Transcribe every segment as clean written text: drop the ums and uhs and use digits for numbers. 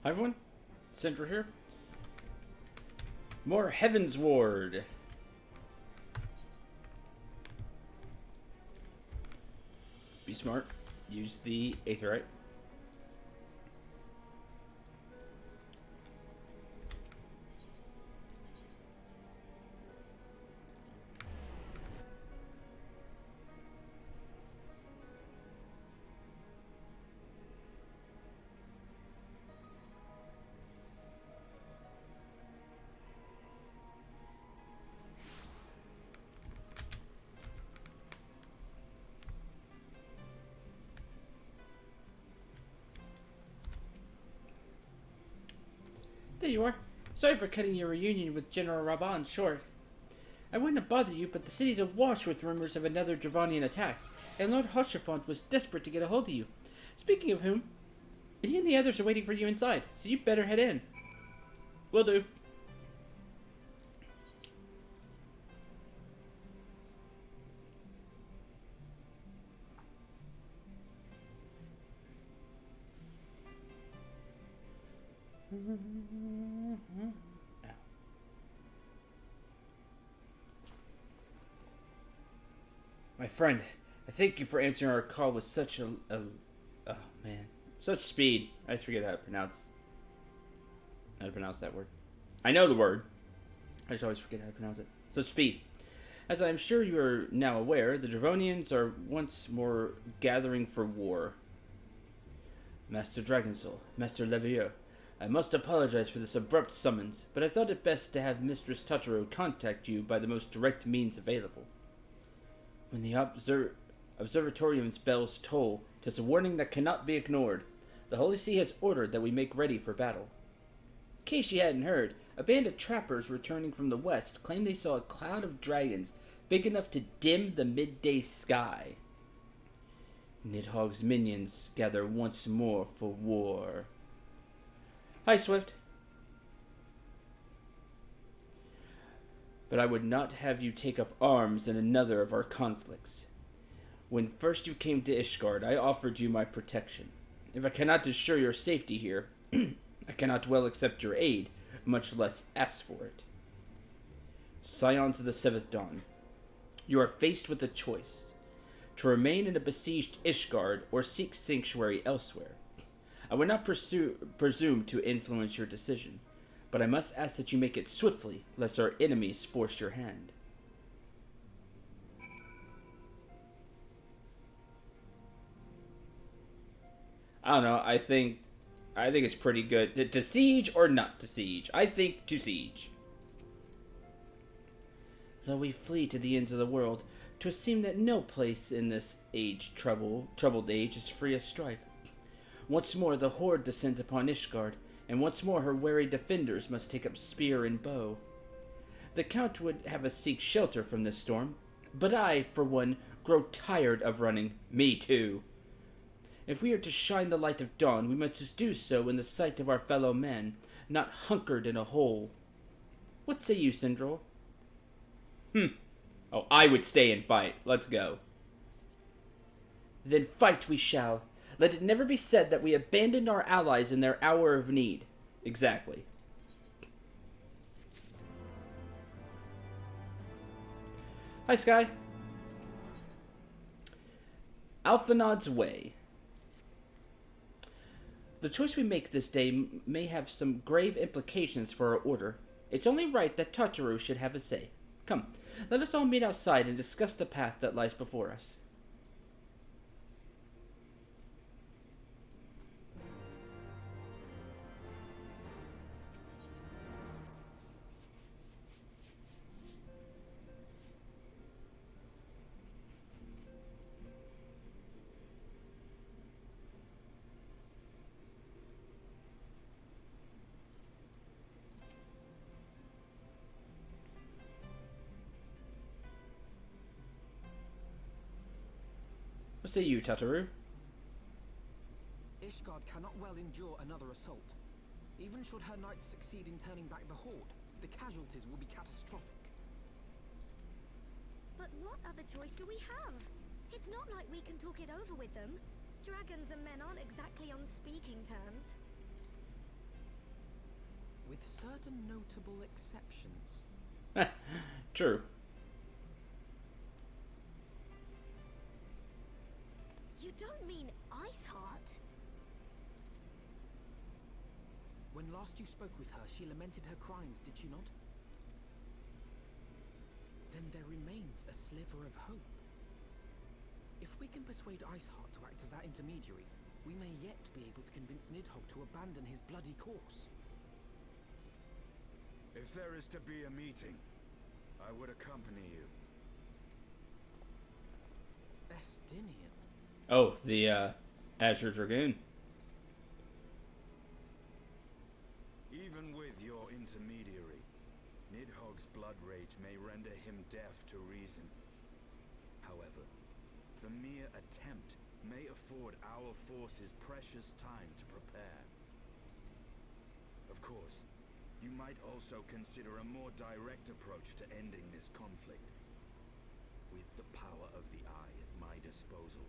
Hi everyone, Central here. More Heaven's Ward. Be smart. Use the Aetherite. There you are. Sorry for cutting your reunion with General Raban short. I wouldn't have bothered you, but the city's awash with rumors of another Dravanian attack, and Lord Hoshafont was desperate to get a hold of you. Speaking of whom, he and the others are waiting for you inside, so you better head in. Will do. My friend, I thank you for answering our call with such such speed. I just forget how to pronounce that word. I know the word. I just always forget how to pronounce it. Such speed. As I am sure you are now aware, the Dravonians are once more gathering for war. Master Dragonsoul, Master Levieux, I must apologize for this abrupt summons, but I thought it best to have Mistress Totaro contact you by the most direct means available. When the observatorium's bells toll, 'tis a warning that cannot be ignored. The Holy See has ordered that we make ready for battle. In case you hadn't heard, a band of trappers returning from the west claimed they saw a cloud of dragons big enough to dim the midday sky. Nidhogg's minions gather once more for war. Hi, Swift. But I would not have you take up arms in another of our conflicts. When first you came to Ishgard, I offered you my protection. If I cannot assure your safety here, I cannot well accept your aid, much less ask for it. Scions of the Seventh Dawn, you are faced with a choice: to remain in a besieged Ishgard or seek sanctuary elsewhere. I would not presume to influence your decision, but I must ask that you make it swiftly, lest our enemies force your hand. I don't know, I think it's pretty good. To siege or not to siege? I think to siege. Though we flee to the ends of the world, 'twould seem that no place in this troubled age is free of strife. Once more the horde descends upon Ishgard, and once more her wary defenders must take up spear and bow. The Count would have us seek shelter from this storm, but I, for one, grow tired of running. Me too. If we are to shine the light of dawn, we must do so in the sight of our fellow men, not hunkered in a hole. What say you, Sindril? Oh, I would stay and fight. Let's go. Then fight we shall. Let it never be said that we abandoned our allies in their hour of need. Exactly. Hi, Sky. Alphanod's Way. The choice we make this day may have some grave implications for our order. It's only right that Totaro should have a say. Come, let us all meet outside and discuss the path that lies before us. What say you, Totaro? Ishgard cannot well endure another assault. Even should her knights succeed in turning back the horde, the casualties will be catastrophic. But what other choice do we have? It's not like we can talk it over with them. Dragons and men aren't exactly on speaking terms. with certain notable exceptions. True. You don't mean Iceheart? When last you spoke with her, she lamented her crimes, did she not? Then there remains a sliver of hope. If we can persuade Iceheart to act as our intermediary, we may yet be able to convince Nidhogg to abandon his bloody course. If there is to be a meeting, I would accompany you. Estinian. Oh, the Azure Dragoon. Even with your intermediary, Nidhogg's blood rage may render him deaf to reason. However, the mere attempt may afford our forces precious time to prepare. Of course, you might also consider a more direct approach to ending this conflict. With the power of the Eye at my disposal,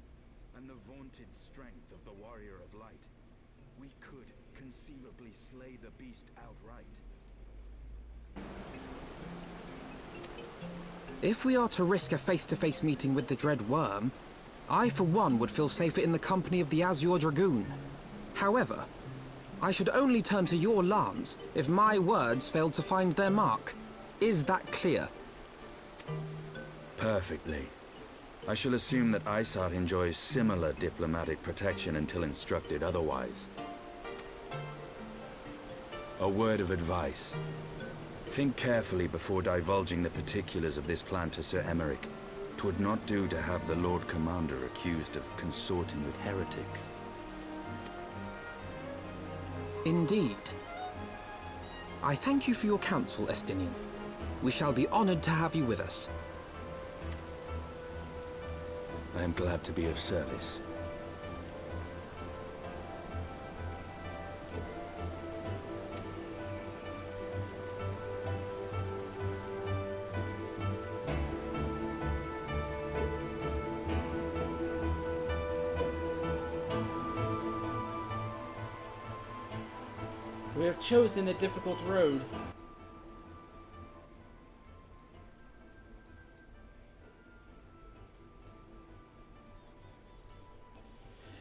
and the vaunted strength of the Warrior of Light, we could conceivably slay the beast outright. If we are to risk a face-to-face meeting with the Dread Worm, I for one would feel safer in the company of the Azure Dragoon. However, I should only turn to your lance if my words failed to find their mark. Is that clear? Perfectly. I shall assume that Iceheart enjoys similar diplomatic protection until instructed otherwise. A word of advice. Think carefully before divulging the particulars of this plan to Sir Emmerich. 'Twould not do to have the Lord Commander accused of consorting with heretics. Indeed. I thank you for your counsel, Estinian. We shall be honored to have you with us. I am glad to be of service. We have chosen a difficult road.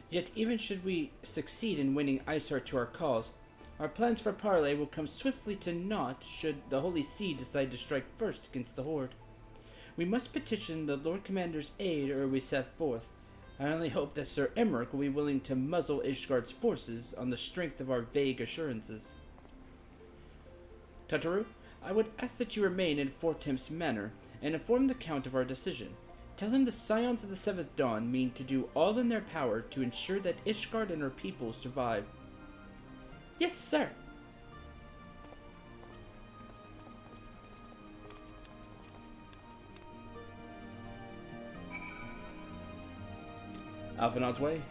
Yet even should we succeed in winning Iceheart to our cause, our plans for parley will come swiftly to naught should the Holy See decide to strike first against the Horde. We must petition the Lord Commander's aid ere we set forth. I only hope that Sir Emmerich will be willing to muzzle Ishgard's forces on the strength of our vague assurances. Tataru, I would ask that you remain in Fortim's manor and inform the Count of our decision. Tell him the Scions of the Seventh Dawn mean to do all in their power to ensure that Ishgard and her people survive. Yes, sir. Alphinaud's way.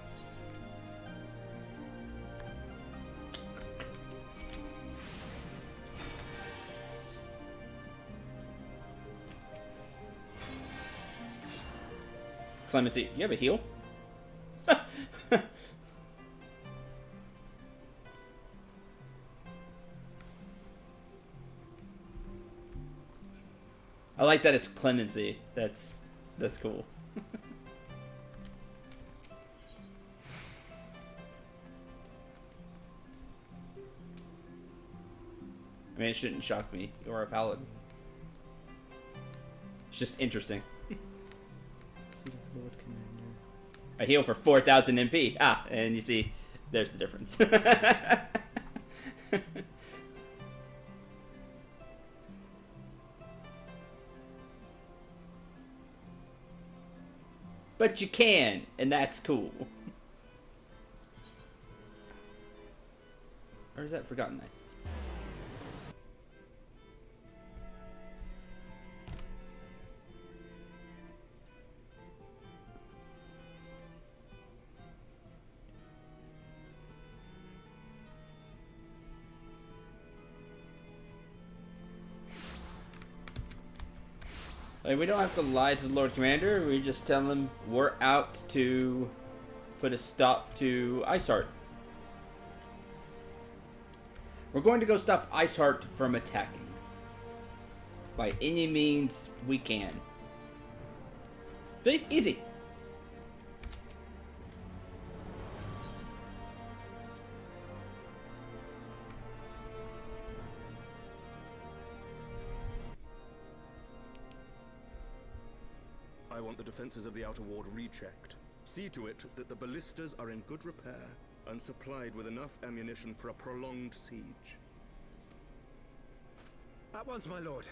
Clemency, you have a heal? I like that it's Clemency. That's cool. I mean, it shouldn't shock me. You're a paladin. It's just interesting. Lord Commander. I heal for 4,000 MP. Ah, and you see, there's the difference. But you can, and that's cool. Or is that Forgotten Knight? Like, we don't have to lie to the Lord Commander. We just tell him we're out to put a stop to Iceheart. We're going to go stop Iceheart from attacking. By any means we can. See? Easy. I want the defenses of the outer ward rechecked. See to it that the ballistas are in good repair and supplied with enough ammunition for a prolonged siege. At once, my lord.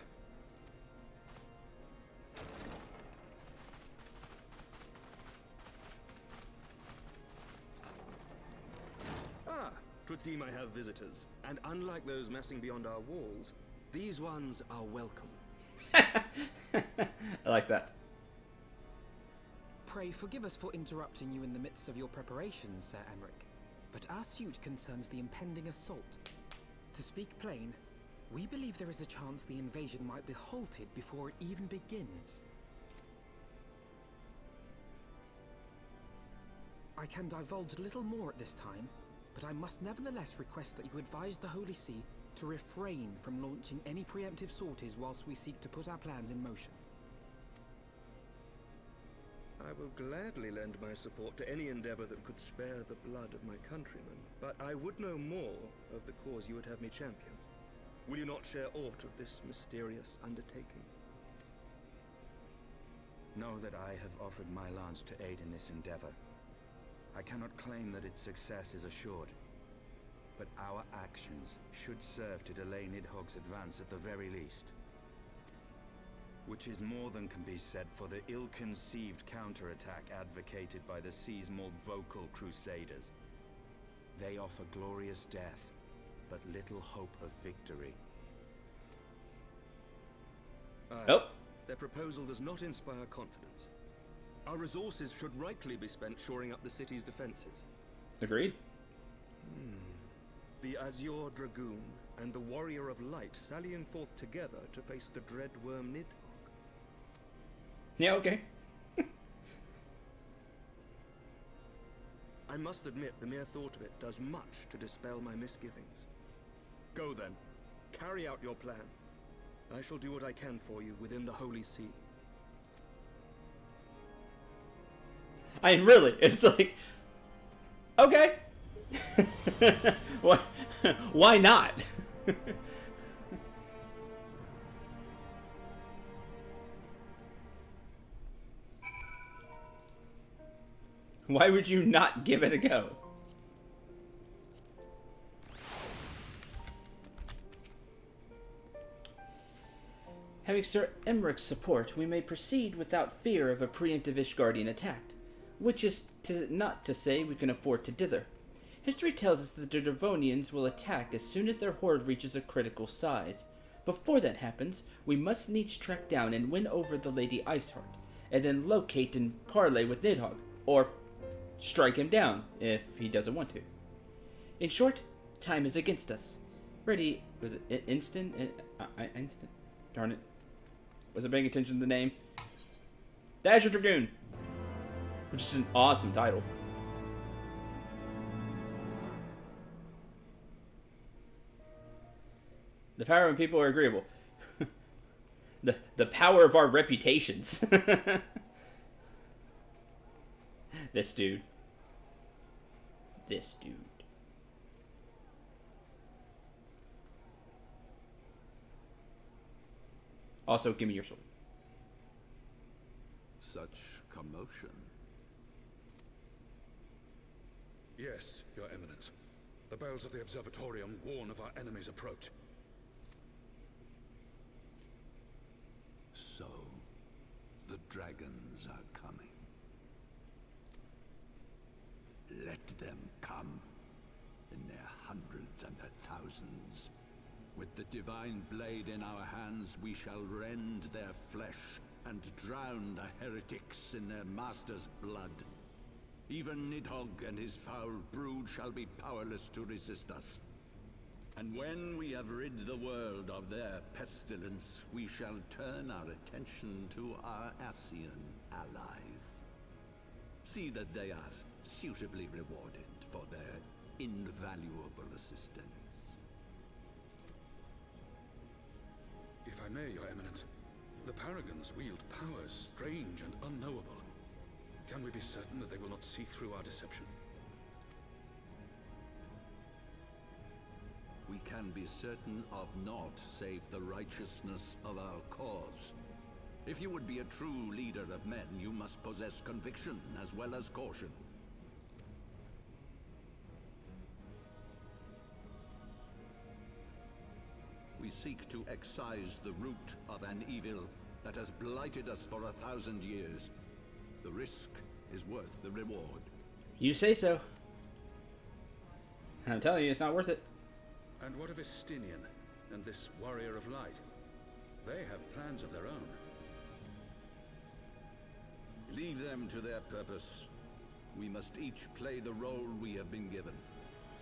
Ah, 'twould seem I have visitors. And unlike those massing beyond our walls, these ones are welcome. I like that. Pray forgive us for interrupting you in the midst of your preparations, Sir Emmerich, but our suit concerns the impending assault. To speak plain, we believe there is a chance the invasion might be halted before it even begins. I can divulge little more at this time, but I must nevertheless request that you advise the Holy See to refrain from launching any preemptive sorties whilst we seek to put our plans in motion. I will gladly lend my support to any endeavor that could spare the blood of my countrymen, but I would know more of the cause you would have me champion. Will you not share aught of this mysterious undertaking? Know that I have offered my lance to aid in this endeavor. I cannot claim that its success is assured, but our actions should serve to delay Nidhogg's advance at the very least. Which is more than can be said for the ill-conceived counterattack advocated by the sea's more vocal crusaders. They offer glorious death, but little hope of victory. Nope. Their proposal does not inspire confidence. Our resources should rightly be spent shoring up the city's defenses. Agreed. The Azure Dragoon and the Warrior of Light sallying forth together to face the dread worm Nidhogg. Yeah, okay. I must admit, the mere thought of it does much to dispel my misgivings. Go then. Carry out your plan. I shall do what I can for you within the Holy See. I mean, really, it's like, okay. Why? Why not? Why would you not give it a go? Having Sir Emmerich's support, we may proceed without fear of a preemptive Ishgardian attack, which is not to say we can afford to dither. History tells us that the Devonians will attack as soon as their horde reaches a critical size. Before that happens, we must needs track down and win over the Lady Iceheart, and then locate and parley with Nidhogg, or strike him down if he doesn't want to. In short, time is against us. Ready, was it instant? Instant? Darn it. Wasn't paying attention to the name. The Azure Dragoon, which is an awesome title. The power when people are agreeable. the power of our reputations. This dude. Also, give me your sword. Such commotion. Yes, Your Eminence. The bells of the Observatorium warn of our enemy's approach. So, the dragons are coming. Let them come, in their hundreds and their thousands. With the divine blade in our hands, we shall rend their flesh and drown the heretics in their master's blood. Even Nidhogg and his foul brood shall be powerless to resist us. And when we have rid the world of their pestilence, we shall turn our attention to our Ascian allies. See that they are suitably rewarded for their invaluable assistance. I may, Your Eminence. The Paragons wield powers strange and unknowable. Can we be certain that they will not see through our deception? We can be certain of naught save the righteousness of our cause. If you would be a true leader of men, you must possess conviction as well as caution. We seek to excise the root of an evil that has blighted us for 1,000 years. The risk is worth the reward. You say so. I'm telling you, it's not worth it. And what of Estinian and this warrior of light? They have plans of their own. Leave them to their purpose. We must each play the role we have been given.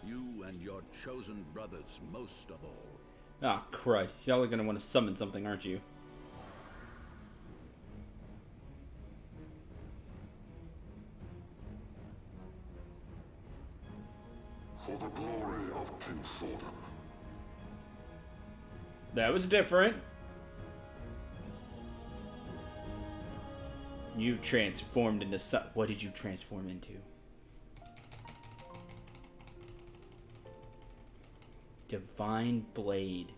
You and your chosen brothers most of all. Ah, crud. Y'all are gonna want to summon something, aren't you? For the glory of King Thordan. That was different. You transformed into what did you transform into? Divine Blade.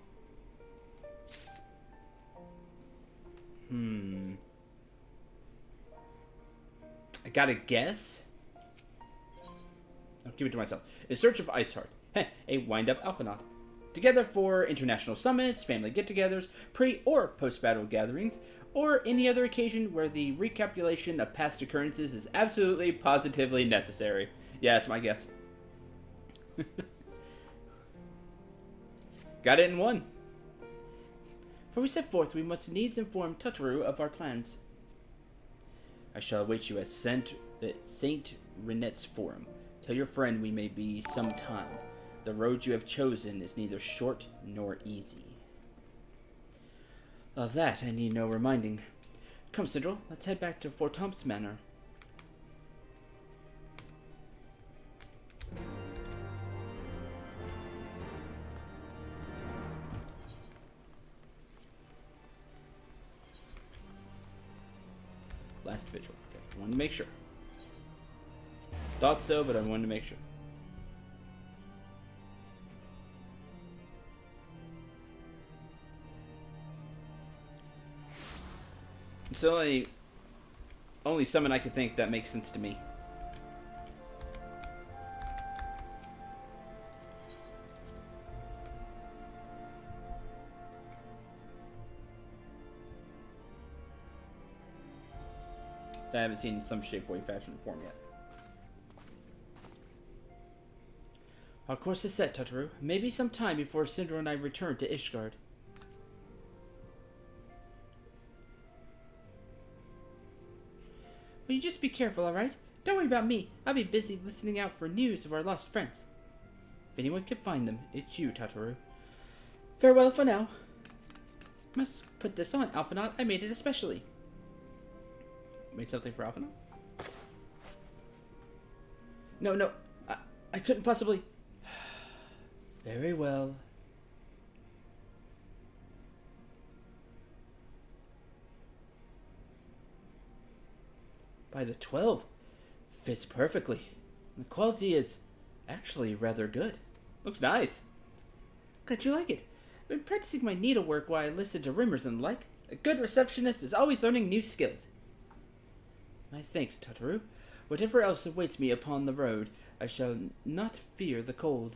I gotta guess. I'll keep it to myself. In Search of Iceheart. A wind-up Alphanaut. Together for international summits, family get-togethers, pre- or post-battle gatherings, or any other occasion where the recapitulation of past occurrences is absolutely, positively necessary. Yeah, that's my guess. Got it in one. For we set forth, we must needs inform Totoro of our plans. I shall await you at Saint Renette's Forum. Tell your friend we may be some time. The road you have chosen is neither short nor easy. Of that, I need no reminding. Come, Sidril, let's head back to Fort Tom's Manor. Last vigil. Okay, I wanted to make sure. Thought so, but I wanted to make sure. It's the only summon I could think that makes sense to me. I haven't seen some shape, way, fashion, or form yet. Our course is set, Totoro. Maybe some time before Sindra and I return to Ishgard. Will you just be careful, alright? Don't worry about me. I'll be busy listening out for news of our lost friends. If anyone can find them, it's you, Totoro. Farewell for now. Must put this on, Alphanaut. I made it especially. Made something for Alphanaut? No. I couldn't possibly... Very well. By the 12. Fits perfectly. The quality is actually rather good. Looks nice. Glad you like it. I've been practicing my needlework while I listen to rumors and the like. A good receptionist is always learning new skills. My thanks, Totoro. Whatever else awaits me upon the road, I shall not fear the cold.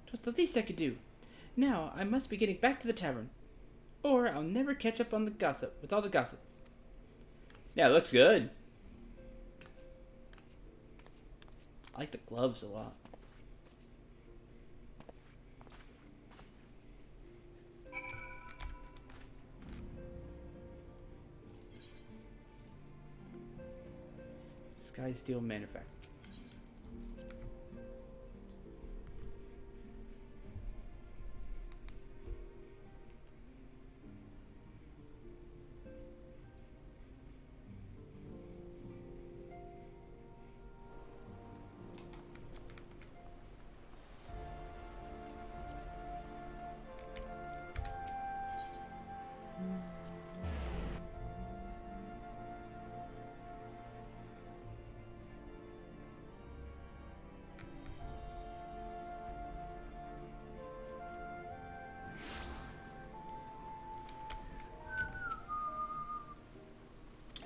'Twas the least I could do. Now I must be getting back to the tavern, or I'll never catch up on the gossip with all the gossip. Yeah, it looks good. I like the gloves a lot. Sky Steel Manufacturing.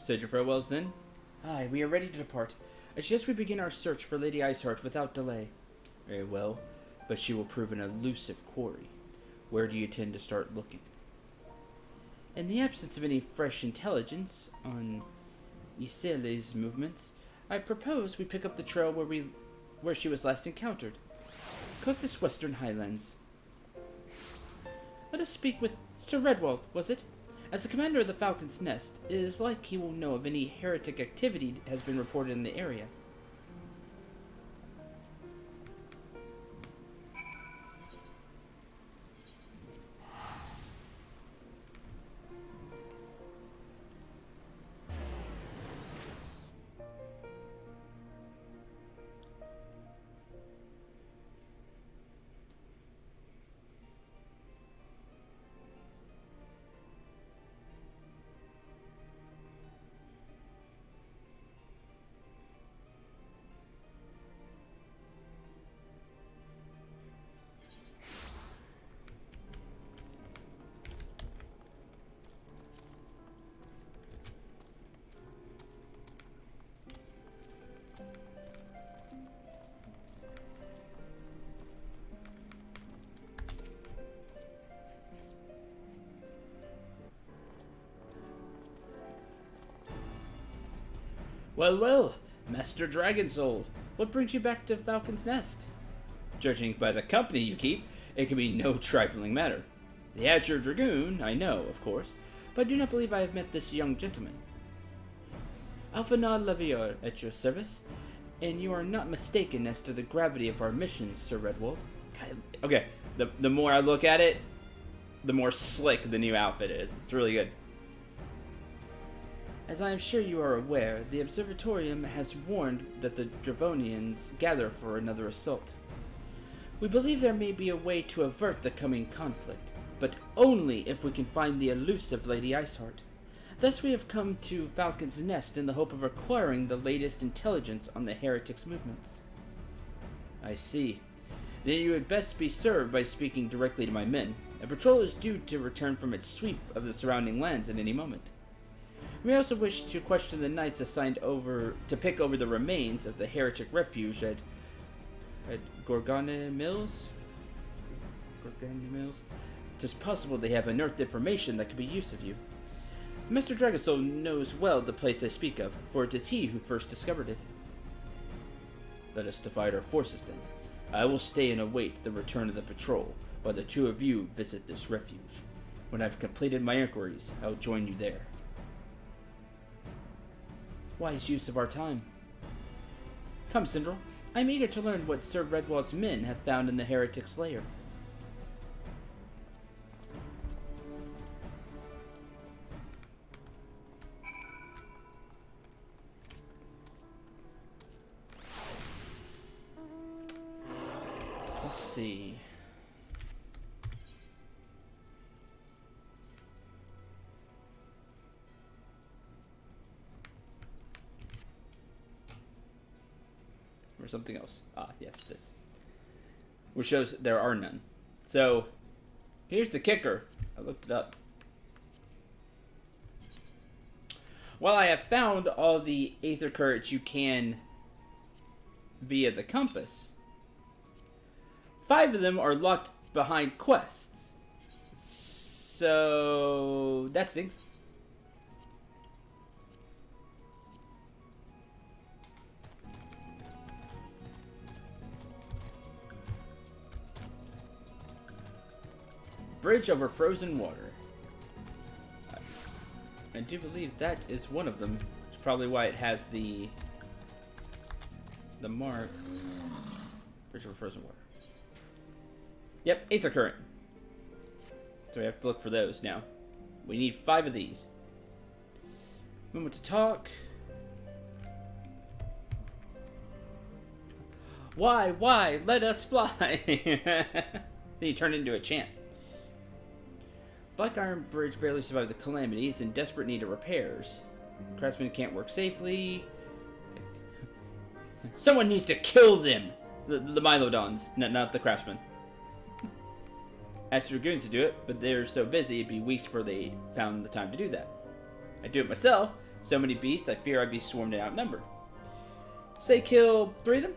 Said your farewells then? Aye, we are ready to depart. I suggest we begin our search for Lady Iceheart without delay. Very well, but she will prove an elusive quarry. Where do you intend to start looking? In the absence of any fresh intelligence on Isele's movements, I propose we pick up the trail where she was last encountered. Cothis Western Highlands. Let us speak with Sir Redwald, was it? As the commander of the Falcon's Nest, it is like he will know if any heretic activity has been reported in the area. Well, well, Master Dragonsoul, what brings you back to Falcon's Nest? Judging by the company you keep, it can be no trifling matter. The Azure Dragoon, I know, of course, but I do not believe I have met this young gentleman. Alphanod Levier at your service, and you are not mistaken as to the gravity of our missions, Sir Redwald. Okay, the more I look at it, the more slick the new outfit is. It's really good. As I am sure you are aware, the Observatorium has warned that the Dravonians gather for another assault. We believe there may be a way to avert the coming conflict, but only if we can find the elusive Lady Iceheart. Thus we have come to Falcon's Nest in the hope of acquiring the latest intelligence on the heretics' movements. I see. Then you would best be served by speaking directly to my men. A patrol is due to return from its sweep of the surrounding lands at any moment. We also wish to question the knights assigned over to pick over the remains of the heretic refuge at Gorgone Mills? Gorgone Mills? It is possible they have unearthed information that could be used of you. Mr. Dragonsoul knows well the place I speak of, for it is he who first discovered it. Let us divide our forces then. I will stay and await the return of the patrol, while the two of you visit this refuge. When I've completed my inquiries, I'll join you there. Wise use of our time. Come, Sindral. I'm eager to learn what Sir Redwald's men have found in the heretic's lair. Let's see. Or something else. Ah, yes, this. Which shows there are none. So, here's the kicker. I looked it up. While I have found all the Aether Currents you can via the compass, 5 of them are locked behind quests. So, that stinks. Bridge over frozen water. I do believe that is one of them. It's probably why it has the mark. Bridge over frozen water. Yep, Aether Current. So we have to look for those now. We need 5 of these. Moment to talk. Why? Let us fly! Then you turn it into a chant. Black Iron Bridge barely survived the calamity. It's in desperate need of repairs. Craftsmen can't work safely. Someone needs to kill them! The Mylodons, not the Craftsmen. Asked the Dragoons to do it, but they're so busy it'd be weeks before they found the time to do that. I'd do it myself, So many beasts, I fear I'd be swarmed and outnumbered. Say kill 3 of them?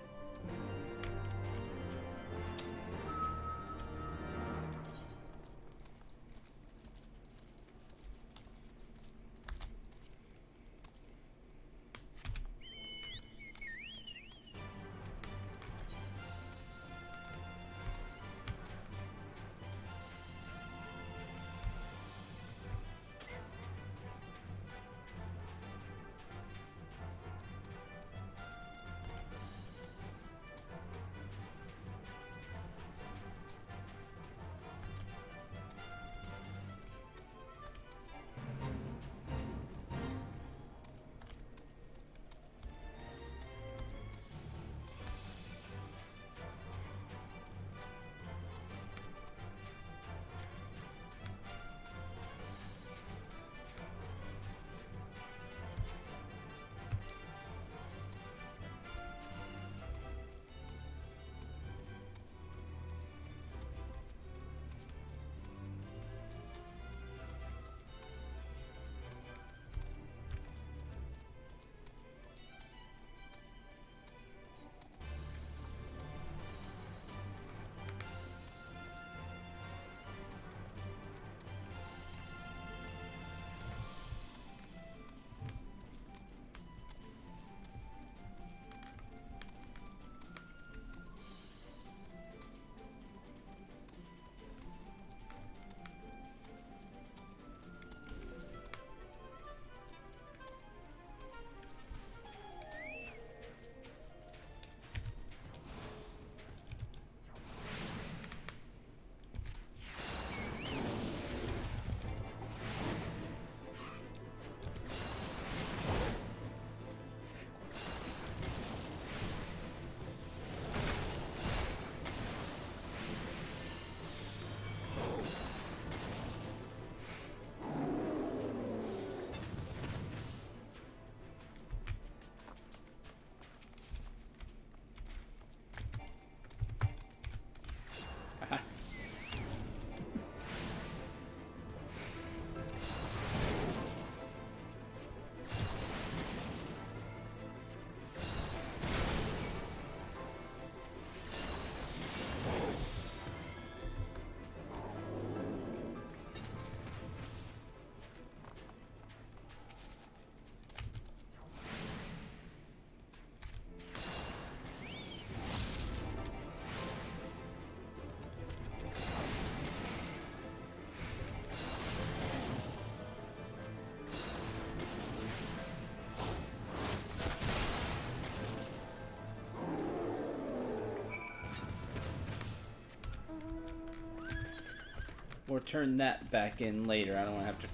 Or turn that back in later. I don't want to have to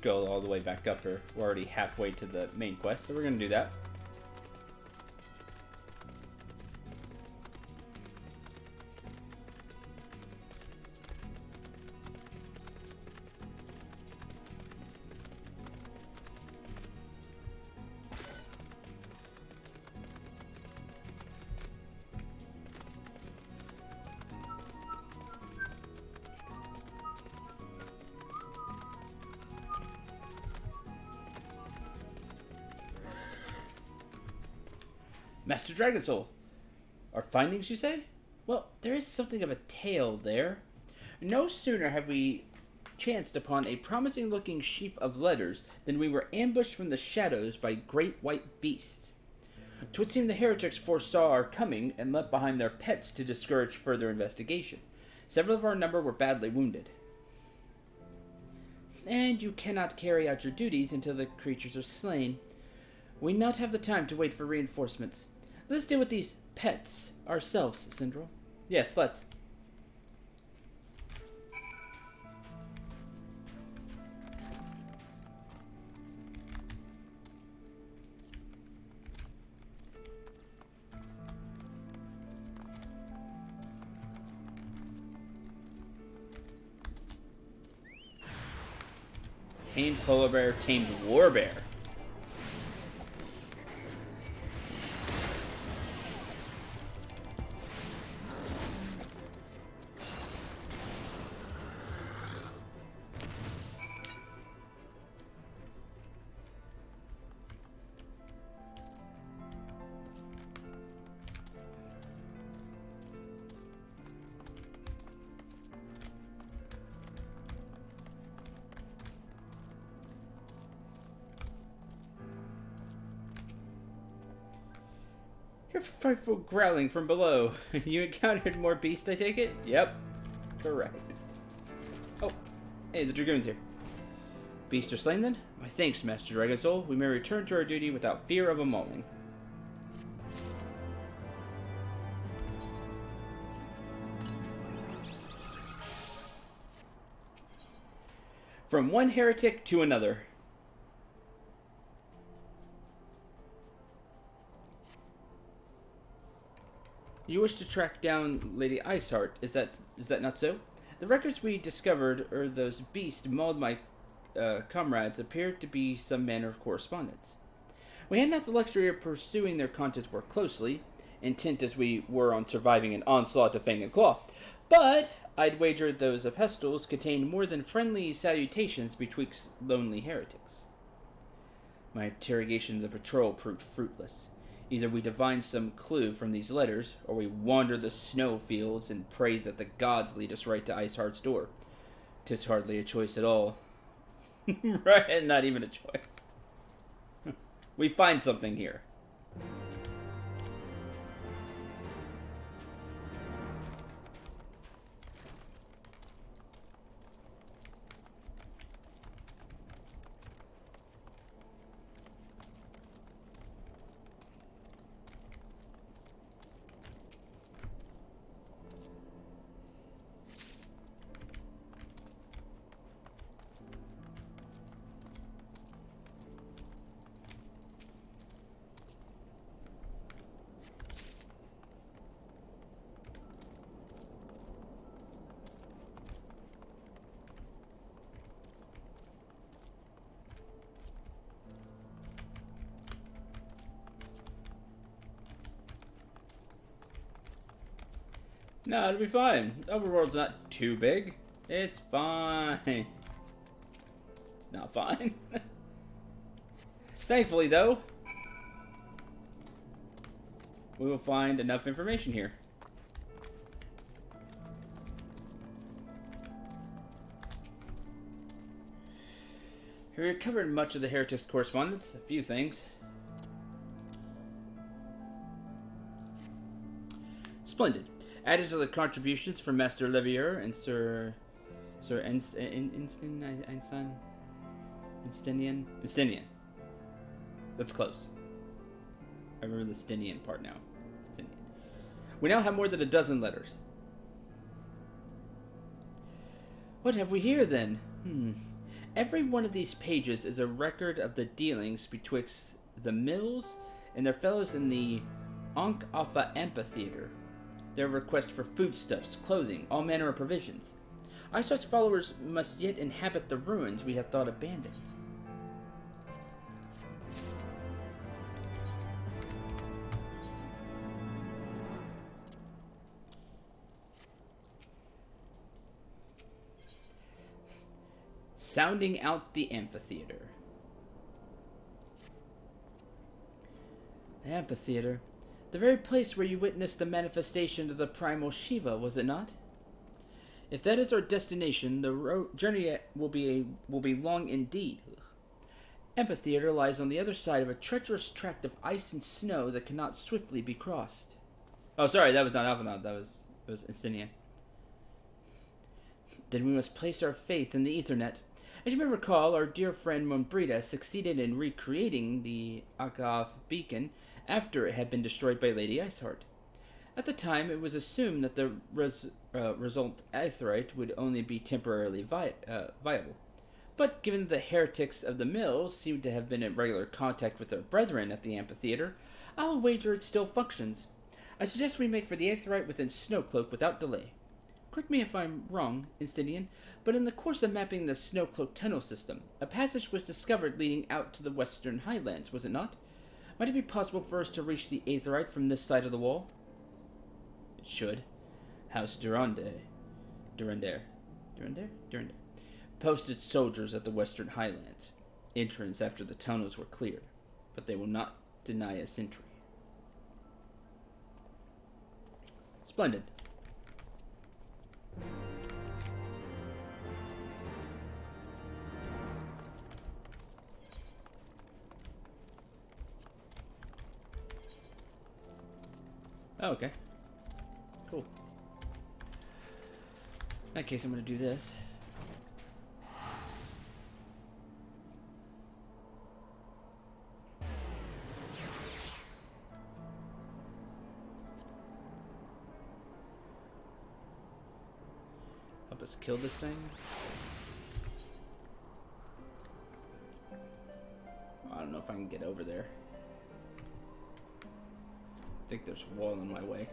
go all the way back up here. We're already halfway to the main quest, so we're going to do that. Master Dragon Soul. Our findings, you say? Well, there is something of a tale there. No sooner have we chanced upon a promising-looking sheaf of letters than we were ambushed from the shadows by great white beasts. 'Twould seem the heretics foresaw our coming and left behind their pets to discourage further investigation. Several of our number were badly wounded. And you cannot carry out your duties until the creatures are slain. We not have the time to wait for reinforcements. Let's deal with these pets ourselves, Sindral. Yes, let's. Tamed polar bear, tamed war bear. Hear frightful growling from below. You encountered more beasts, I take it? Yep. Correct. Oh, hey, the Dragoon's here. Beasts are slain then? My thanks, Master Dragon Soul. We may return to our duty without fear of a mauling. From one heretic to another. You wish to track down Lady Iceheart, is that not so? The records we discovered, those beasts mauled my comrades, appeared to be some manner of correspondence. We had not the luxury of pursuing their contents more closely, intent as we were on surviving an onslaught of fang and claw, but I'd wager those epistles contained more than friendly salutations betwixt lonely heretics. My interrogation of the patrol proved fruitless. Either we divine some clue from these letters, or we wander the snowfields and pray that the gods lead us right to Iceheart's door. 'Tis hardly a choice at all. Right, not even a choice. We find something here. No, it'll be fine. Overworld's not too big. It's fine. It's not fine. Thankfully, though, we will find enough information here. We recovered much of the Heretics' correspondence. A few things. Splendid. Added to the contributions from Master Levier and Sir Instinian. That's close. I remember the Stinian part now. Stinian. We now have more than a dozen letters. What have we here then? Every one of these pages is a record of the dealings betwixt the Mills and their fellows in the Ankh Alpha Amphitheater. Their request for foodstuffs, clothing, all manner of provisions. Iceheart's followers must yet inhabit the ruins we had thought abandoned. Sounding out the amphitheater. The amphitheater. The very place where you witnessed the manifestation of the primal Shiva, was it not? If that is our destination, the journey will be long indeed. Amphitheater lies on the other side of a treacherous tract of ice and snow that cannot swiftly be crossed. Oh, sorry, that was not Alphinaud. That was Instinian. Then we must place our faith in the Ethernet. As you may recall, our dear friend Mombrita succeeded in recreating the Akaf beacon after it had been destroyed by Lady Iceheart. At the time, it was assumed that the result aetheryte would only be temporarily viable. But given that the heretics of the mills seem to have been in regular contact with their brethren at the amphitheater, I'll wager it still functions. I suggest we make for the aetheryte within Snowcloak without delay. Correct me if I'm wrong, Instinian, but in the course of mapping the Snowcloak tunnel system, a passage was discovered leading out to the western highlands, was it not? Might it be possible for us to reach the aetheryte from this side of the wall? It should. House Durandar posted soldiers at the western highlands. Entrance after the tunnels were cleared, but they will not deny us entry. Splendid. Oh, okay. Cool. In that case, I'm going to do this. Help us kill this thing. I don't know if I can get over there. I think there's a wall in my way.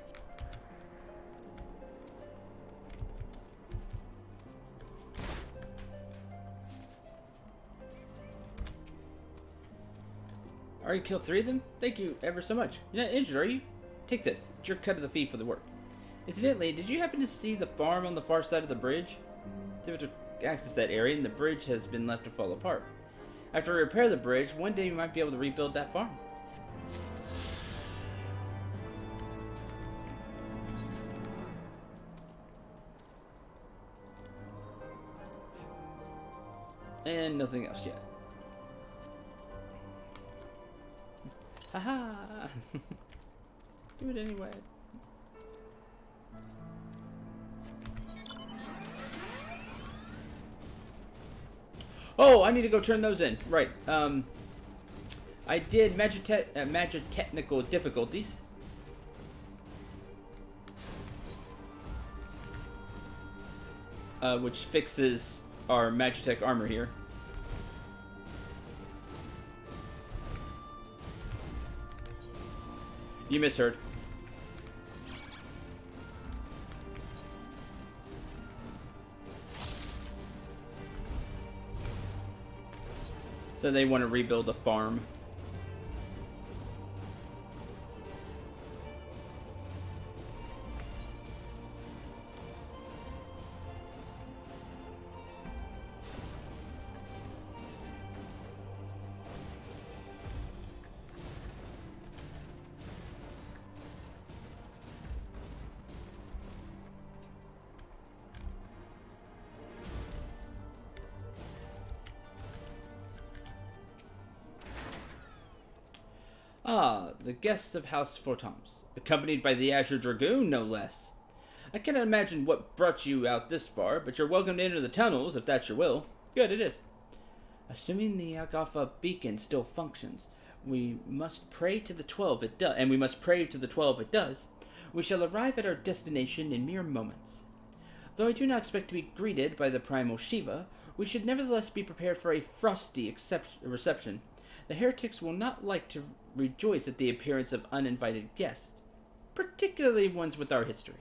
Already killed 3 of them? Thank you ever so much. You're not injured, are you? Take this. It's your cut of the fee for the work. Incidentally, did you happen to see the farm on the far side of the bridge? Difficult to access that area, and the bridge has been left to fall apart. After we repair the bridge, one day we might be able to rebuild that farm. And nothing else yet. Haha! Do it anyway. Oh, I need to go turn those in. Right. I did technical difficulties. Which fixes our Magitech armor here. You misheard. So they want to rebuild a farm. Ah, the guests of House Fortams, accompanied by the Azure Dragoon, no less. I cannot imagine what brought you out this far, but you're welcome to enter the tunnels, if that's your will. Good, it is. Assuming the Agafa beacon still functions, we must pray to the 12 it does, and we must pray to the 12 it does. We shall arrive at our destination in mere moments. Though I do not expect to be greeted by the primal Shiva, we should nevertheless be prepared for a frosty reception. The heretics will not like to rejoice at the appearance of uninvited guests, particularly ones with our history.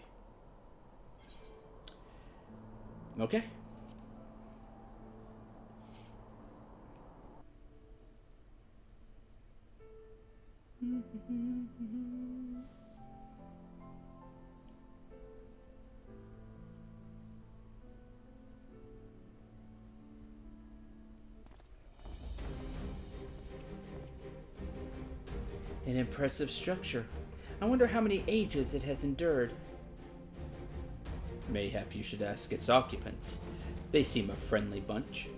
Okay. An impressive structure. I wonder how many ages it has endured. Mayhap you should ask its occupants. They seem a friendly bunch.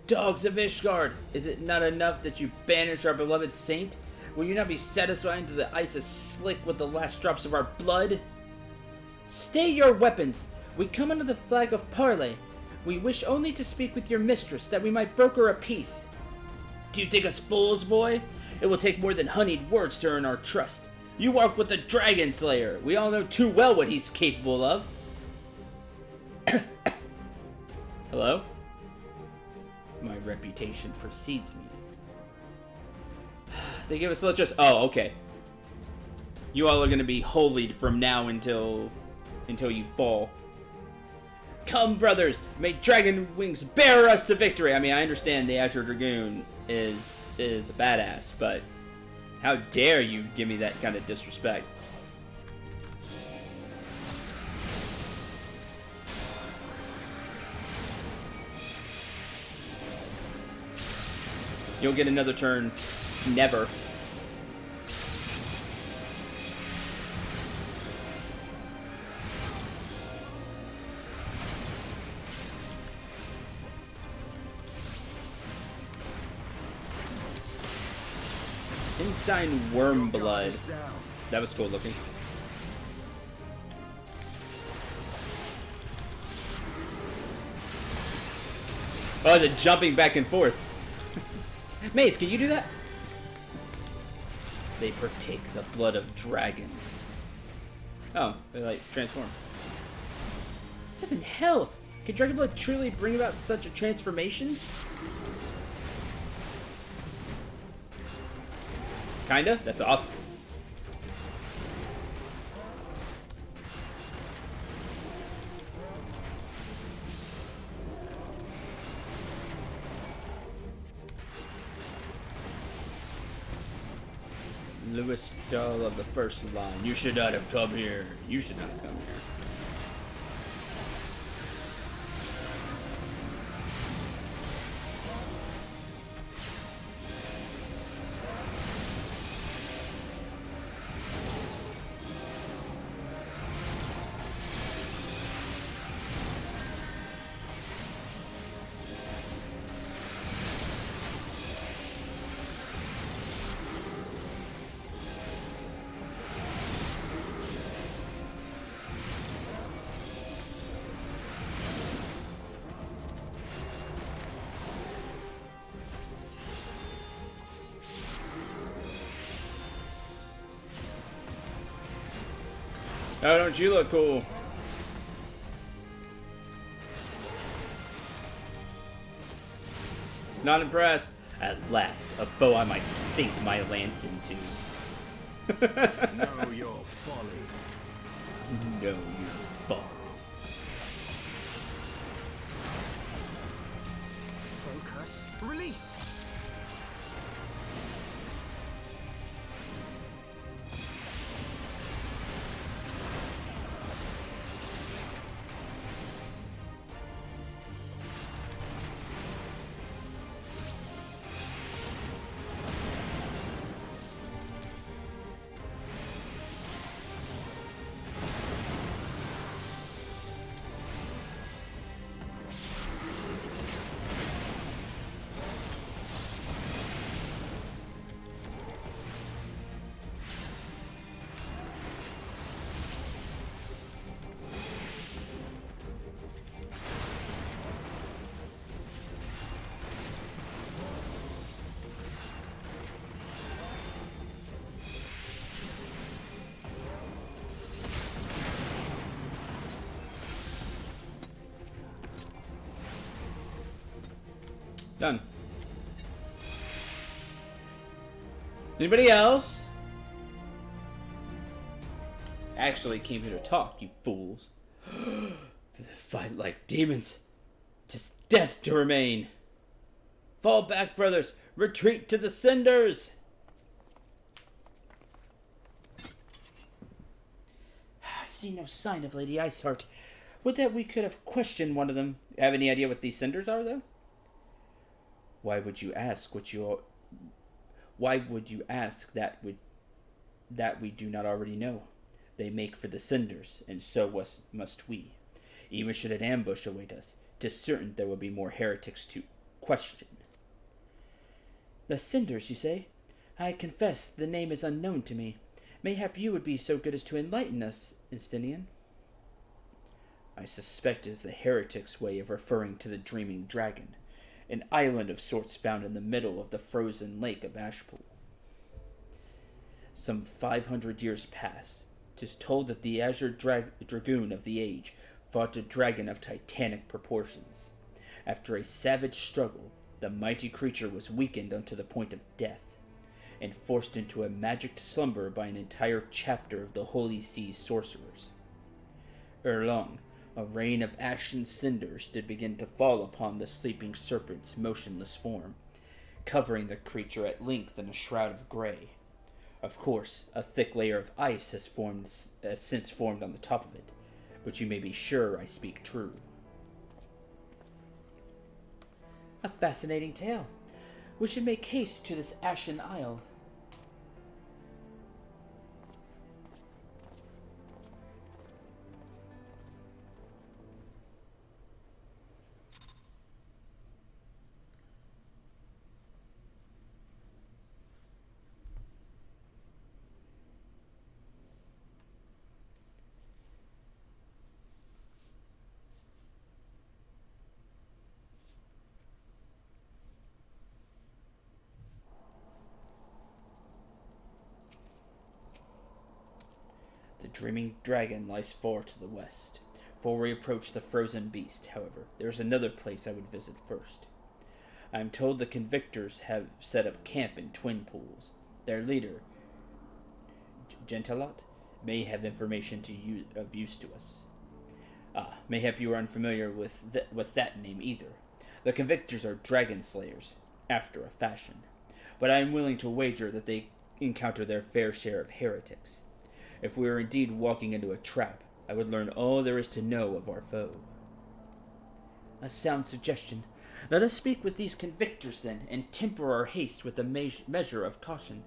Dogs of Ishgard! Is it not enough that you banish our beloved saint? Will you not be satisfied until the ice is slick with the last drops of our blood? Stay your weapons! We come under the flag of parley. We wish only to speak with your mistress, that we might broker a peace. Do you think us fools, boy? It will take more than honeyed words to earn our trust. You walk with the Dragon Slayer. We all know too well what he's capable of. Hello? My reputation precedes me. They give us a little just... Oh, okay. You all are going to be holied from now until you fall. Come, brothers! May dragon wings bear us to victory! I mean, I understand the Azure Dragoon is a badass, but how dare you give me that kind of disrespect? You'll get another turn. Never. Frankenstein worm blood. That was cool looking. Oh, the jumping back and forth. Mace, can you do that? They partake the blood of dragons. Oh, they like transform. 7 hells! Can dragon blood truly bring about such a transformation? Kinda? That's awesome. Lewis Dahl of the first line. You should not have come here. You should not come here. Oh, don't you look cool? Not impressed. At last, a foe I might sink my lance into. Know your folly. Know your folly. Focus. Release. Done. Anybody else? Actually came here to talk, you fools. Fight like demons. 'Tis death to remain. Fall back, brothers. Retreat to the cinders. I see no sign of Lady Iceheart. Would that we could have questioned one of them. Have any idea what these cinders are, though? Why would you ask that we do not already know? They make for the cinders, and so must we. Even should an ambush await us, 'tis certain there will be more heretics to question. The cinders, you say? I confess the name is unknown to me. Mayhap you would be so good as to enlighten us, Instanian. I suspect it is the heretics' way of referring to the dreaming dragon, an island of sorts found in the middle of the frozen lake of Ashpool. Some 500 years past, 'tis told that the azure dragoon of the age fought a dragon of titanic proportions. After a savage struggle, the mighty creature was weakened unto the point of death, and forced into a magic slumber by an entire chapter of the Holy See sorcerers. Ere long, a rain of ashen cinders did begin to fall upon the sleeping serpent's motionless form, covering the creature at length in a shroud of gray. Of course, a thick layer of ice has since formed on the top of it, but you may be sure I speak true. A fascinating tale. We should make haste to this ashen isle. dreaming dragon lies far to the west. Before we approach the frozen beast, however, there is another place I would visit first. I am told the convictors have set up camp in Twin Pools. Their leader, Gentalot, may have information of use to us. Mayhap you are unfamiliar with that name either. The convictors are dragon slayers, after a fashion, but I am willing to wager that they encounter their fair share of heretics. If we are indeed walking into a trap, I would learn all there is to know of our foe. A sound suggestion. Let us speak with these convictors, then, and temper our haste with a measure of caution.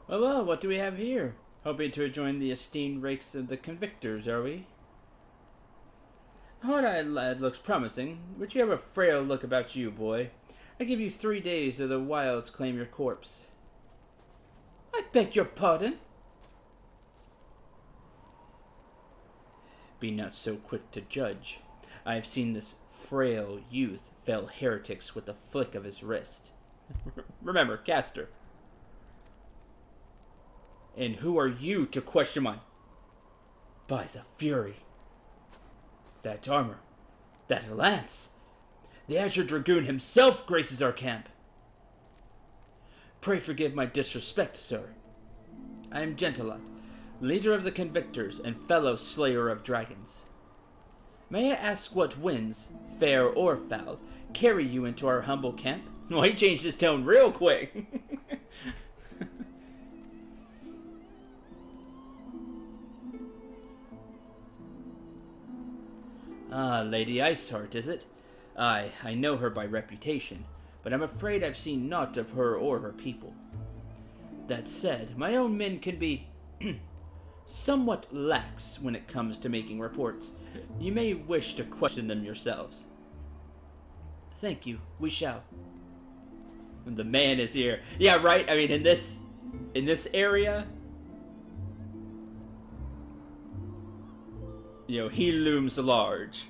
Well, what do we have here? Hoping to join the esteemed ranks of the convictors, are we? Hard-eyed lad looks promising, but you have a frail look about you, boy. I give you 3 days or the wilds claim your corpse. I beg your pardon? Be not so quick to judge. I have seen this frail youth fell heretics with a flick of his wrist. Remember, Caster. And who are you to question my... By the Fury. That armor. That lance. The Azure Dragoon himself graces our camp. Pray forgive my disrespect, sir. I am Gentalot, leader of the Convictors and fellow slayer of dragons. May I ask what winds, fair or foul, carry you into our humble camp? Well, he changed his tone real quick. Ah, Lady Iceheart, is it? Aye, I know her by reputation, but I'm afraid I've seen naught of her or her people. That said, my own men can be somewhat lax when it comes to making reports. You may wish to question them yourselves. Thank you, we shall. The man is here. Yeah, right, I mean, in this area, you know, he looms large.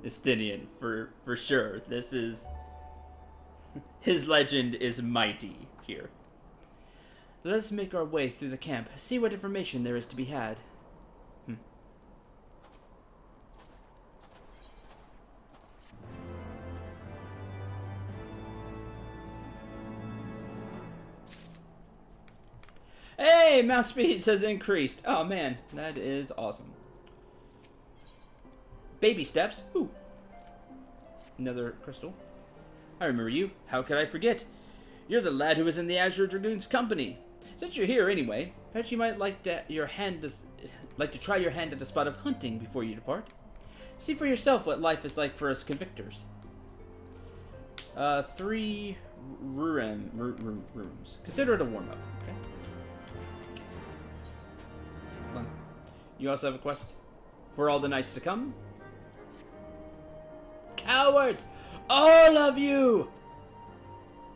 Estinian, for sure. This is... His legend is mighty here. Let us make our way through the camp, see what information there is to be had. Hey, mouse speeds has increased. Oh man, that is awesome. Baby steps. Ooh. Another crystal. I remember you. How could I forget? You're the lad who was in the Azure Dragoon's company. Since you're here anyway, perhaps you might like to try your hand at a spot of hunting before you depart. See for yourself what life is like for us convictors. 3 rooms. Consider it a warm-up. Okay. Hold on. You also have a quest for all the nights to come. Cowards! All of you!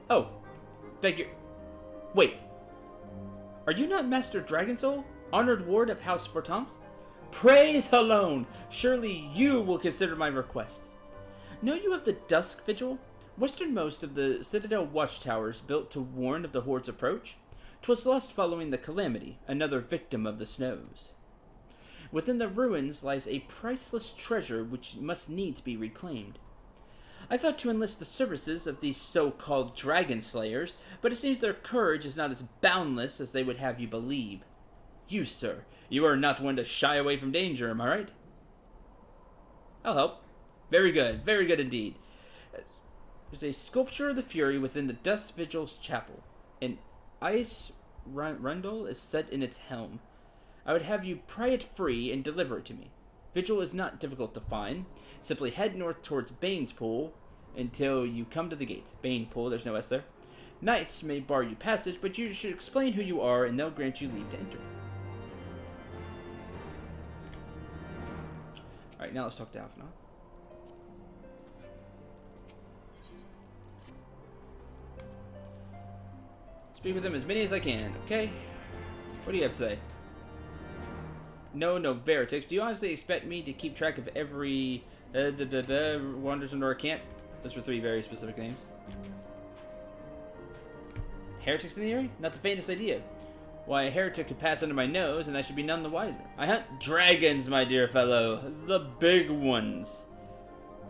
Oh. Beg your... Wait. Are you not Master Dragonsoul? Honored ward of House Fortoms? Praise alone! Surely you will consider my request. Know you of the Dusk Vigil? Westernmost of the Citadel watchtowers built to warn of the Horde's approach? 'Twas lost following the Calamity, another victim of the snows. Within the ruins lies a priceless treasure which must needs be reclaimed. I thought to enlist the services of these so-called dragon slayers, but it seems their courage is not as boundless as they would have you believe. You, sir, you are not one to shy away from danger, am I right? I'll help. Very good indeed. There's a sculpture of the Fury within the Dusk Vigil's chapel. An ice rundle is set in its helm. I would have you pry it free and deliver it to me. Vigil is not difficult to find. Simply head north towards Bane's Pool until you come to the gate. Bane Pool, there's no S there. Knights may bar you passage, but you should explain who you are and they'll grant you leave to enter. Alright, now let's talk to Alphinaud. Speak with them as many as I can, okay? What do you have to say? No, Veritix. Do you honestly expect me to keep track of every wanders into our camp? Those were 3 very specific names. Heretics in the area? Not the faintest idea. Why, a heretic could pass under my nose, and I should be none the wiser. I hunt dragons, my dear fellow. The big ones.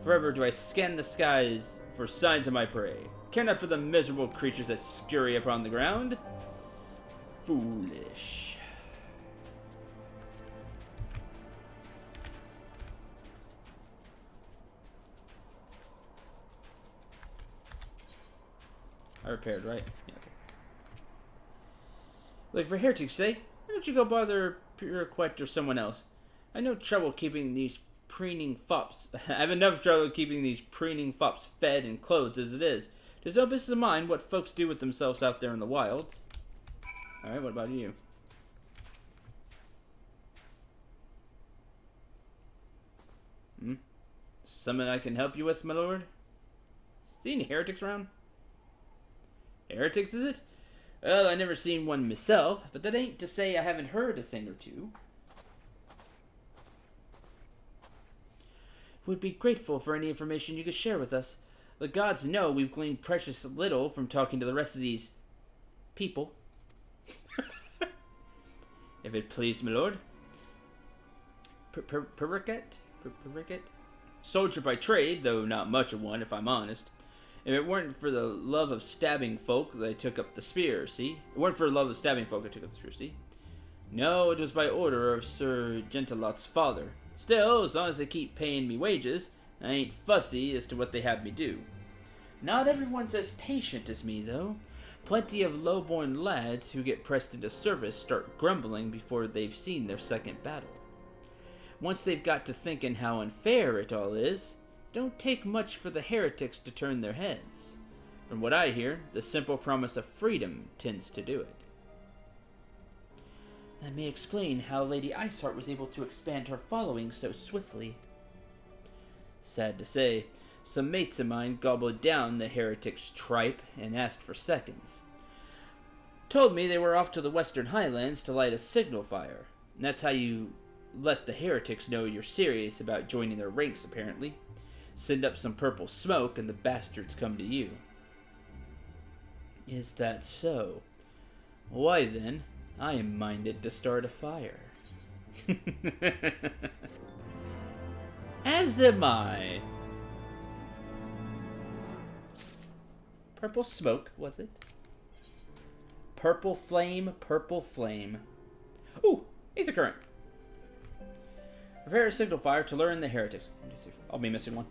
Forever do I scan the skies for signs of my prey. Care not for the miserable creatures that scurry upon the ground. Foolish. I repaired, right? Yeah, okay. Look, for heretics' sake, why don't you go bother Puriquet or someone else? I have no trouble keeping these preening fops. I have enough trouble keeping these preening fops fed and clothed as it is. There's no business of mine what folks do with themselves out there in the wilds. Alright, what about you? Something I can help you with, my lord? See any heretics around? Heretics, is it? Well, I never seen one myself, but that ain't to say I haven't heard a thing or two. Would be grateful for any information you could share with us. The gods know we've gleaned precious little from talking to the rest of these people. If it please, my lord. Puriquet? Soldier by trade, though not much of one, if I'm honest. If it weren't for the love of stabbing folk, I took up the spear, see? It weren't for the love of stabbing folk, I took up the spear, see? No, it was by order of Sir Gentilot's father. Still, as long as they keep paying me wages, I ain't fussy as to what they have me do. Not everyone's as patient as me, though. Plenty of low-born lads who get pressed into service start grumbling before they've seen their second battle. Once they've got to thinking how unfair it all is, don't take much for the heretics to turn their heads. From what I hear, the simple promise of freedom tends to do it. That may explain how Lady Iceheart was able to expand her following so swiftly. Sad to say, some mates of mine gobbled down the heretic's tripe and asked for seconds. Told me they were off to the Western Highlands to light a signal fire. And that's how you let the heretics know you're serious about joining their ranks, apparently. Send up some purple smoke and the bastards come to you. Is that so? Why then, I am minded to start a fire. As am I. Purple smoke, was it? Purple flame, purple flame. Ooh, ether current. Prepare a signal fire to lure in the heretics. I'll be missing one.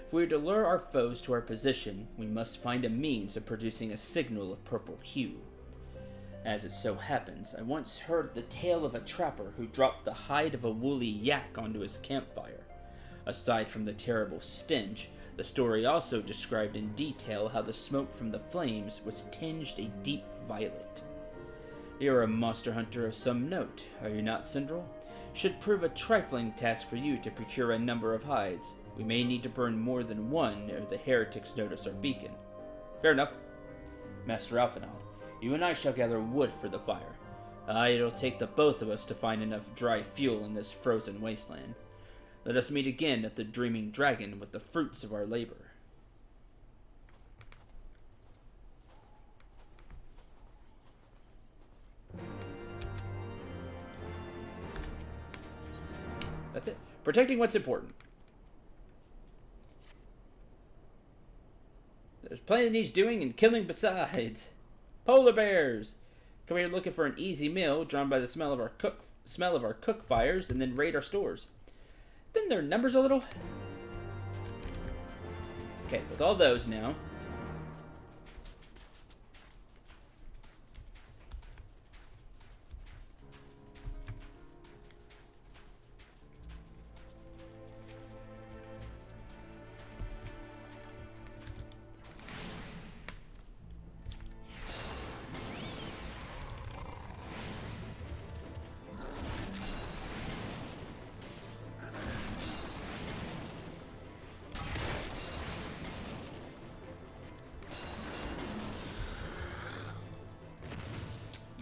If we are to lure our foes to our position, we must find a means of producing a signal of purple hue. As it so happens, I once heard the tale of a trapper who dropped the hide of a woolly yak onto his campfire. Aside from the terrible stench, the story also described in detail how the smoke from the flames was tinged a deep violet. You are a monster hunter of some note, are you not, Syndrel? Should prove a trifling task for you to procure a number of hides. We may need to burn more than one ere the heretics notice our beacon. Fair enough. Master Alphanal, you and I shall gather wood for the fire. It'll take the both of us to find enough dry fuel in this frozen wasteland. Let us meet again at the Dreaming Dragon with the fruits of our labor. That's it. Protecting what's important. There's plenty that needs doing and killing besides. Polar bears! Come here looking for an easy meal, drawn by the smell of our cook fires, and then raid our stores. Then their numbers a little. Okay, with all those now.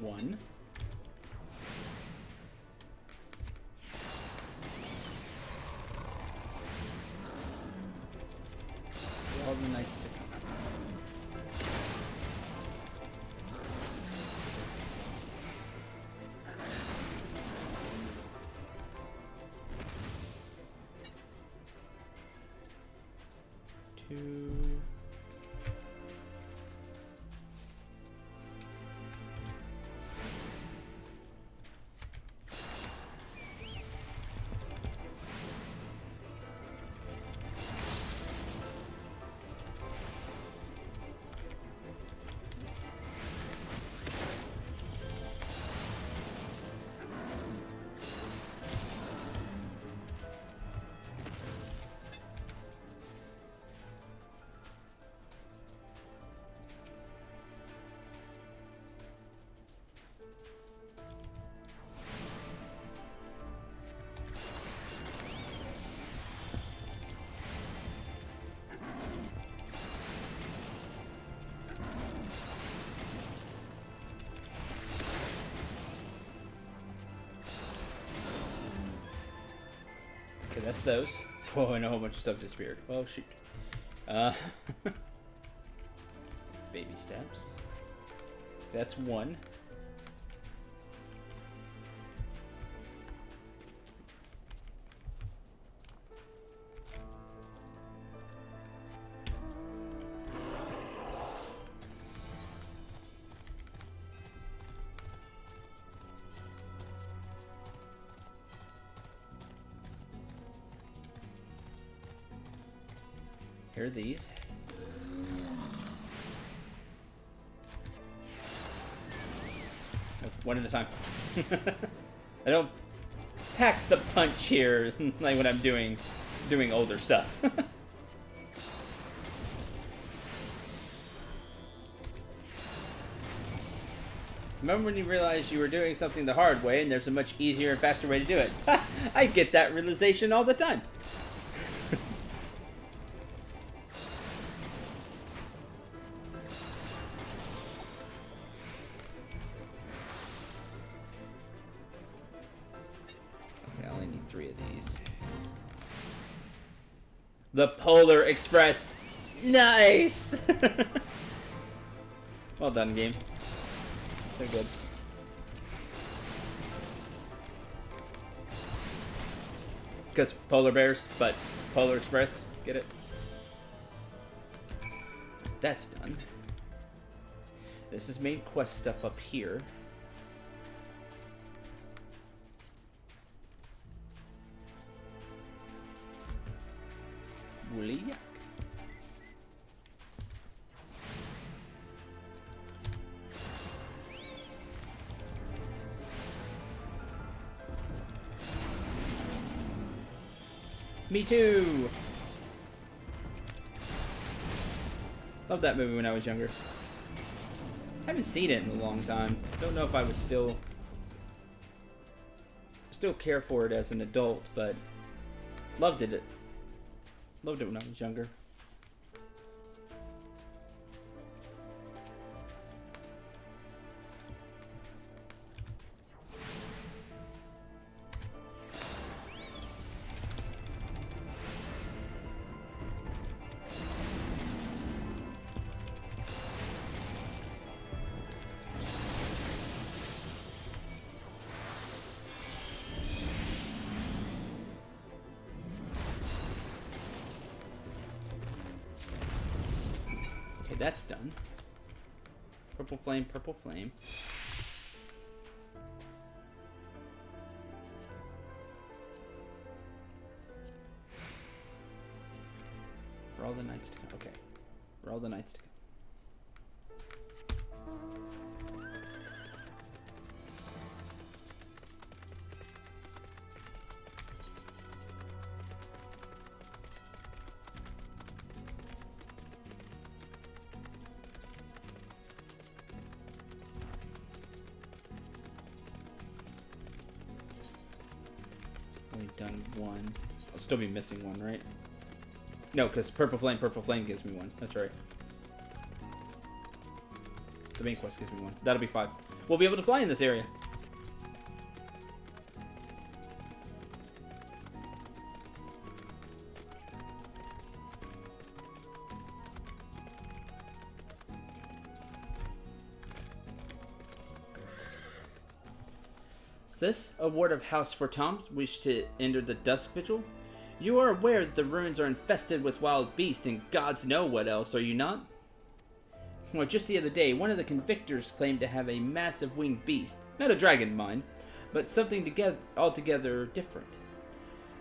One. All the knights to come. Two. Okay, that's those. Whoa, and a whole bunch of stuff disappeared. Oh, shoot. Baby steps. That's one. Here are these. One at a time. I don't pack the punch here like when I'm doing older stuff. Remember when you realized you were doing something the hard way and there's a much easier and faster way to do it? I get that realization all the time. The Polar Express. Nice! Well done, game. So good. Because polar bears, but Polar Express. Get it? That's done. This is main quest stuff up here. Woolly yak. Me too! Loved that movie when I was younger. Haven't seen it in a long time. Don't know if I would still care for it as an adult, but loved it. Loved it when I was younger. Okay, that's done. Purple flame, purple flame. For all the knights to come. Okay. For all the knights to come. Only done one. I'll still be missing one, right? No, because purple flame gives me one. That's right. The main quest gives me one. That'll be 5. We'll be able to fly in this area. Is this a ward of House for Toms wish to enter the Dusk Vigil? You are aware that the ruins are infested with wild beasts and gods know what else, are you not? Well, just the other day, one of the convictors claimed to have a massive winged beast. Not a dragon, mind, but something altogether different.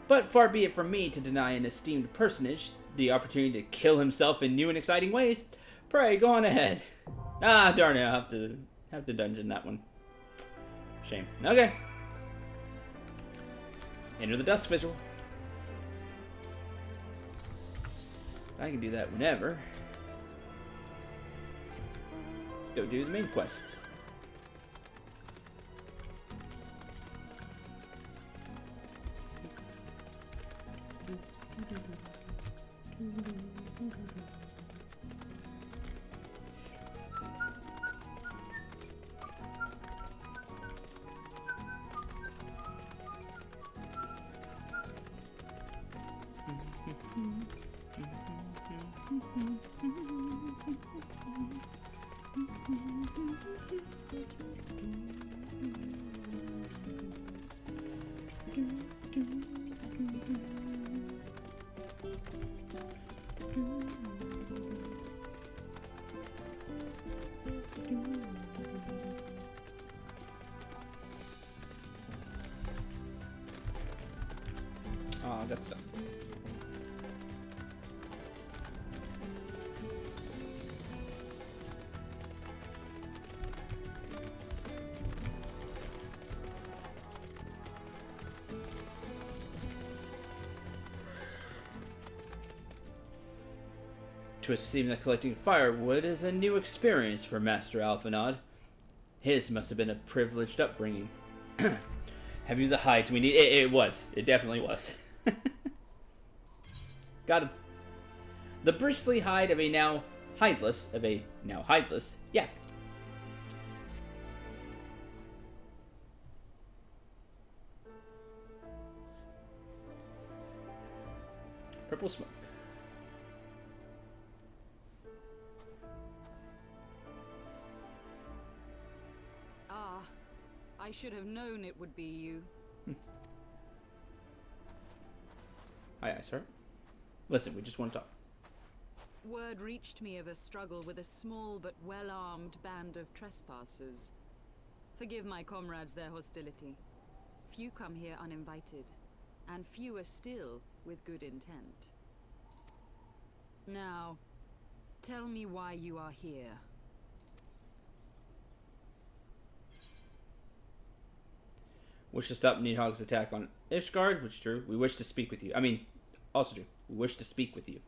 But far be it from me to deny an esteemed personage the opportunity to kill himself in new and exciting ways. Pray, go on ahead. Ah, darn it, I'll have to dungeon that one. Shame. Okay. Enter the Dusk Vigil. I can do that whenever. Let's go do the main quest. Oh, that's done. It seems that collecting firewood is a new experience for Master Alphanod. His must have been a privileged upbringing. Have you the hides we need? It was. It definitely was. Got him. The bristly hide of a now hideless yak. Purple smoke. I should have known it would be you. Aye, aye, sir. Listen, we just want to talk. Word reached me of a struggle with a small but well-armed band of trespassers. Forgive my comrades their hostility. Few come here uninvited, and fewer still with good intent. Now, tell me why you are here. Wish to stop Nidhogg's attack on Ishgard, which is true. We wish to speak with you. I mean, also true. We wish to speak with you.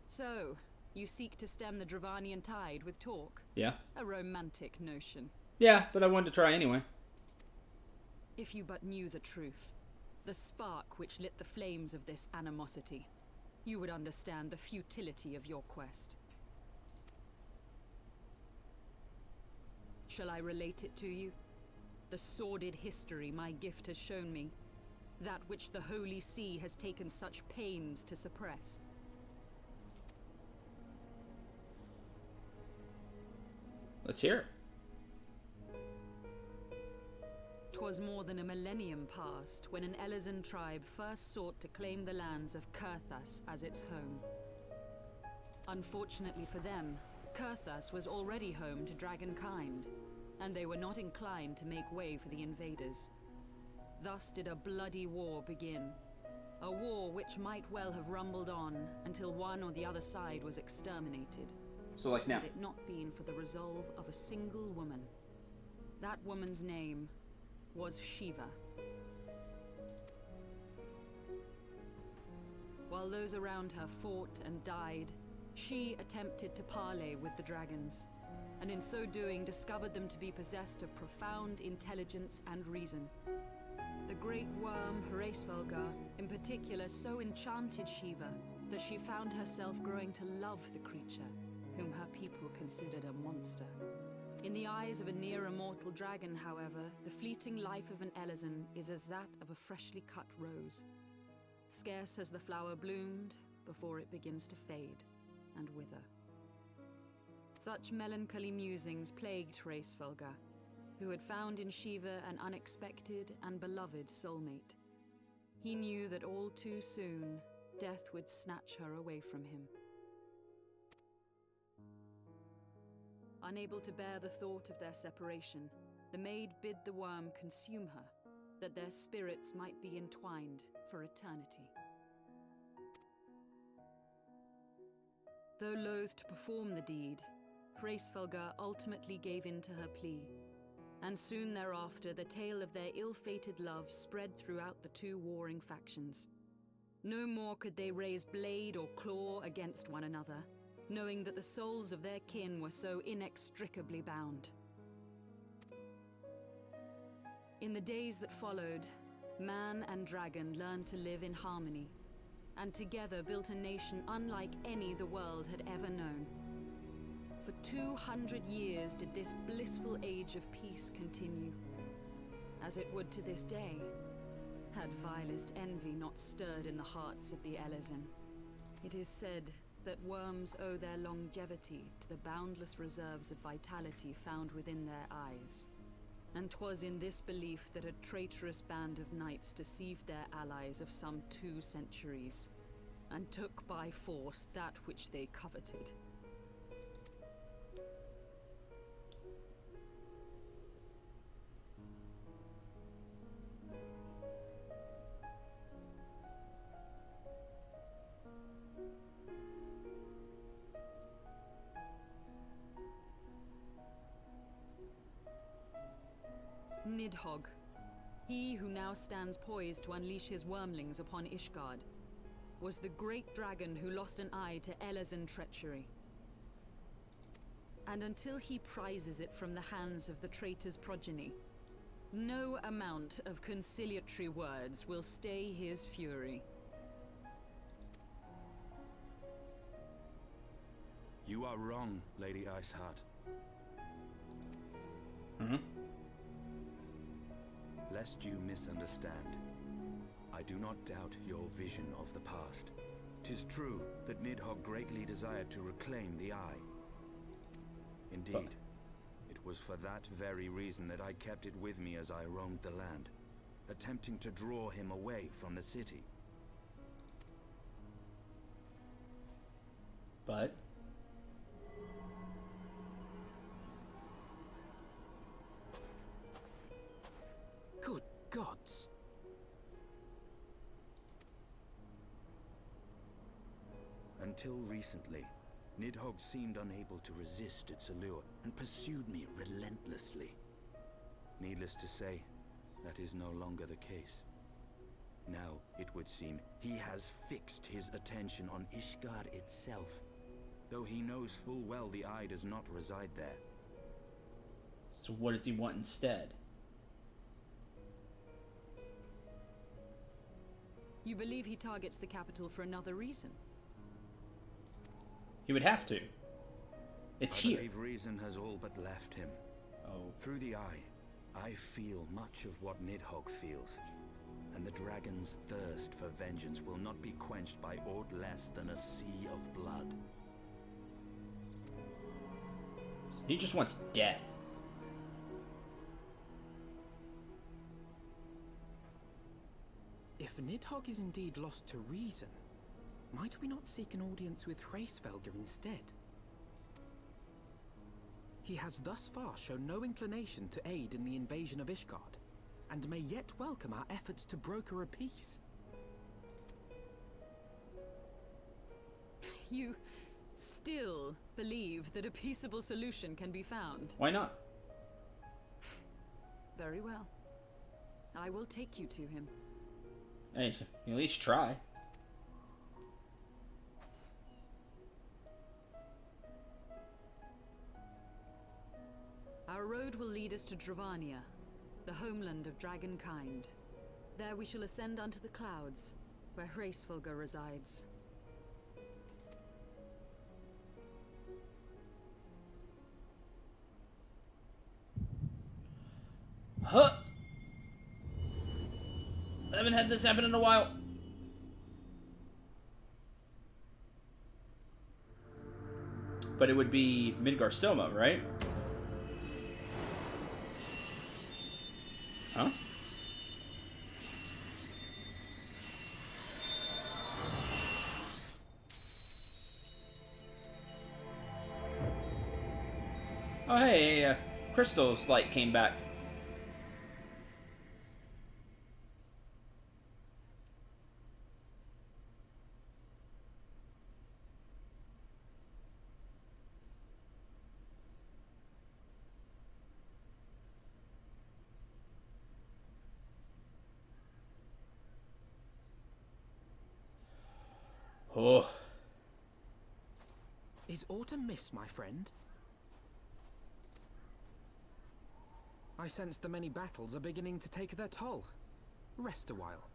So, you seek to stem the Dravanian tide with talk? Yeah. A romantic notion. Yeah, but I wanted to try anyway. If you but knew the truth, the spark which lit the flames of this animosity, you would understand the futility of your quest. Shall I relate it to you? The sordid history my gift has shown me. That which the Holy See has taken such pains to suppress. 'Let's hear it. 'Twas more than a millennium past when an Elezen tribe first sought to claim the lands of Kurthas as its home. Unfortunately for them, Kurthas was already home to dragonkind, and they were not inclined to make way for the invaders. Thus did a bloody war begin. A war which might well have rumbled on until one or the other side was exterminated. So like now. Had it not been for the resolve of a single woman. That woman's name was Shiva. While those around her fought and died, she attempted to parley with the dragons, and in so doing discovered them to be possessed of profound intelligence and reason. The great worm Hraesvelgar, in particular, so enchanted Shiva that she found herself growing to love the creature, whom her people considered a monster. In the eyes of a near-immortal dragon, however, the fleeting life of an Elezen is as that of a freshly cut rose. Scarce has the flower bloomed before it begins to fade and wither. Such melancholy musings plagued Hraesvelgar, who had found in Shiva an unexpected and beloved soulmate. He knew that all too soon, death would snatch her away from him. Unable to bear the thought of their separation, the maid bid the worm consume her, that their spirits might be entwined for eternity. Though loath to perform the deed, Hraesvelgar ultimately gave in to her plea, and soon thereafter the tale of their ill-fated love spread throughout the two warring factions. No more could they raise blade or claw against one another, knowing that the souls of their kin were so inextricably bound. In the days that followed, man and dragon learned to live in harmony, and together built a nation unlike any the world had ever known. For 200 years did this blissful age of peace continue, as it would to this day, had vilest envy not stirred in the hearts of the Elezen. It is said that worms owe their longevity to the boundless reserves of vitality found within their eyes. And 'twas in this belief that a traitorous band of knights deceived their allies of some 2 centuries, and took by force that which they coveted. Nidhogg, he who now stands poised to unleash his wormlings upon Ishgard, was the great dragon who lost an eye to Elezen treachery. And until he prizes it from the hands of the traitor's progeny, no amount of conciliatory words will stay his fury. You are wrong, Lady Iceheart. Lest you misunderstand, I do not doubt your vision of the past. 'Tis true that Nidhogg greatly desired to reclaim the Eye. Indeed, it was for that very reason that I kept it with me as I roamed the land, attempting to draw him away from the city. But Good gods. Until recently, Nidhogg seemed unable to resist its allure and pursued me relentlessly. Needless to say, that is no longer the case. Now, it would seem, he has fixed his attention on Ishgard itself, though he knows full well the eye does not reside there. so what does he want instead? You believe he targets the capital for another reason? He would have to. It's I here. believe reason has all but left him. Oh. Through the eye, I feel much of what Nidhogg feels. And the dragon's thirst for vengeance will not be quenched by aught less than a sea of blood. He just wants death. If Nidhogg is indeed lost to reason, might we not seek an audience with Hraesvelgr instead? He has thus far shown no inclination to aid in the invasion of Ishgard, and may yet welcome our efforts to broker a peace. You still believe that a peaceable solution can be found? Why not? Very well. I will take you to him. Hey, you at least try. Our road will lead us to Dravania, the homeland of dragonkind. There we shall ascend unto the clouds, where Hraesvelgr resides. Huh? I haven't had this happen in a while. But it would be Midgar Soma, right? Huh? Oh hey, Crystal's light came back. Oh. Is aught amiss, my friend? I sense the many battles are beginning to take their toll. Rest a while,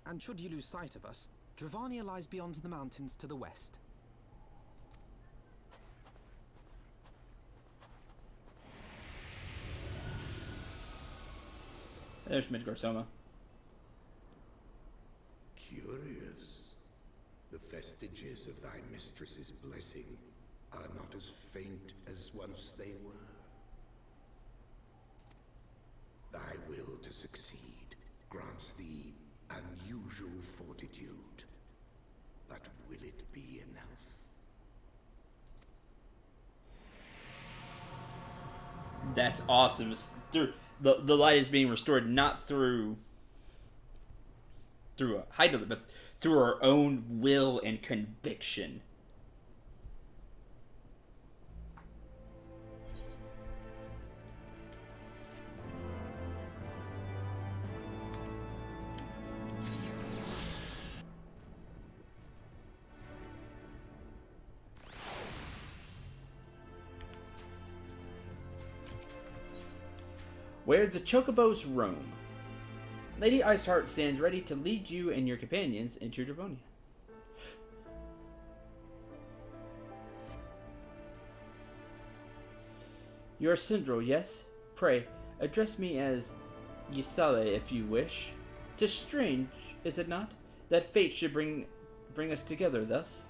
and should you lose sight of us, Dravania lies beyond the mountains to the west. There's Midgar Soma. Curious. The vestiges of thy mistress's blessing are not as faint as once they were. Thy will to succeed grants thee unusual fortitude. But will it be enough? That's awesome. It's through the light is being restored not through a Heidelberg, but through our own will and conviction. Where the chocobos roam. Lady Iceheart stands ready to lead you and your companions into Dravonia. You are Sindral, yes? Pray, address me as Ysale if you wish. 'Tis strange, is it not, that fate should bring us together thus?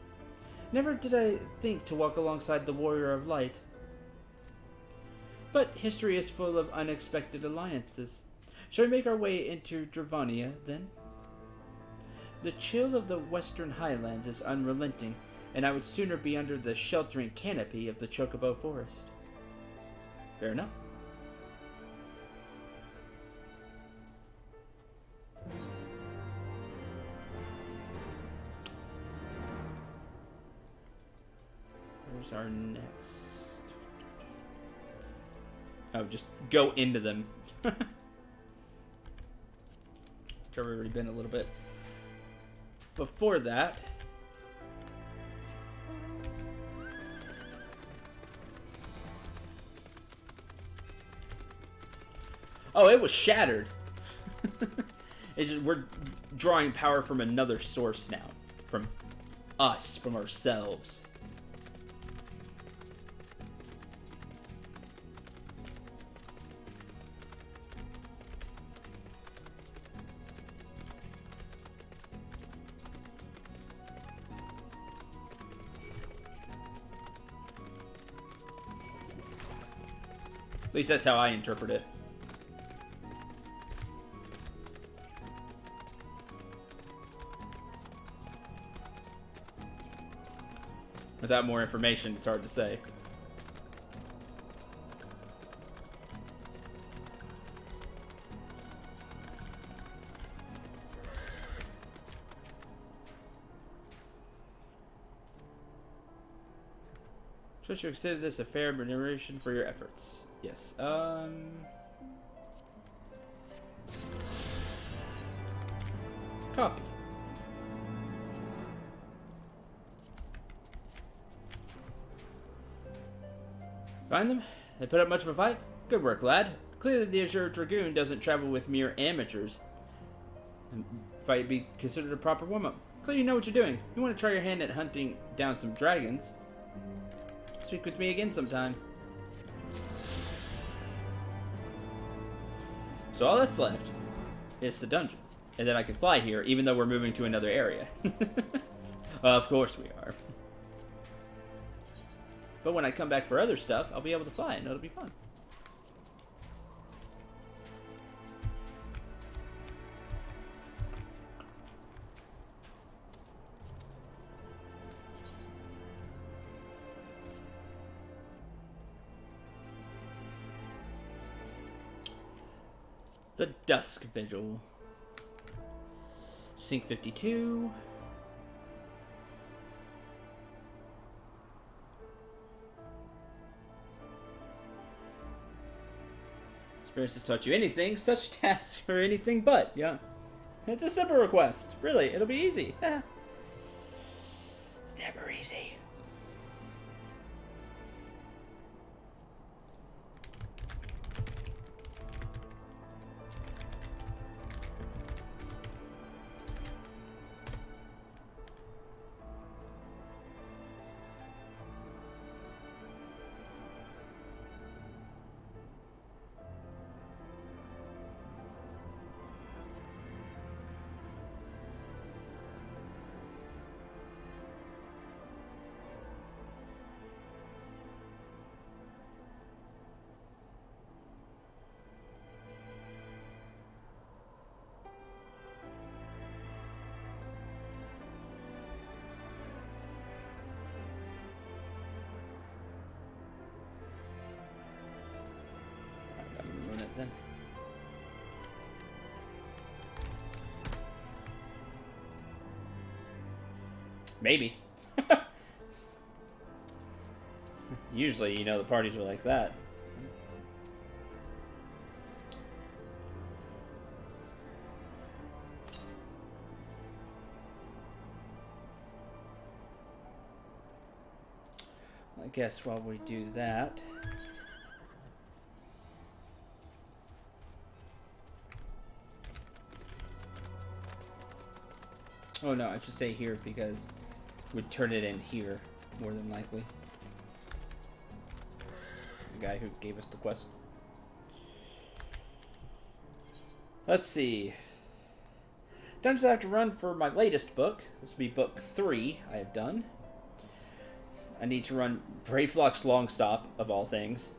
Never did I think to walk alongside the Warrior of Light. But history is full of unexpected alliances. Shall we make our way into Dravania, then? The chill of the western highlands is unrelenting, and I would sooner be under the sheltering canopy of the Chocobo Forest. Fair enough. Where's our next? Oh, just go into them. Which I've already been a little bit. Before that... Oh, it was shattered. It's just, we're drawing power from another source now. From us, from ourselves. At least that's how I interpret it. Without more information, it's hard to say. Should you consider this a fair remuneration for your efforts? Yes. Coffee. Find them? They put up much of a fight? Good work, lad. Clearly the Azure Dragoon doesn't travel with mere amateurs. The fight be considered a proper warm-up. Clearly you know what you're doing. You want to try your hand at hunting down some dragons? Speak with me again sometime. So all that's left is the dungeon. And then I can fly here, even though we're moving to another area. Of course we are. But when I come back for other stuff, I'll be able to fly, and it'll be fun. The Dusk Vigil. Sync 52. Experience has taught you anything, such tasks or anything but, yeah. It's a simple request. Really, it'll be easy. It's never easy. Then. Maybe. Usually, you know, the parties are like that. I guess while we do that... Oh no, I should stay here because we'd turn it in here, more than likely. The guy who gave us the quest. Let's see. Dungeons I have to run for my latest book. This will be book 3 I have done. I need to run Brayflock's Longstop, of all things.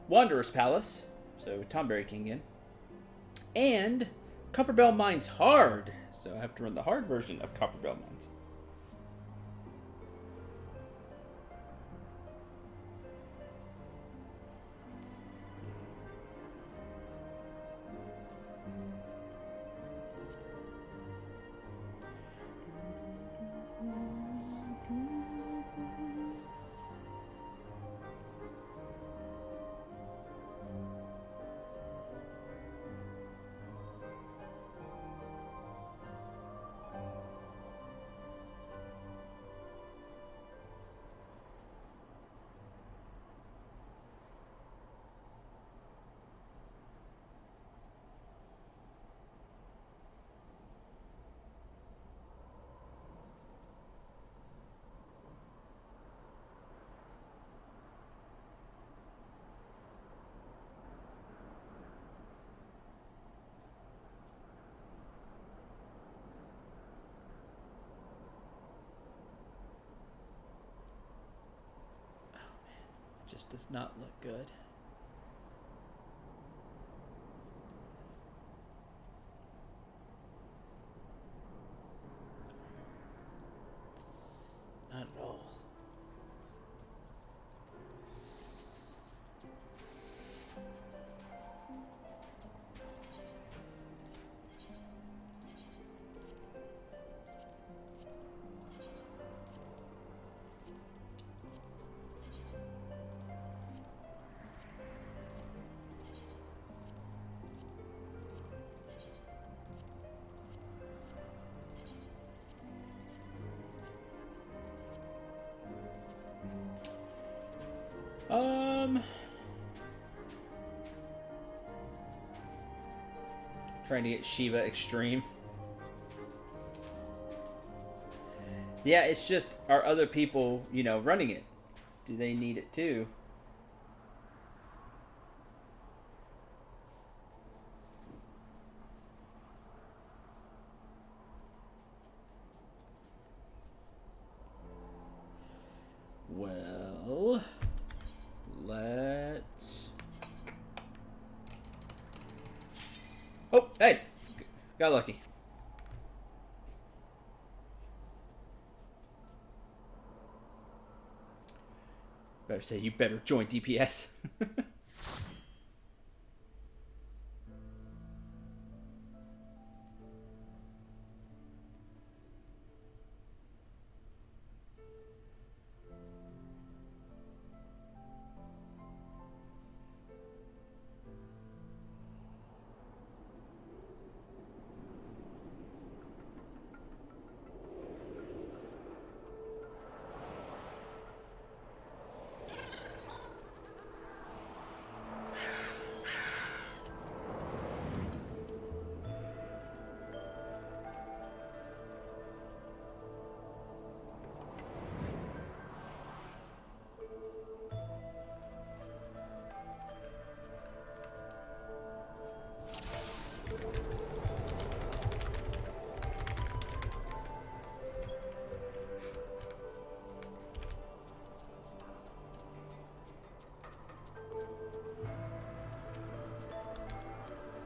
Wanderer's Palace, so Tomberry King in. And Copperbell Mines Hard. So I have to run the hard version of Copperbell Mines. This does not look good. Not at all. Trying to get Shiva extreme. Yeah, it's just, are other people, you know, running it? Do they need it too? Well, let's... Oh, hey! Got lucky. Better say you better join DPS.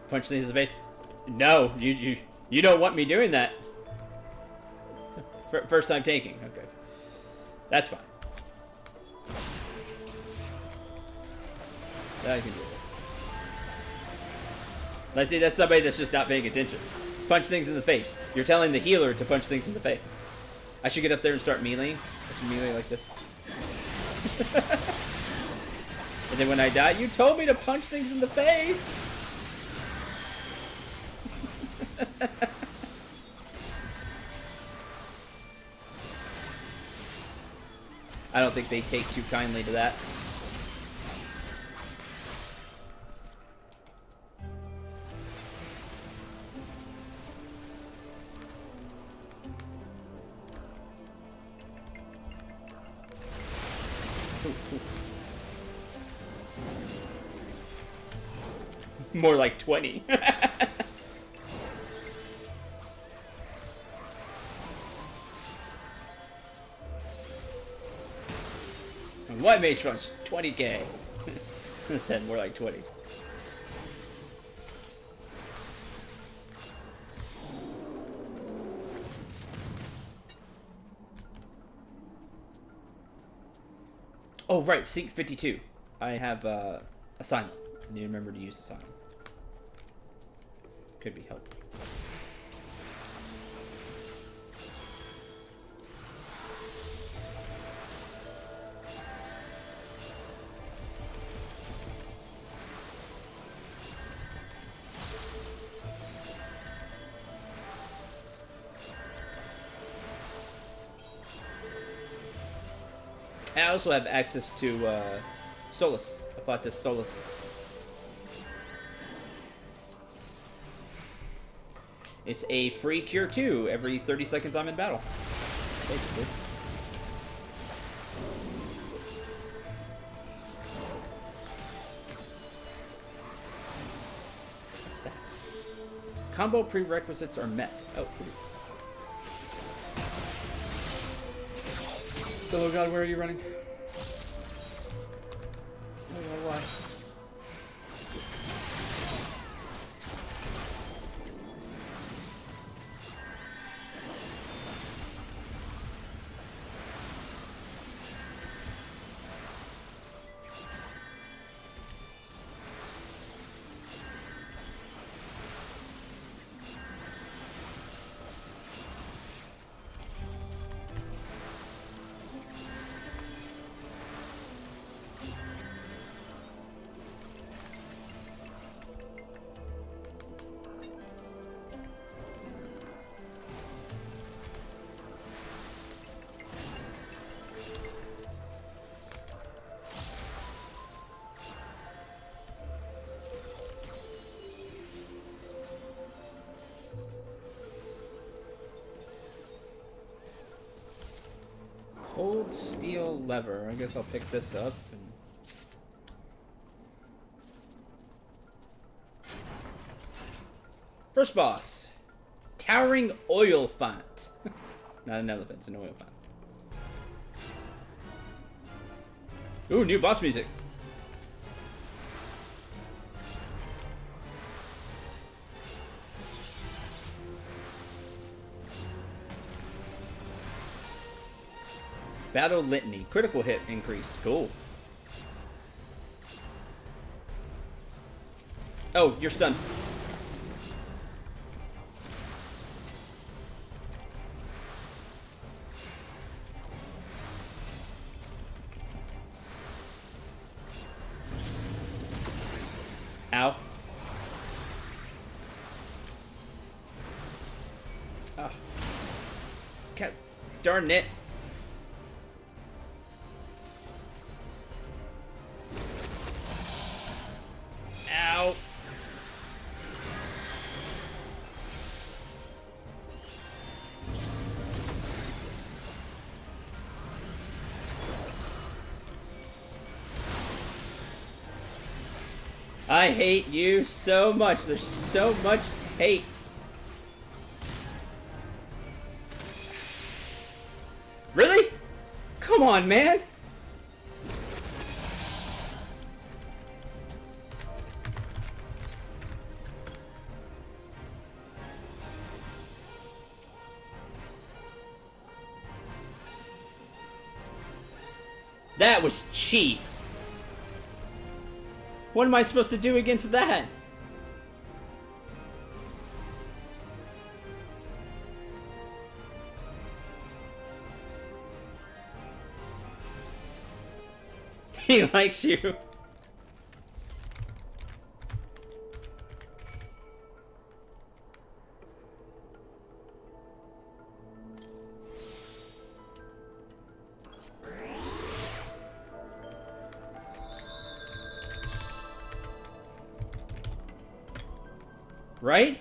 Punch things in the face. No, you don't want me doing that. First time taking. Okay, that's fine. I can do it. I see that's somebody that's just not paying attention. Punch things in the face. You're telling the healer to punch things in the face. I should get up there and start meleeing. I should melee like this. And then when I die, you told me to punch things in the face. I don't think they take too kindly to that. More like 20. One mage runs 20k. Said more like 20. Oh right, Sync 52. I have assignment. I need to remember to use assignment. Could be helpful. I also have access to Solus. I fought this Solus. It's a free cure 2 every 30 seconds I'm in battle. Basically. What's that? Combo prerequisites are met. Oh, pretty. Oh god, where are you running? Cold steel lever. I guess I'll pick this up. And... First boss. Towering oil font. Not an elephant, it's an oil font. Ooh, new boss music. Battle Litany. Critical hit increased. Cool. Oh, you're stunned. Ow. Ah. Cat. Darn it. Ow. I hate you so much. There's so much hate. Really? Come on, man. That was cheap. What am I supposed to do against that? He likes you. Right?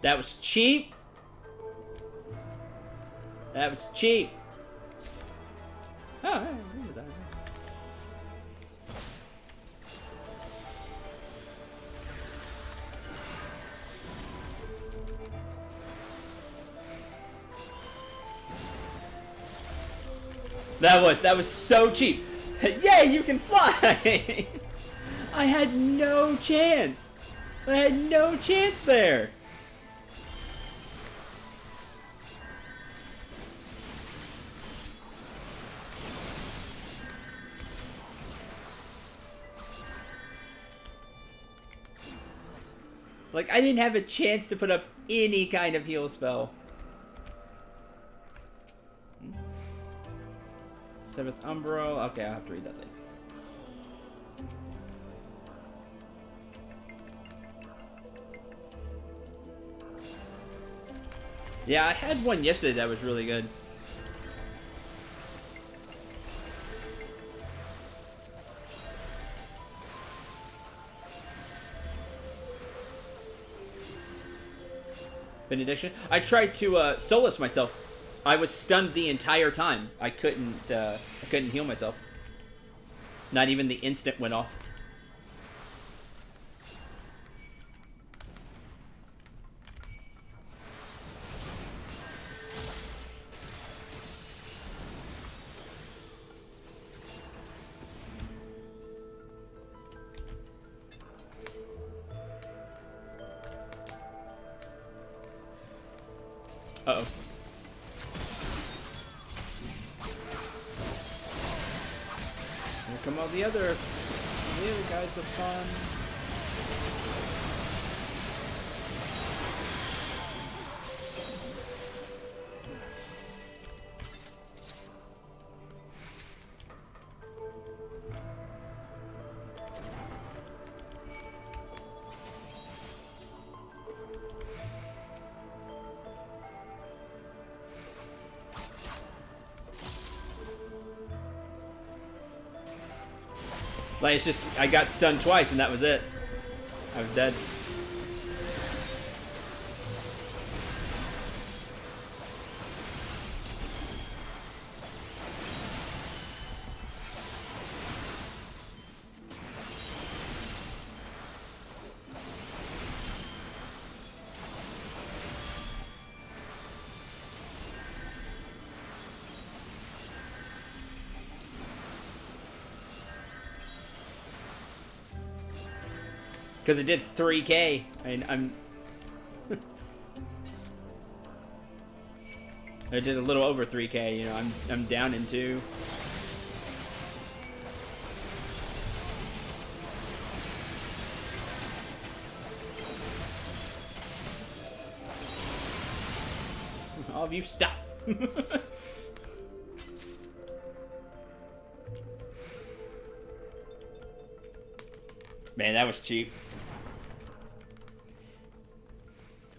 That was cheap. That was cheap. Oh, I remember that. That was so cheap. Yay, you can fly! I had no chance. I had no chance there. Like, I didn't have a chance to put up any kind of heal spell. Seventh Umbro. Okay, I'll have to read that later. Yeah, I had one yesterday that was really good. Benediction. I tried to solace myself. I was stunned the entire time. I couldn't heal myself. Not even the instant went off. Uh-oh. Here come all the other guys of fun. Like, it's just, I got stunned twice and that was it. I was dead. Because it did 3K. I'm I did a little over 3K, you know, I'm down in 2. All of you stop. Man, that was cheap.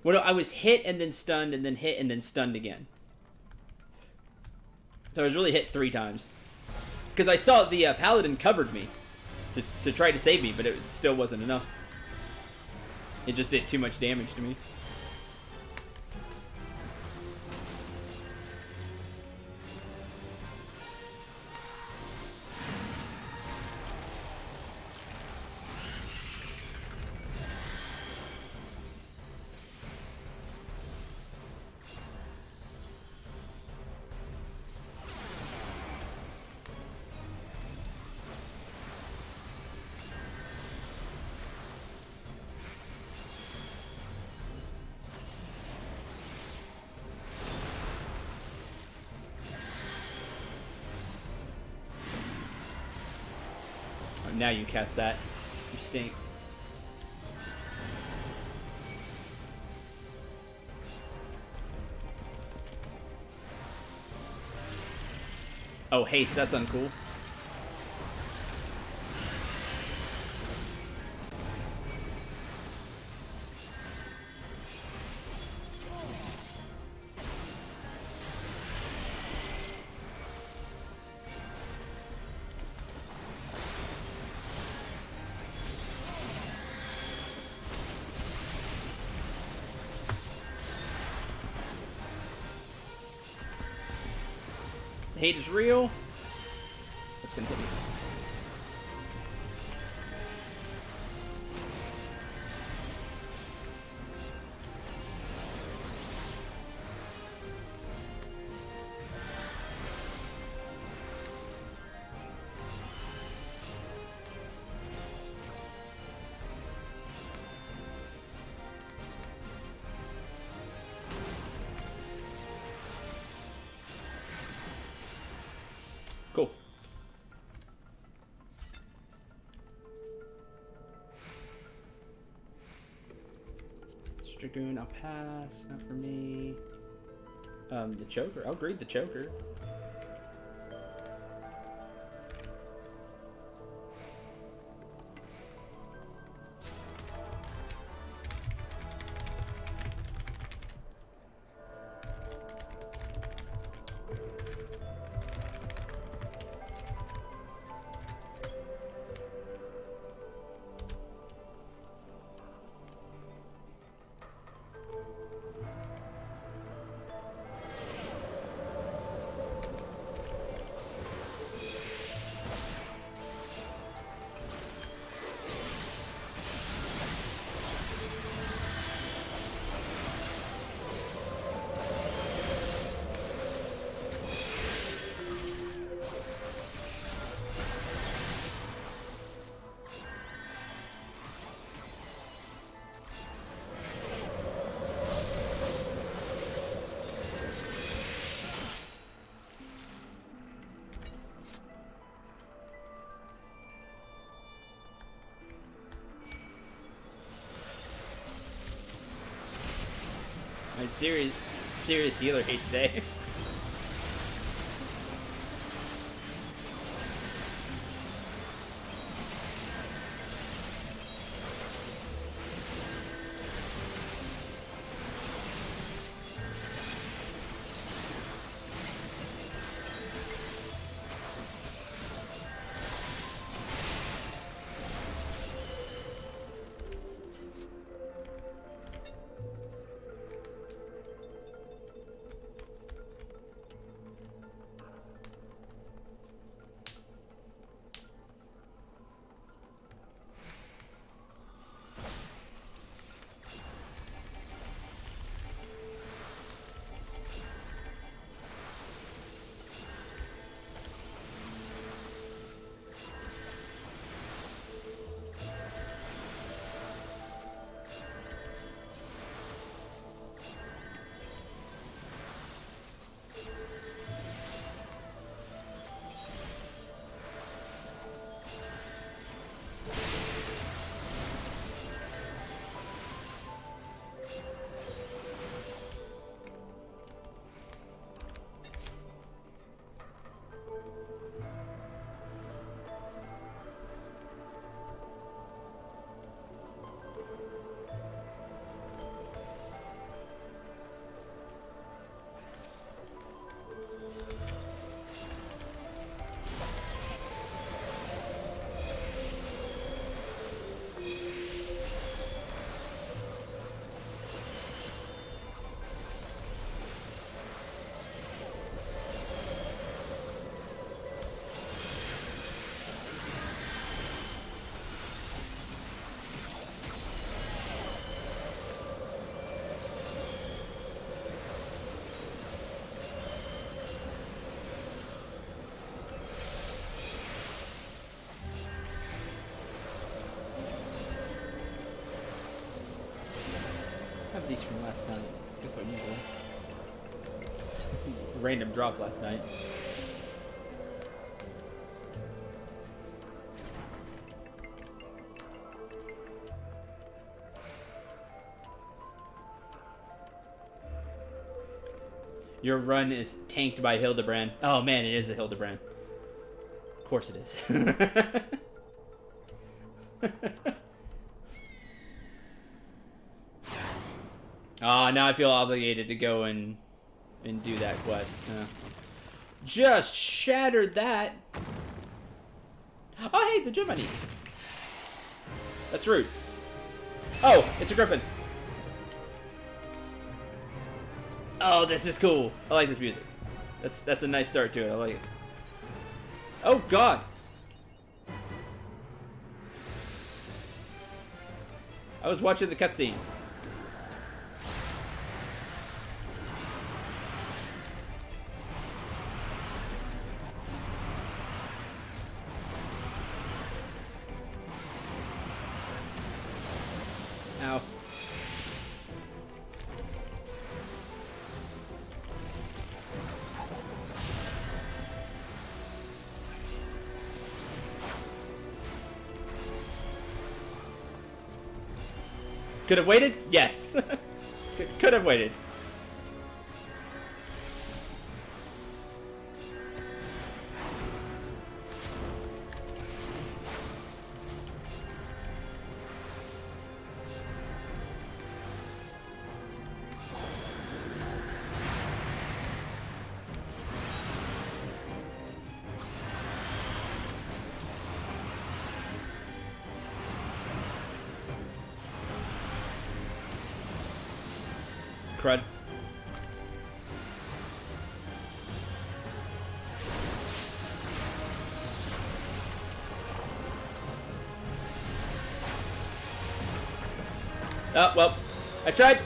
Well, no, I was hit and then stunned and then hit and then stunned again. So I was really hit 3 times. Because I saw the paladin covered me to try to save me, but it still wasn't enough. It just did too much damage to me. Now you cast that. You stink. Oh, haste, that's uncool. Hate is real. That's gonna hit me. Cool. Dragoon, I'll pass. Not for me. The choker. I'll greet the choker. I had serious healer hate today. speech from last night. Guess what usual. Random drop last night. Your run is tanked by Hildebrand. Oh man, it is a Hildebrand. Of course it is. Oh, now I feel obligated to go and do that quest. Just shattered that. Oh, hey, the gem I need. That's rude. Oh, it's a griffin. Oh, this is cool. I like this music. That's a nice start to it. I like it. Oh God. I was watching the cutscene. Ow. Could have waited? Yes. Could have waited. Crud. Oh, well, I tried.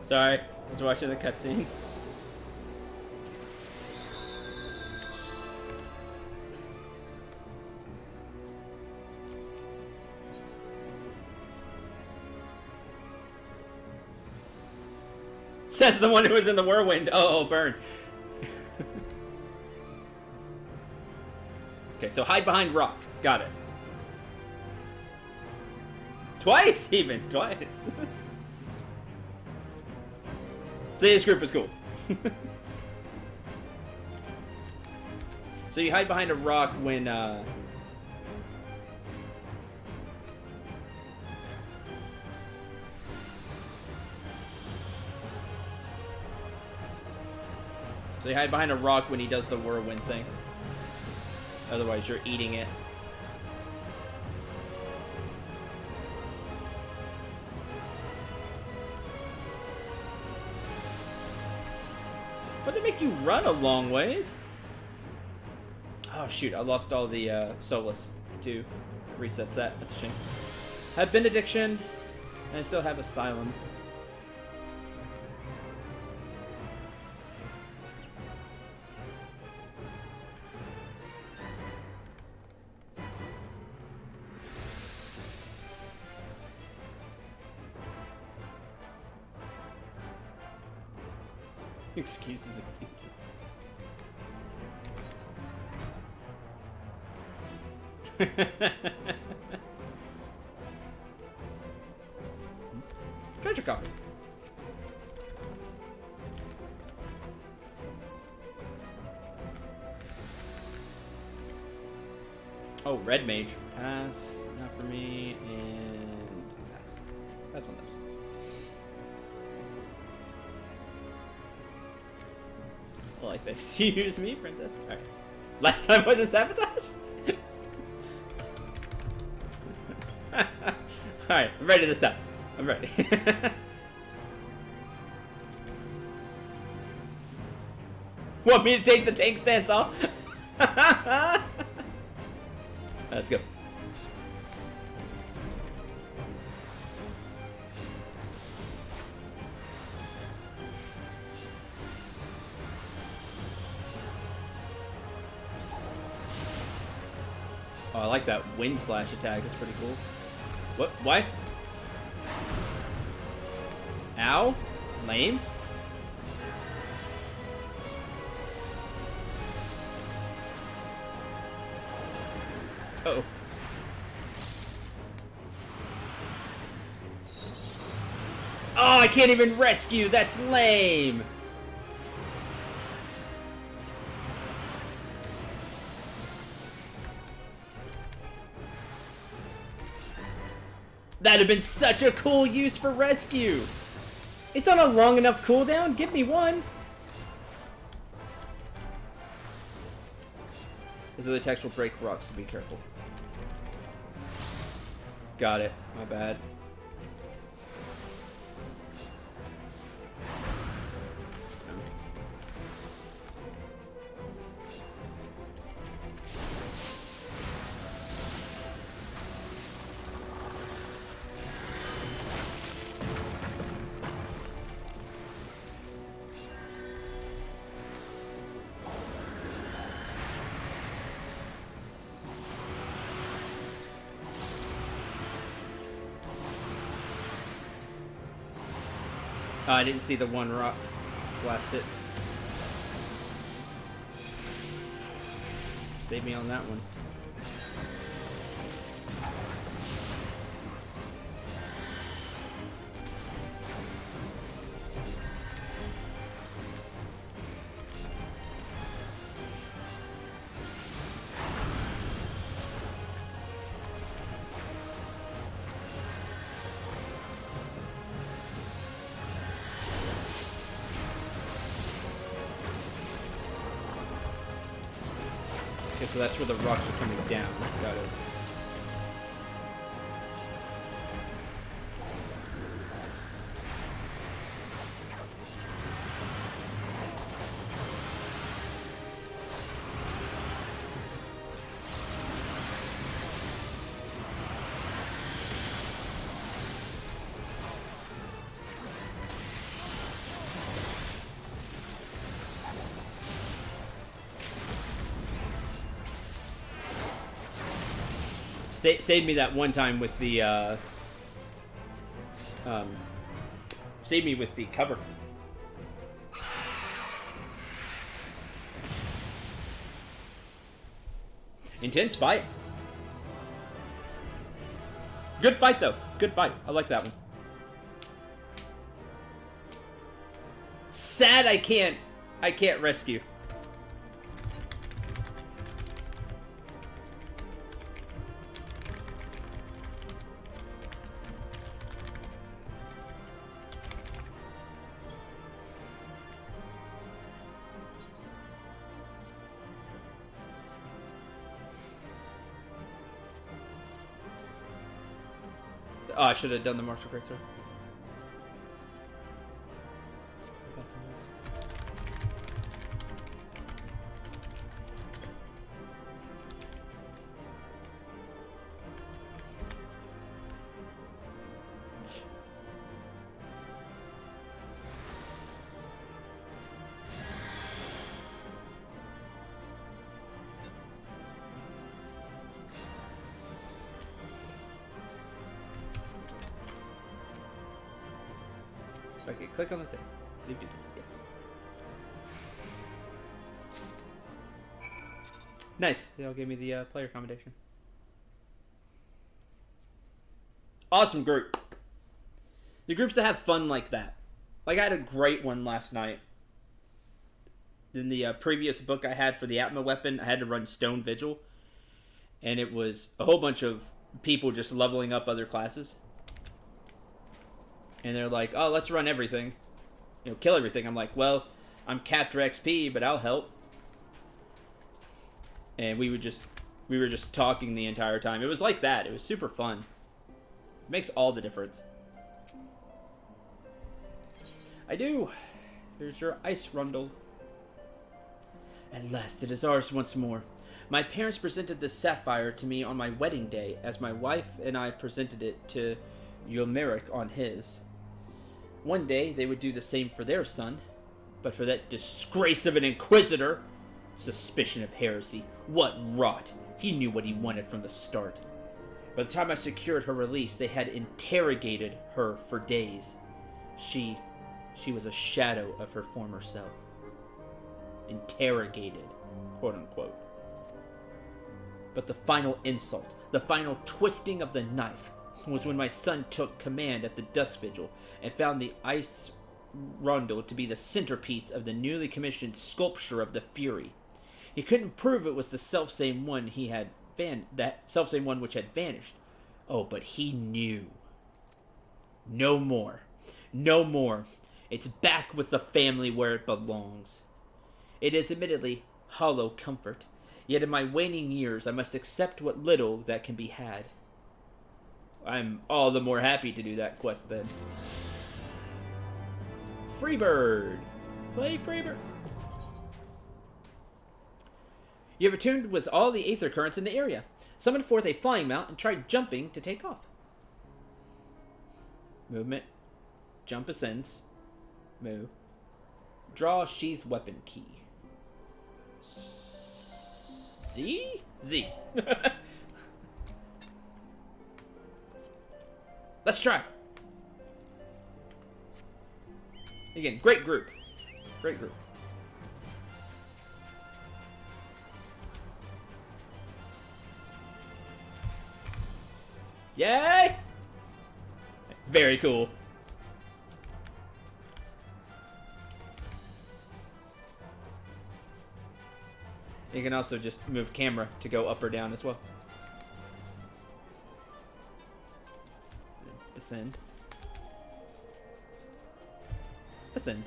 Sorry, I was watching the cutscene. Says the one who was in the whirlwind. Oh, burn. Okay, so hide behind rock. Got it. Twice, even. Twice. So this group is cool. So you hide behind a rock when, So you hide behind a rock when he does the whirlwind thing. Otherwise, you're eating it. But they make you run a long ways. Oh shoot, I lost all the Solus too. Resets that. That's a shame. I have Benediction, and I still have Asylum. Excuses, excuses. Treasure copper. Oh, red mage. Pass. Not for me. And pass. Pass on those. I like this. Excuse me, princess. Alright. Last time was a sabotage? Alright, I'm ready this time. I'm ready. Want me to take the tank stance off? Let's go. Oh, I like that wind slash attack. That's pretty cool. What? What? Ow? Lame? Uh-oh. Oh, I can't even rescue! That's lame! That'd have been such a cool use for rescue! It's on a long enough cooldown? Give me one! These other attacks will break rocks, so be careful. Got it. My bad. Oh, I didn't see the one rock. Blast it. Save me on that one. Okay, so that's where the rocks are coming down. Got it. Saved me that one time with the, saved me with the cover. Intense fight. Good fight, though. Good fight. I like that one. Sad I can't rescue. Oh, I should have done the martial greatsword. Okay, click on the thing. Yes. Nice. They'll give me the player accommodation. Awesome group. The groups that have fun like that. Like, I had a great one last night. In the previous book I had for the Atma weapon, I had to run Stone Vigil. and it was a whole bunch of people just leveling up other classes. And they're like, oh, let's run everything. You know, kill everything. I'm like, well, I'm capped for XP, but I'll help. And we were just talking the entire time. It was like that. It was super fun. It makes all the difference. I do. Here's your ice rundle. At last, it is ours once more. My parents presented this sapphire to me on my wedding day, as my wife and I presented it to Yomeric on his. One day, they would do the same for their son, but for that disgrace of an inquisitor, suspicion of heresy, what rot! He knew what he wanted from the start. By the time I secured her release, they had interrogated her for days. She was a shadow of her former self. Interrogated, quote unquote. But the final insult, the final twisting of the knife, was when my son took command at the Dust Vigil and found the ice rundle to be the centerpiece of the newly commissioned sculpture of the Fury. He couldn't prove it was the selfsame one which had vanished. Oh, but he knew. No more. No more. It's back with the family where it belongs. It is admittedly hollow comfort, yet in my waning years I must accept what little that can be had. I'm all the more happy to do that quest then. Freebird! Play Freebird! You have attuned with all the aether currents in the area. Summon forth a flying mount and try jumping to take off. Movement. Jump ascends. Move. Draw sheath weapon key. Z? Z. Let's try. Again, great group. Great group. Yay! Very cool. You can also just move camera to go up or down as well. Descend. Ascend.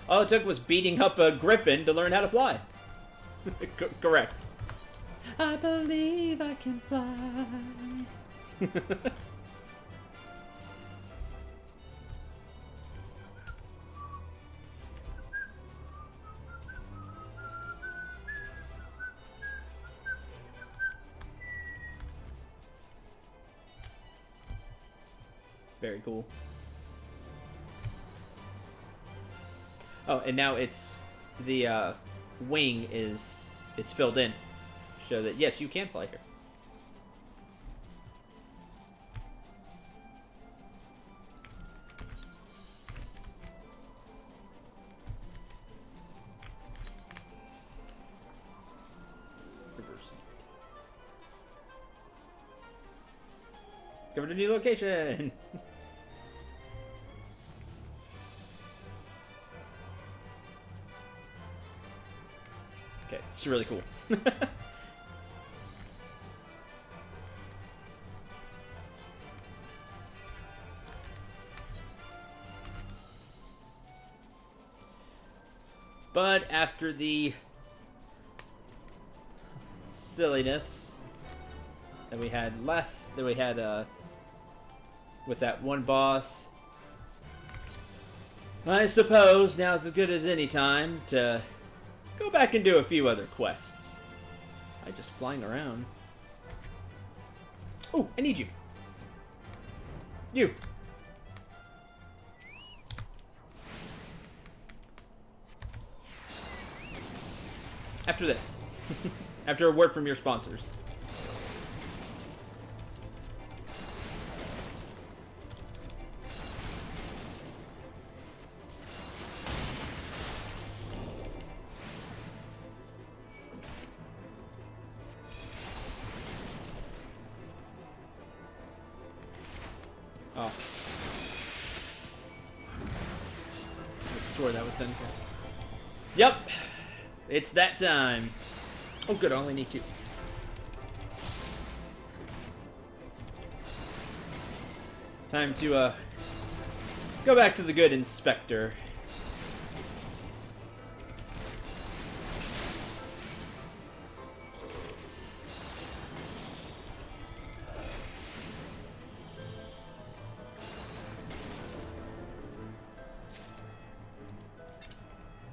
All it took was beating up a griffin to learn how to fly. Correct. I believe I can fly. Very cool. Oh, and now it's the wing is filled in, so that yes, you can fly here. Reversing. Discovered a new location. Okay, it's really cool. But after the silliness that we had with that one boss, I suppose now's as good as any time to go back and do a few other quests. I'm just flying around. Oh, I need you. You. After this. After a word from your sponsors. Oh. I swore that was done for. Yep. It's that time. Oh, good. I only need 2. Time to go back to the good inspector.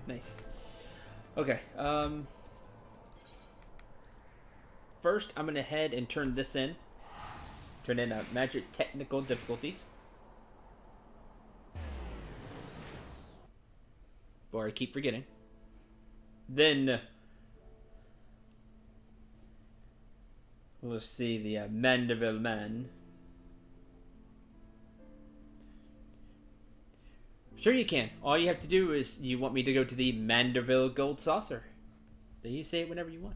Nice. Okay. First, I'm gonna head and turn this in. Turn in magic technical difficulties. Before I keep forgetting. Then we'll see the Mandeville Man. Sure you can. All you have to do is you want me to go to the Mandeville Gold Saucer. Then you say it whenever you want.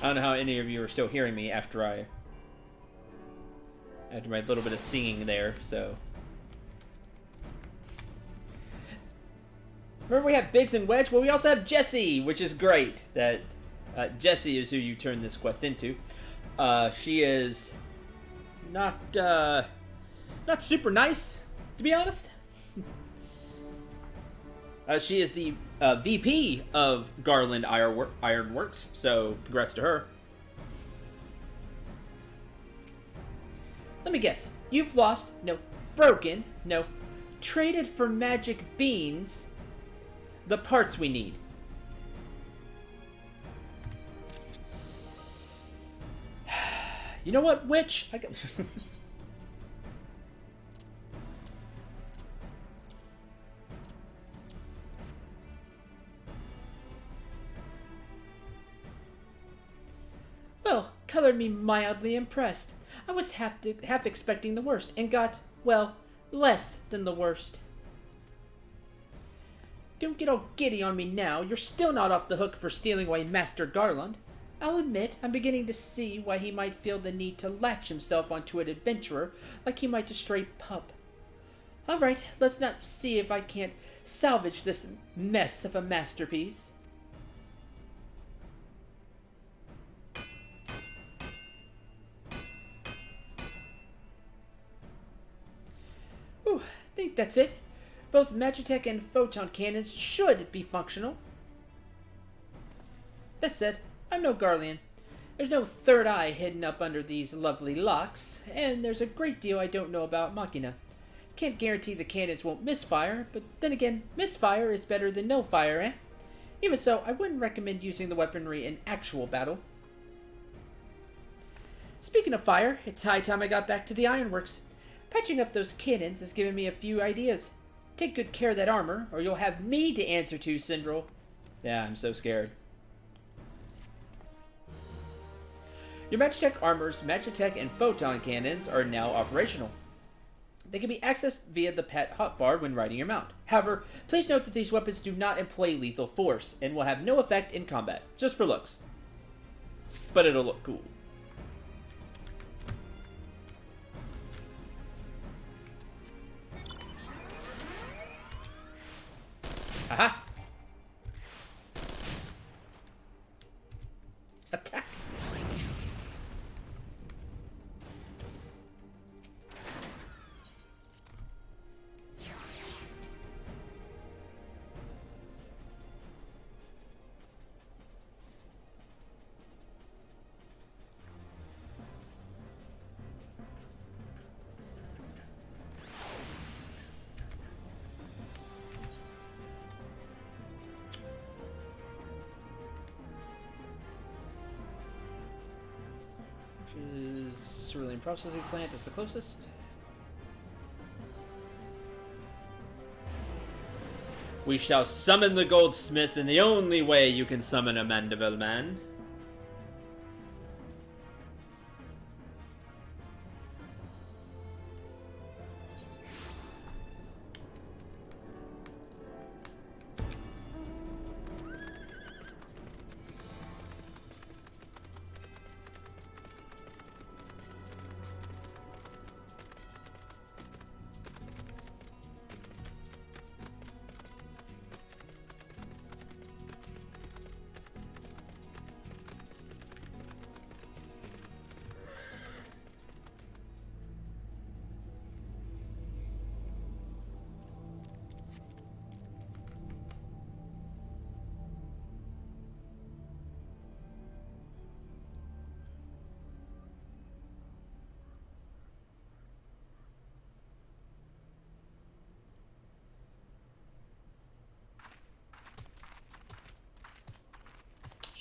I don't know how any of you are still hearing me after my little bit of singing there, so. Remember we have Biggs and Wedge? Well, we also have Jessie, which is great. That Jessie is who you turn this quest into. She is not super nice, to be honest. She is the VP of Garland Ironworks, so congrats to her. Let me guess. You've lost, no, broken, no, traded for magic beans the parts we need. You know what, witch? I got... Well, colored me mildly impressed. I was half expecting the worst, and got, well, less than the worst. Don't get all giddy on me now. You're still not off the hook for stealing away Master Garland. I'll admit, I'm beginning to see why he might feel the need to latch himself onto an adventurer like he might a stray pup. Alright, let's not see if I can't salvage this mess of a masterpiece. Ooh, I think that's it. Both Magitech and Photon Cannons should be functional. That said, I'm no Garlean. There's no third eye hidden up under these lovely locks, and there's a great deal I don't know about Machina. Can't guarantee the cannons won't misfire, but then again, misfire is better than no fire, eh? Even so, I wouldn't recommend using the weaponry in actual battle. Speaking of fire, it's high time I got back to the ironworks. Patching up those cannons has given me a few ideas. Take good care of that armor, or you'll have me to answer to, Syndrel. Yeah, I'm so scared. Your Magitech armors, Magitech, and Photon Cannons are now operational. They can be accessed via the pet hotbar when riding your mount. However, please note that these weapons do not employ lethal force, and will have no effect in combat, just for looks. But it'll look cool. Aha! Attack! Cerulean processing plant is the closest. We shall summon the goldsmith in the only way you can summon a Mandeville Man.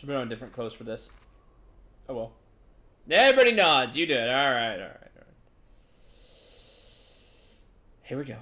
Should put on different clothes for this. Oh well. Everybody nods. You do it. All right. Here we go.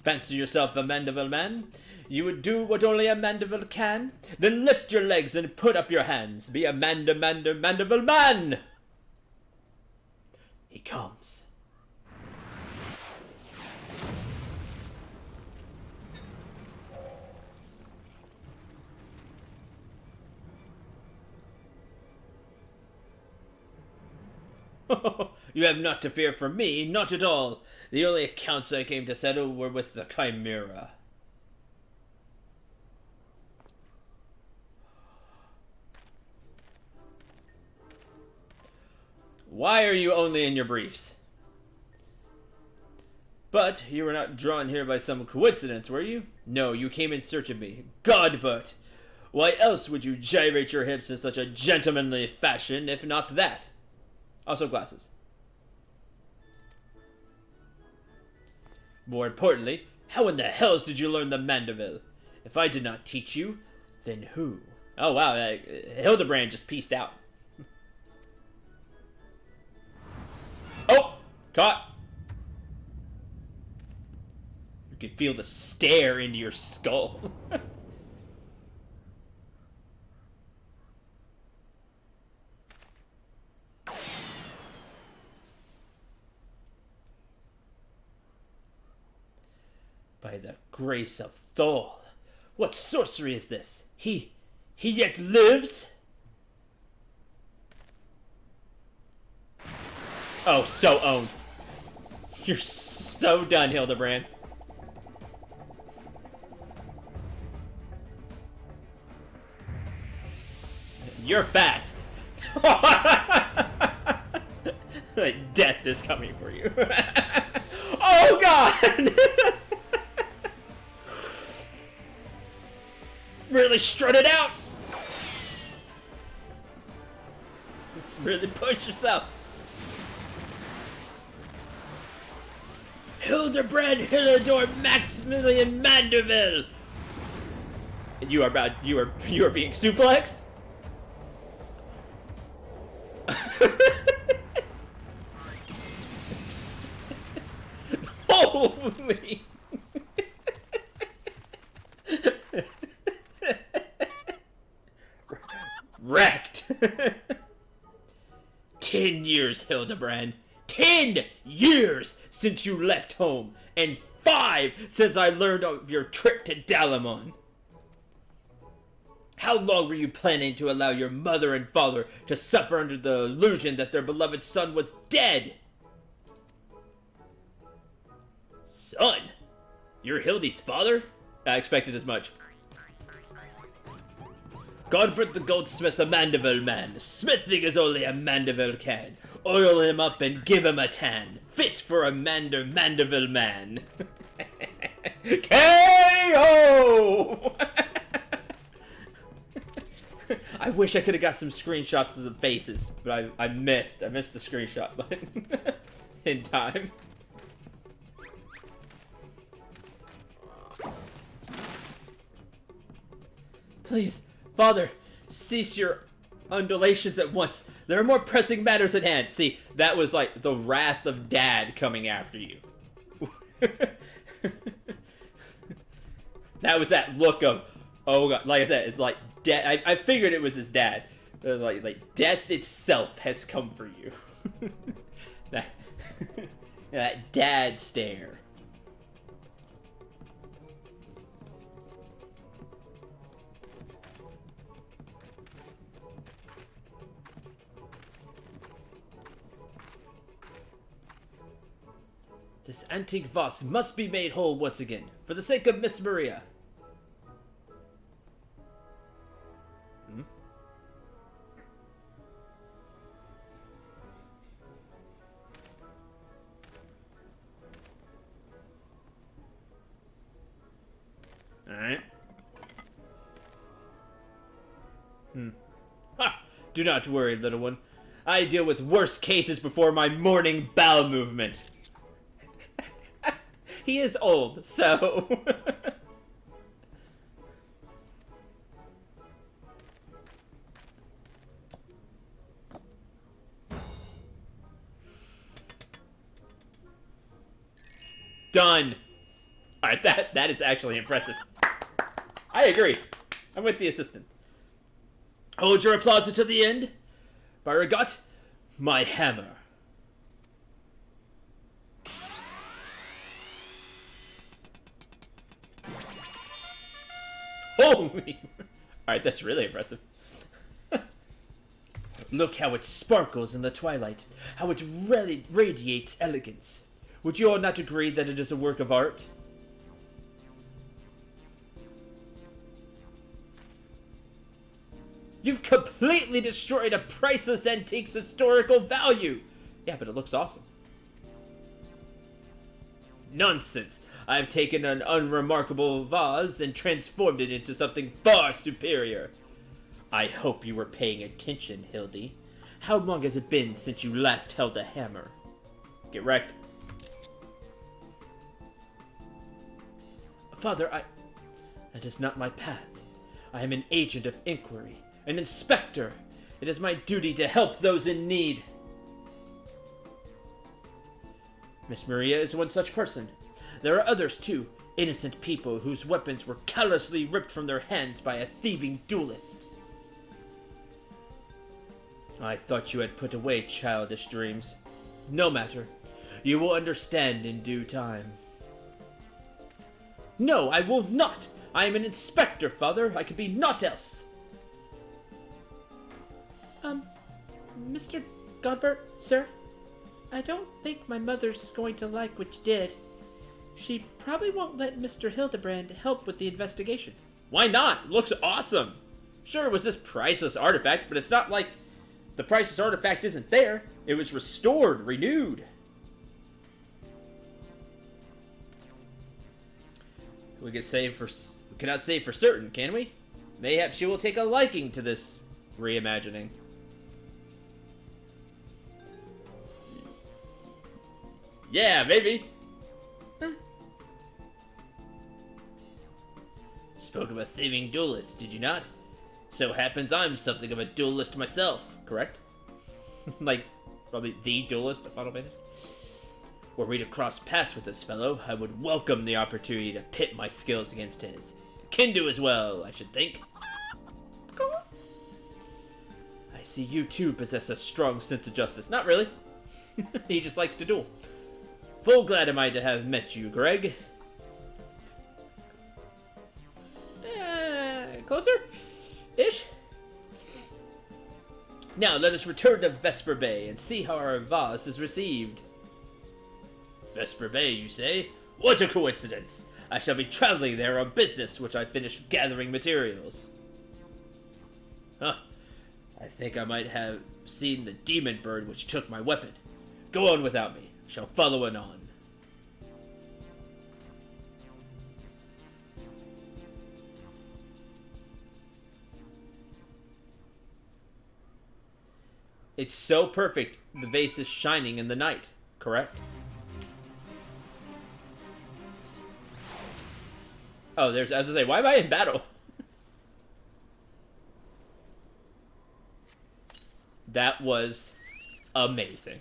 Fancy yourself a Mandeville man? You would do what only a Mandeville can? Then lift your legs and put up your hands. Be a Mandeville man! He comes. You have not to fear for me, not at all. The only accounts I came to settle were with the Chimera. Why are you only in your briefs? But you were not drawn here by some coincidence, were you? No, you came in search of me. God, but why else would you gyrate your hips in such a gentlemanly fashion, if not that? Also glasses. More importantly, how in the hells did you learn the Mandeville? If I did not teach you, then who? Oh wow, Hildebrand just pieced out. Oh! Caught! You can feel the stare into your skull. By the grace of Thor, what sorcery is this? He yet lives? Oh, so owned. You're so done, Hildebrand. You're fast. Death is coming for you. Oh, God! Really strut it out. Really push yourself. Hildebrand Hillidor Maximilian Mandeville. And you are being suplexed? Holy. Wrecked. 10 years, Hildebrand. 10 years since you left home, and 5 since I learned of your trip to Dalamon. How long were you planning to allow your mother and father to suffer under the illusion that their beloved son was dead? Son? You're Hildy's father? I expected as much. Godbert the goldsmith's a Mandeville man. Smithing is only a Mandeville can. Oil him up and give him a tan. Fit for a Mandeville man. K.O. I wish I could have got some screenshots of the faces, but I missed. I missed the screenshot button in time. Please, Father, cease your undulations at once. There are more pressing matters at hand. See, that was like the wrath of Dad coming after you. That was that look of, oh God. Like I said, it's like death. I figured it was his dad. It was like death itself has come for you. that dad stare. This antique vase must be made whole once again, for the sake of Miss Maria. Hmm? Alright. Do not worry, little one. I deal with worse cases before my morning bowel movement. He is old, so... Done! Alright, that is actually impressive. I agree. I'm with the assistant. Hold your applause until the end. Baragot, my hammer. Holy! Alright, that's really impressive. Look how it sparkles in the twilight. How it radiates elegance. Would you all not agree that it is a work of art? You've completely destroyed a priceless antique's historical value! Yeah, but it looks awesome. Nonsense! I've taken an unremarkable vase and transformed it into something far superior. I hope you were paying attention, Hildy. How long has it been since you last held a hammer? Get wrecked. Father, that is not my path. I am an agent of inquiry. An inspector! It is my duty to help those in need. Miss Maria is one such person. There are others too, innocent people whose weapons were callously ripped from their hands by a thieving duelist. I thought you had put away childish dreams. No matter. You will understand in due time. No, I will not! I am an inspector, Father. I could be naught else. Mr. Godbert, sir? I don't think my mother's going to like what you did. She probably won't let Mr. Hildebrand help with the investigation. Why not? Looks awesome! Sure, it was this priceless artifact, but it's not like the priceless artifact isn't there. It was restored, renewed. We cannot say for certain, can we? Mayhap she will take a liking to this reimagining. Yeah, maybe. Spoke of a thieving duelist, did you not? So happens I'm something of a duelist myself, correct? Like, probably the duelist of Final Fantasy. Were we to cross paths with this fellow, I would welcome the opportunity to pit my skills against his. Can do as well, I should think. I see you too possess a strong sense of justice. Not really. He just likes to duel. Full glad am I to have met you, Greg. Closer? Ish? Now let us return to Vesper Bay and see how our vase is received. Vesper Bay, you say? What a coincidence! I shall be traveling there on business, which I finished gathering materials. Huh. I think I might have seen the demon bird which took my weapon. Go on without me. I shall follow anon. It's so perfect, the vase is shining in the night, correct? Oh, I was gonna say, why am I in battle? That was amazing.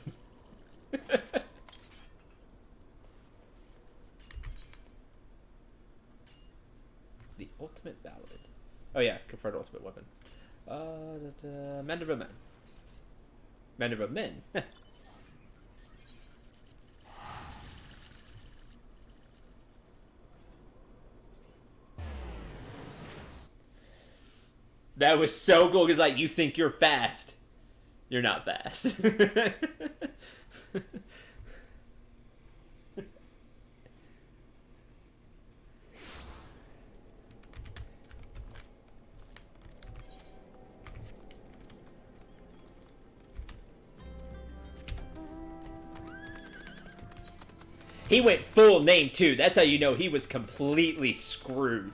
The ultimate ballad. Oh yeah, conferred ultimate weapon. Men of a men. Men of a men. That was so cool, because, like, you think you're fast. You're not fast. He went full name, too. That's how you know he was completely screwed.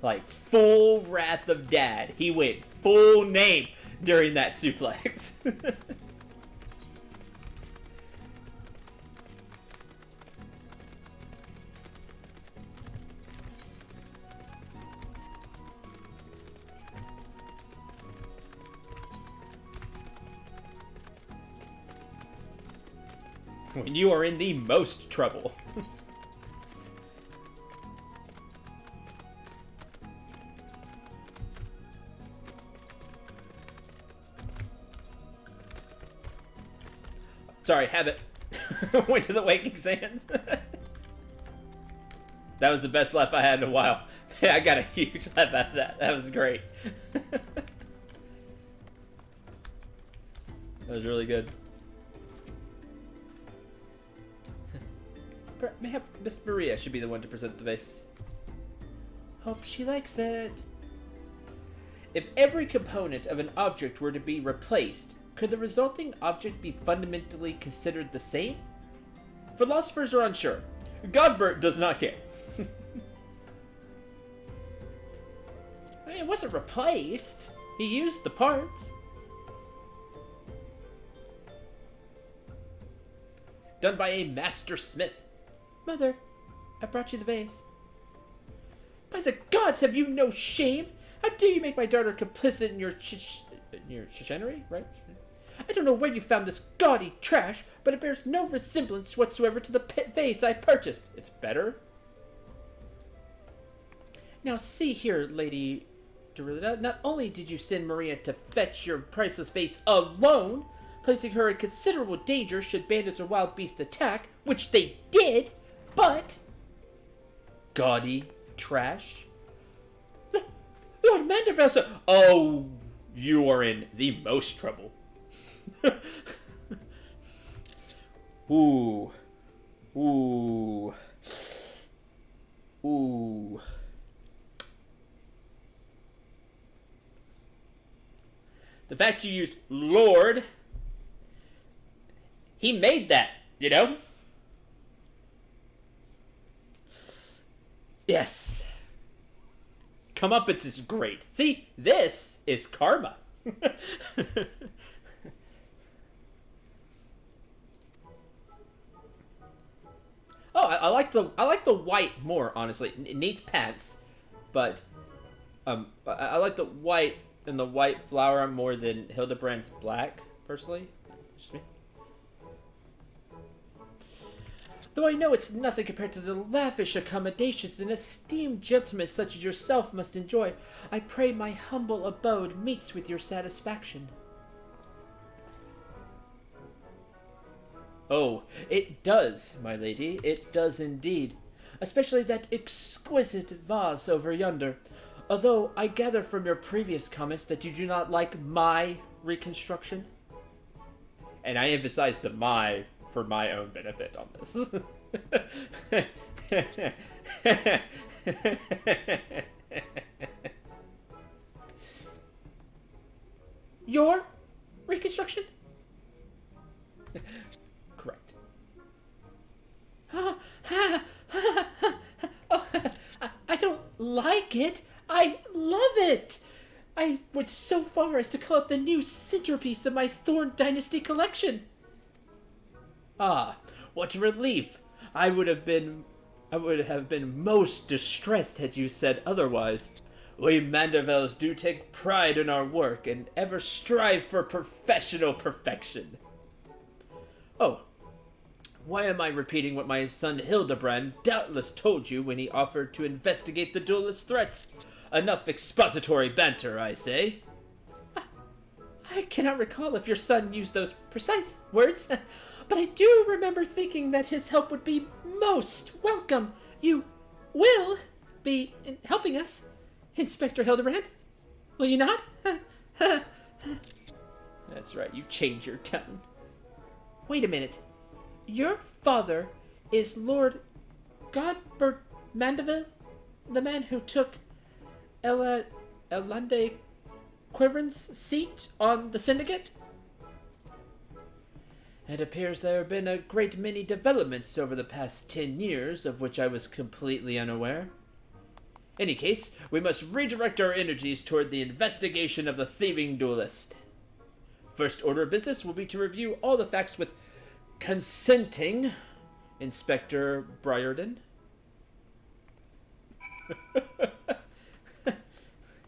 Like, full Wrath of Dad. He went full name during that suplex. When you are in the most trouble. Sorry, habit. Went to the waking sands. That was the best laugh I had in a while. I got a huge laugh out of that. That was great. That was really good. Mayhap Miss Maria should be the one to present the vase. Hope she likes it. If every component of an object were to be replaced, could the resulting object be fundamentally considered the same? Philosophers are unsure. Godbert does not care. I mean, it wasn't replaced. He used the parts. Done by a master smith. Mother, I brought you the vase. By the gods, have you no shame? How dare you make my daughter complicit in your chicanery, right? I don't know where you found this gaudy trash, but it bears no resemblance whatsoever to the vase I purchased. It's better. Now see here, Lady Dorita, not only did you send Maria to fetch your priceless vase alone, placing her in considerable danger should bandits or wild beasts attack, which they did, but... gaudy trash? Lord Manderville, sir! Oh, you are in the most trouble. Ooh. Ooh. Ooh. The fact you used Lord, he made that, you know? Yes. Comeuppance is great. See, this is karma. Oh, I like the white more, honestly. It needs pants, but I like the white and the white flower more than Hildebrand's black, personally. Just me. Though I know it's nothing compared to the lavish accommodations and esteemed gentlemen such as yourself must enjoy, I pray my humble abode meets with your satisfaction. Oh, it does, my lady, it does indeed. Especially that exquisite vase over yonder. Although I gather from your previous comments that you do not like my reconstruction. And I emphasize the my for my own benefit on this. Your reconstruction? Correct. I don't like it. I love it. I went so far as to call it the new centerpiece of my Thorn Dynasty collection. Ah, what relief! I would have been most distressed had you said otherwise. We Mandervilles do take pride in our work and ever strive for professional perfection. Oh, why am I repeating what my son Hildebrand doubtless told you when he offered to investigate the duelist's threats? Enough expository banter, I say. I cannot recall if your son used those precise words, but I do remember thinking that his help would be most welcome. You will be helping us, Inspector Hildebrand, will you not? That's right, you change your tone. Wait a minute. Your father is Lord Godbert Mandeville, the man who took Elande Quiveran's seat on the Syndicate? It appears there have been a great many developments over the past 10 years, of which I was completely unaware. Any case, we must redirect our energies toward the investigation of the thieving duelist. First order of business will be to review all the facts with consenting Inspector Briarden.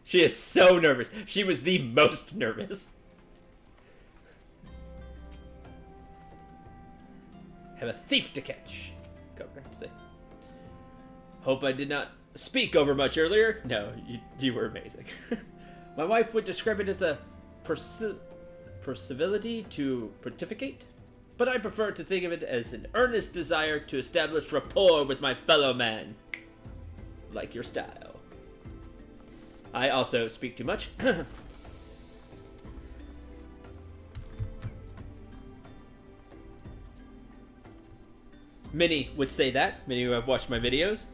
She is so nervous. She was the most nervous. Have a thief to catch. Governor to say. Hope I did not speak over much earlier. No, you were amazing. My wife would describe it as a percivility to pontificate, but I prefer to think of it as an earnest desire to establish rapport with my fellow man. Like your style. I also speak too much. Many would say that, many who have watched my videos.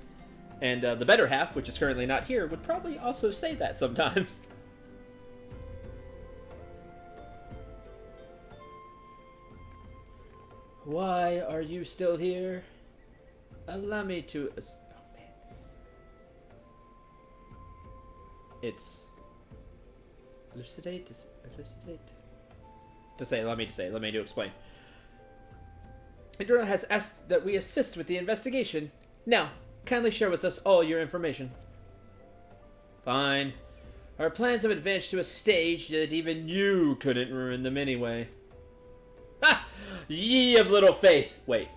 And the better half, which is currently not here, would probably also say that sometimes. Why are you still here? Allow me to... oh, man. It's... elucidate? Elucidate? Let me explain. Hildebrand has asked that we assist with the investigation. Now, kindly share with us all your information. Fine. Our plans have advanced to a stage that even you couldn't ruin them anyway. Ha! Ye of little faith! Wait.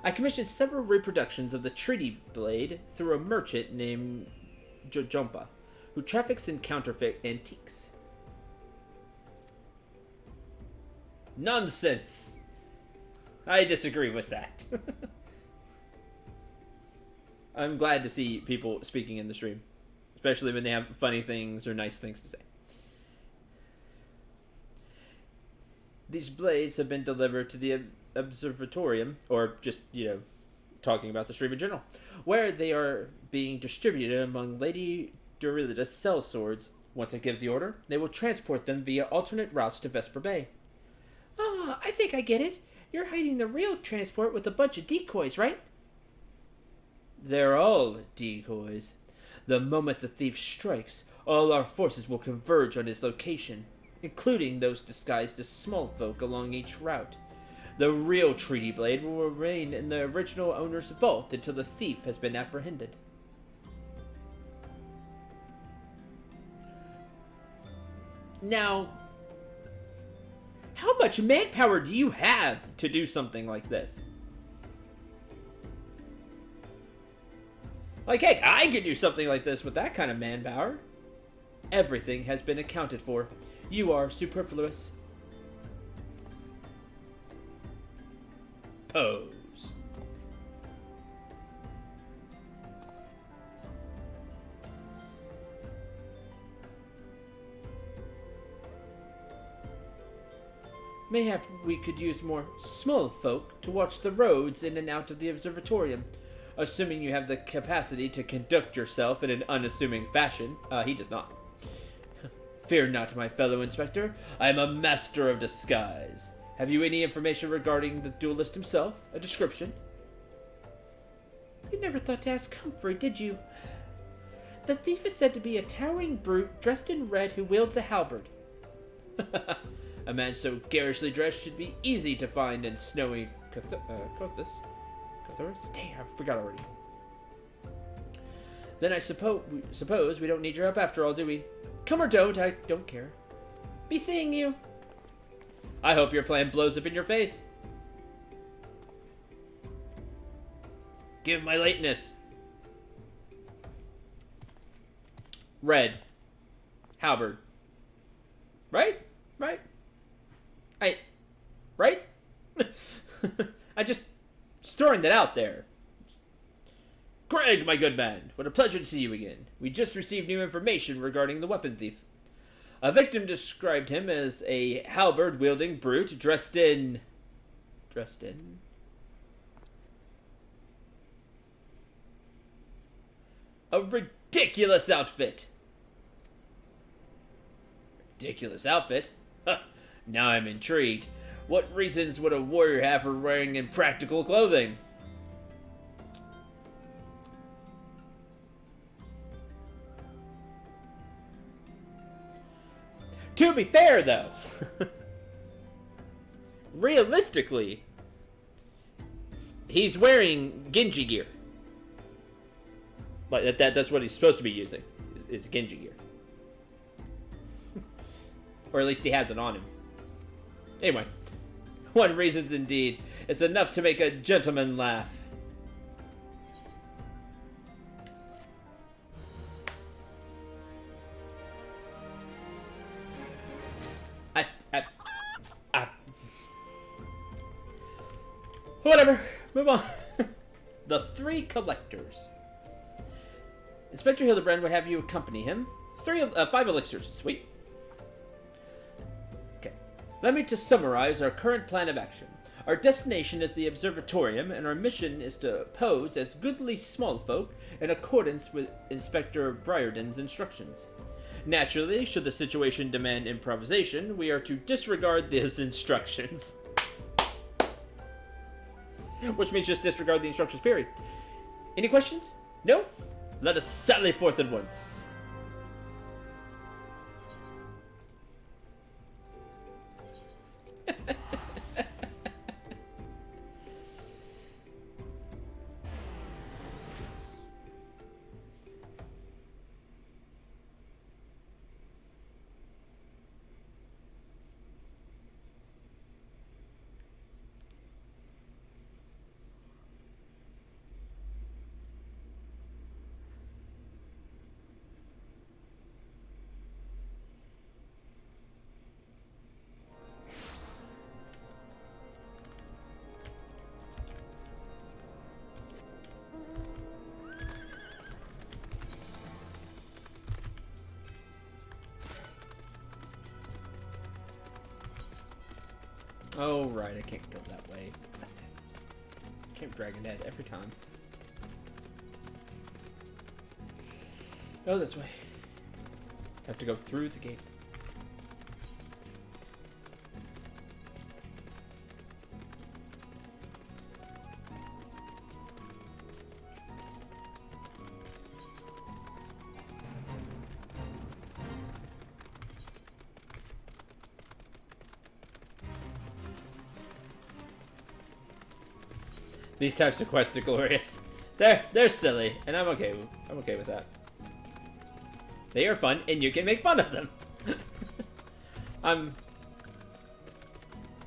I commissioned several reproductions of the Treaty Blade through a merchant named Jojompa, who traffics in counterfeit antiques. Nonsense! I disagree with that. I'm glad to see people speaking in the stream, especially when they have funny things or nice things to say. These blades have been delivered to the observatorium, or just, talking about the stream in general, where they are being distributed among Lady Durilida's sellswords. Once I give the order, they will transport them via alternate routes to Vesper Bay. Ah, I think I get it. You're hiding the real transport with a bunch of decoys, right? They're all decoys. The moment the thief strikes, all our forces will converge on his location, including those disguised as small folk along each route. The real Treaty Blade will remain in the original owner's vault until the thief has been apprehended. Now, how much manpower do you have to do something like this? Like, heck, I could do something like this with that kind of manpower. Everything has been accounted for. You are superfluous. Pose. Mayhap we could use more small folk to watch the roads in and out of the observatorium, assuming you have the capacity to conduct yourself in an unassuming fashion. He does not. Fear not, my fellow inspector. I am a master of disguise. Have you any information regarding the duelist himself? A description? You never thought to ask Humphrey, did you? The thief is said to be a towering brute dressed in red who wields a halberd. A man so garishly dressed should be easy to find in snowy Cothus. Damn, I forgot already. Then I suppose we don't need your help after all, do we? Come or don't, I don't care. Be seeing you. I hope your plan blows up in your face. Give my lateness. Red. Halberd. Right? Right? I just throwing that out there. Greg, my good man, what a pleasure to see you again. We just received new information regarding the weapon thief. A victim described him as a halberd-wielding brute dressed in... a ridiculous outfit. Ridiculous outfit? Huh. Now I'm intrigued. What reasons would a warrior have for wearing impractical clothing? To be fair, though, realistically, he's wearing Genji gear. Like that's what he's supposed to be using, is Genji gear. Or at least he has it on him. Anyway, one reasons indeed. It's enough to make a gentleman laugh. Whatever. Move on. The three collectors. Inspector Hildebrand would have you accompany him. 5 elixirs. Sweet. Okay. Let me just summarize our current plan of action. Our destination is the Observatorium, and our mission is to pose as goodly small folk in accordance with Inspector Briarden's instructions. Naturally, should the situation demand improvisation, we are to disregard those instructions. Which means just disregard the instructions, period. Any questions? No? Let us sally forth at once. Oh, right, I can't go that way. Camp Dragon Head every time. Go this way. Have to go through the gate. These types of quests are glorious. They're silly, and I'm okay with that. They are fun, and you can make fun of them. I'm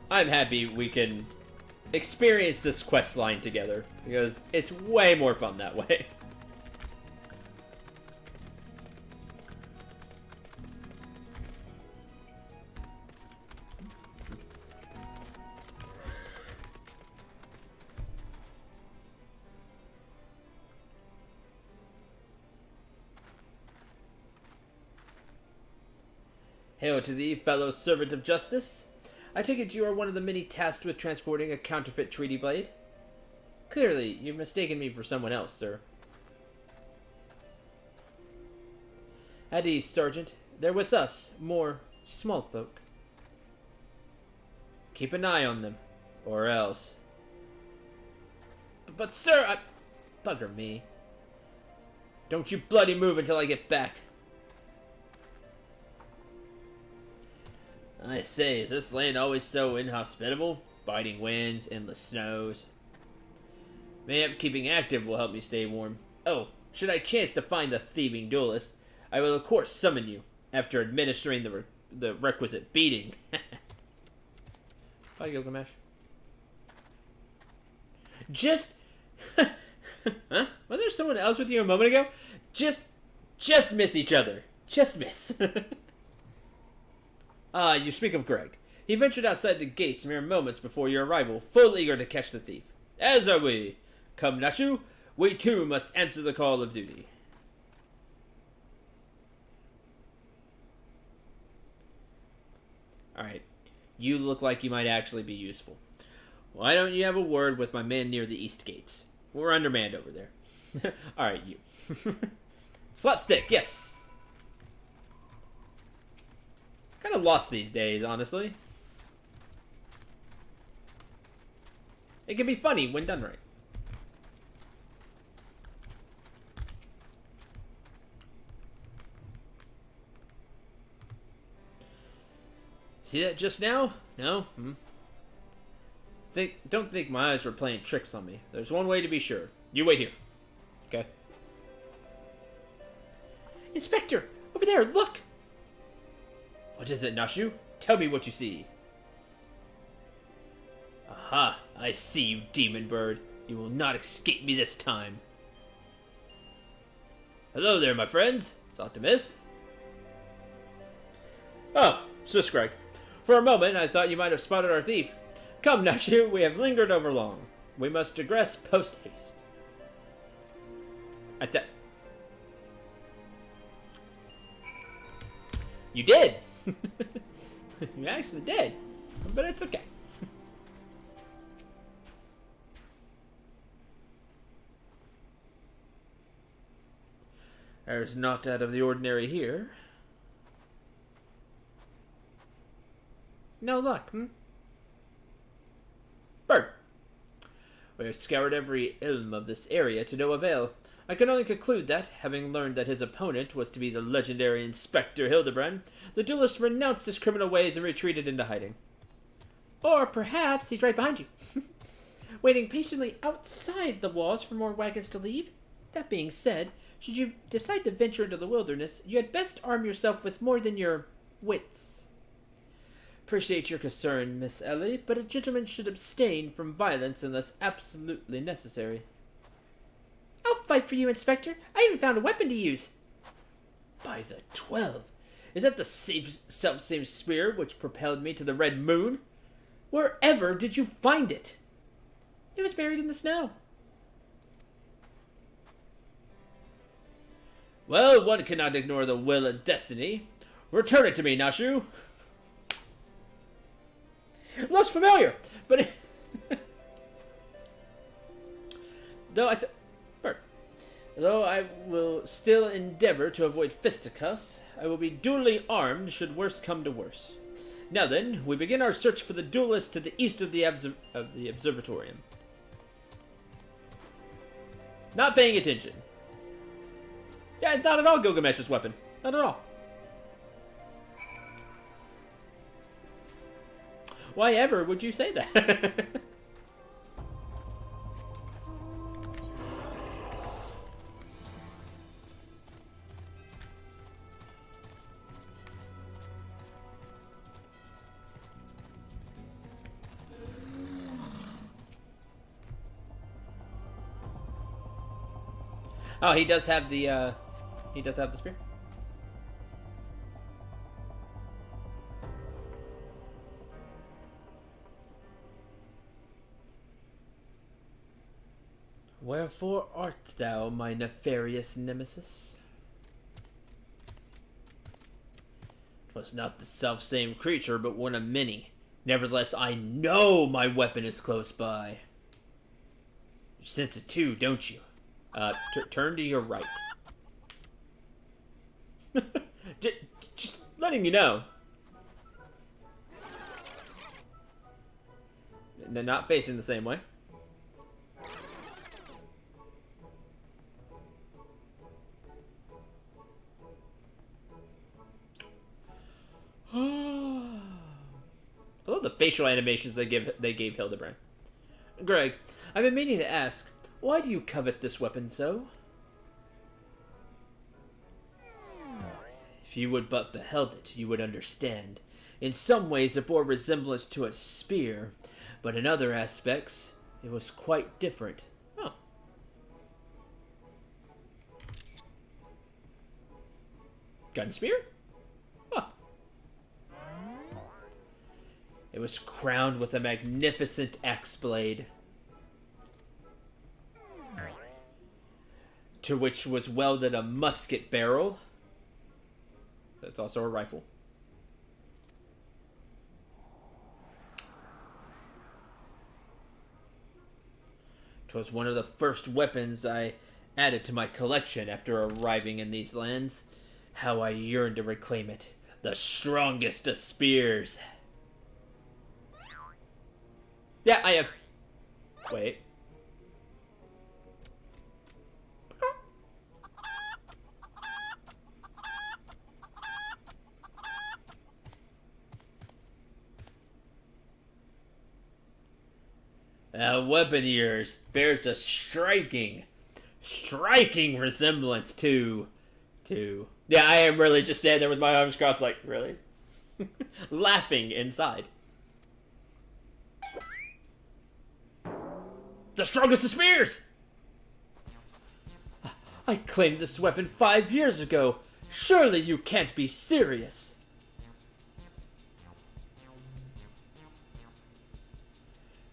happy we can experience this quest line together, because it's way more fun that way. Hail to thee, fellow servant of justice. I take it you are one of the many tasked with transporting a counterfeit treaty blade? Clearly, you've mistaken me for someone else, sir. At ease, Sergeant. They're with us, more small folk. Keep an eye on them, or else. But sir, Bugger me. Don't you bloody move until I get back. I say, is this land always so inhospitable? Biting winds, endless snows. Maybe keeping active will help me stay warm. Oh, should I chance to find the thieving duelist, I will of course summon you, after administering the requisite beating. Bye, Gilgamesh. Just... Huh? Was there someone else with you a moment ago? Just miss each other. Just miss. Ah, you speak of Greg. He ventured outside the gates mere moments before your arrival, full eager to catch the thief. As are we. Come, Nashu, we too must answer the call of duty. Alright. You look like you might actually be useful. Why don't you have a word with my men near the east gates? We're undermanned over there. Alright, you. Slapstick, yes! Kind of lost these days, honestly. It can be funny when done right. See that just now? No? Don't think my eyes were playing tricks on me. There's one way to be sure. You wait here. Okay? Inspector! Over there, look! What is it, Nashu? Tell me what you see. Aha! I see you, demon bird. You will not escape me this time. Hello there, my friends. It's Optimus. Oh, Swiss Greg. For a moment, I thought you might have spotted our thief. Come, Nashu, we have lingered over long. We must digress post-haste. You did! You actually did. But it's okay. There's naught out of the ordinary here. No luck, Bird. We have scoured every ilm of this area to no avail. I can only conclude that, having learned that his opponent was to be the legendary Inspector Hildebrand, the duelist renounced his criminal ways and retreated into hiding. Or perhaps he's right behind you, waiting patiently outside the walls for more wagons to leave. That being said, should you decide to venture into the wilderness, you had best arm yourself with more than your wits. Appreciate your concern, Miss Ellie, but a gentleman should abstain from violence unless absolutely necessary. I'll fight for you, Inspector. I even found a weapon to use. By the 12! Is that the self-same spear which propelled me to the Red Moon? Wherever did you find it? It was buried in the snow. Well, one cannot ignore the will and destiny. Return it to me, Nashu. Looks familiar, but though I will still endeavor to avoid fisticuffs, I will be duly armed should worse come to worse. Now then, we begin our search for the duelist to the east of the observatorium. Not paying attention. Yeah, not at all Gilgamesh's weapon. Not at all. Why ever would you say that? Oh, he does have the spear. Wherefore art thou, my nefarious nemesis? 'Twas not the self-same creature, but one of many. Nevertheless, I know my weapon is close by. You sense it too, don't you? Turn to your right. Just letting you know. They're not facing the same way. I love the facial animations they gave Hildebrand. Greg, I've been meaning to ask, why do you covet this weapon so? If you would but beheld it, you would understand. In some ways it bore resemblance to a spear, but in other aspects it was quite different. Oh. Gun spear? Huh. It was crowned with a magnificent axe blade, to which was welded a musket barrel. So it's also a rifle. 'Twas one of the first weapons I added to my collection after arriving in these lands. How I yearned to reclaim it. The strongest of spears. Yeah, I am. Wait. Weapon of yours bears a striking resemblance to. Yeah, I am really just standing there with my arms crossed, like, really? Laughing inside. The strongest of spears! I claimed this weapon 5 years ago. Surely you can't be serious.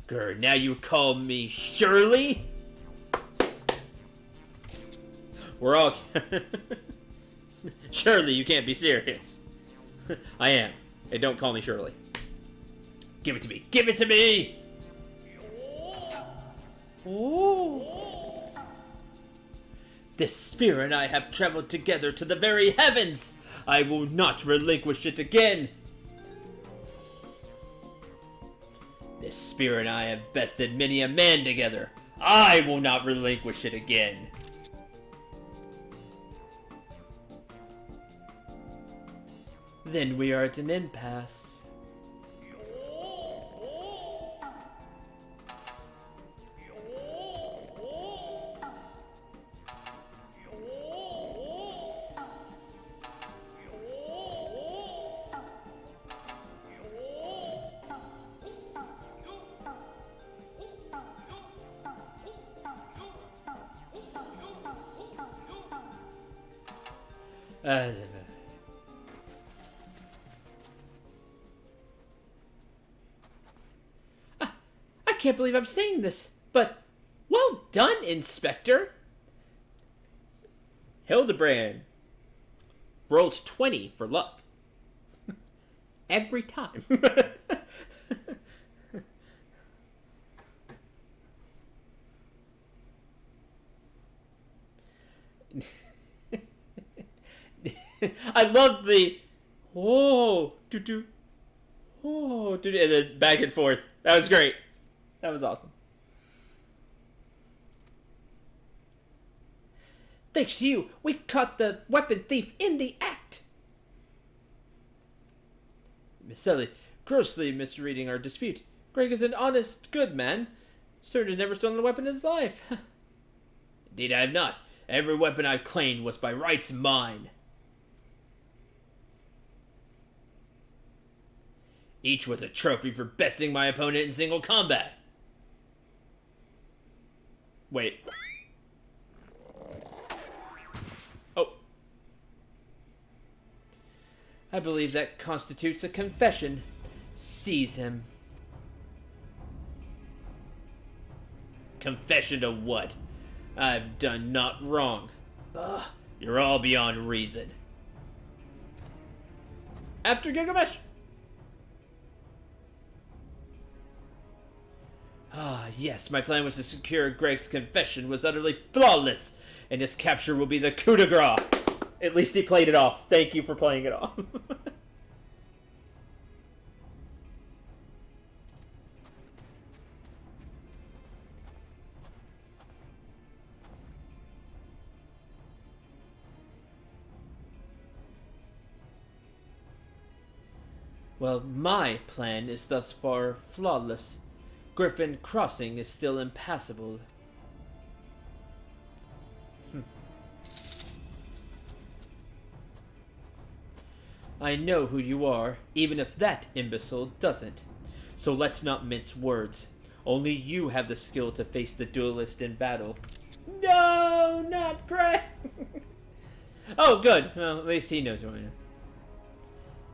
Grr, now you call me Shirley? We're all... Surely you can't be serious. I am. Hey, don't call me Shirley. Give it to me. Give it to me! Ooh. This spear and I have traveled together to the very heavens. I will not relinquish it again. This spear and I have bested many a man together. I will not relinquish it again. Then we are at an impasse. I can't believe I'm saying this, but well done, Inspector. Hildebrand rolls 20 for luck. Every time. I love the oh doo doo oh doo and then back and forth. That was great. That was awesome. Thanks to you, we caught the weapon thief in the act. Miss Ellie, grossly misreading our dispute. Greg is an honest, good man. Certain has never stolen a weapon in his life. Indeed, I have not. Every weapon I've claimed was by rights mine. Each was a trophy for besting my opponent in single combat. Wait. Oh. I believe that constitutes a confession. Seize him. Confession to what? I've done not wrong. Ugh, you're all beyond reason. After Gilgamesh. Ah, yes, my plan was to secure Greg's confession was utterly flawless, and his capture will be the coup de grace. At least he played it off. Thank you for playing it off. Well, my plan is thus far flawless. Griffin Crossing is still impassable. I know who you are, even if that imbecile doesn't. So let's not mince words. Only you have the skill to face the duelist in battle. No, not Greg! Oh, good. Well, at least he knows who I am.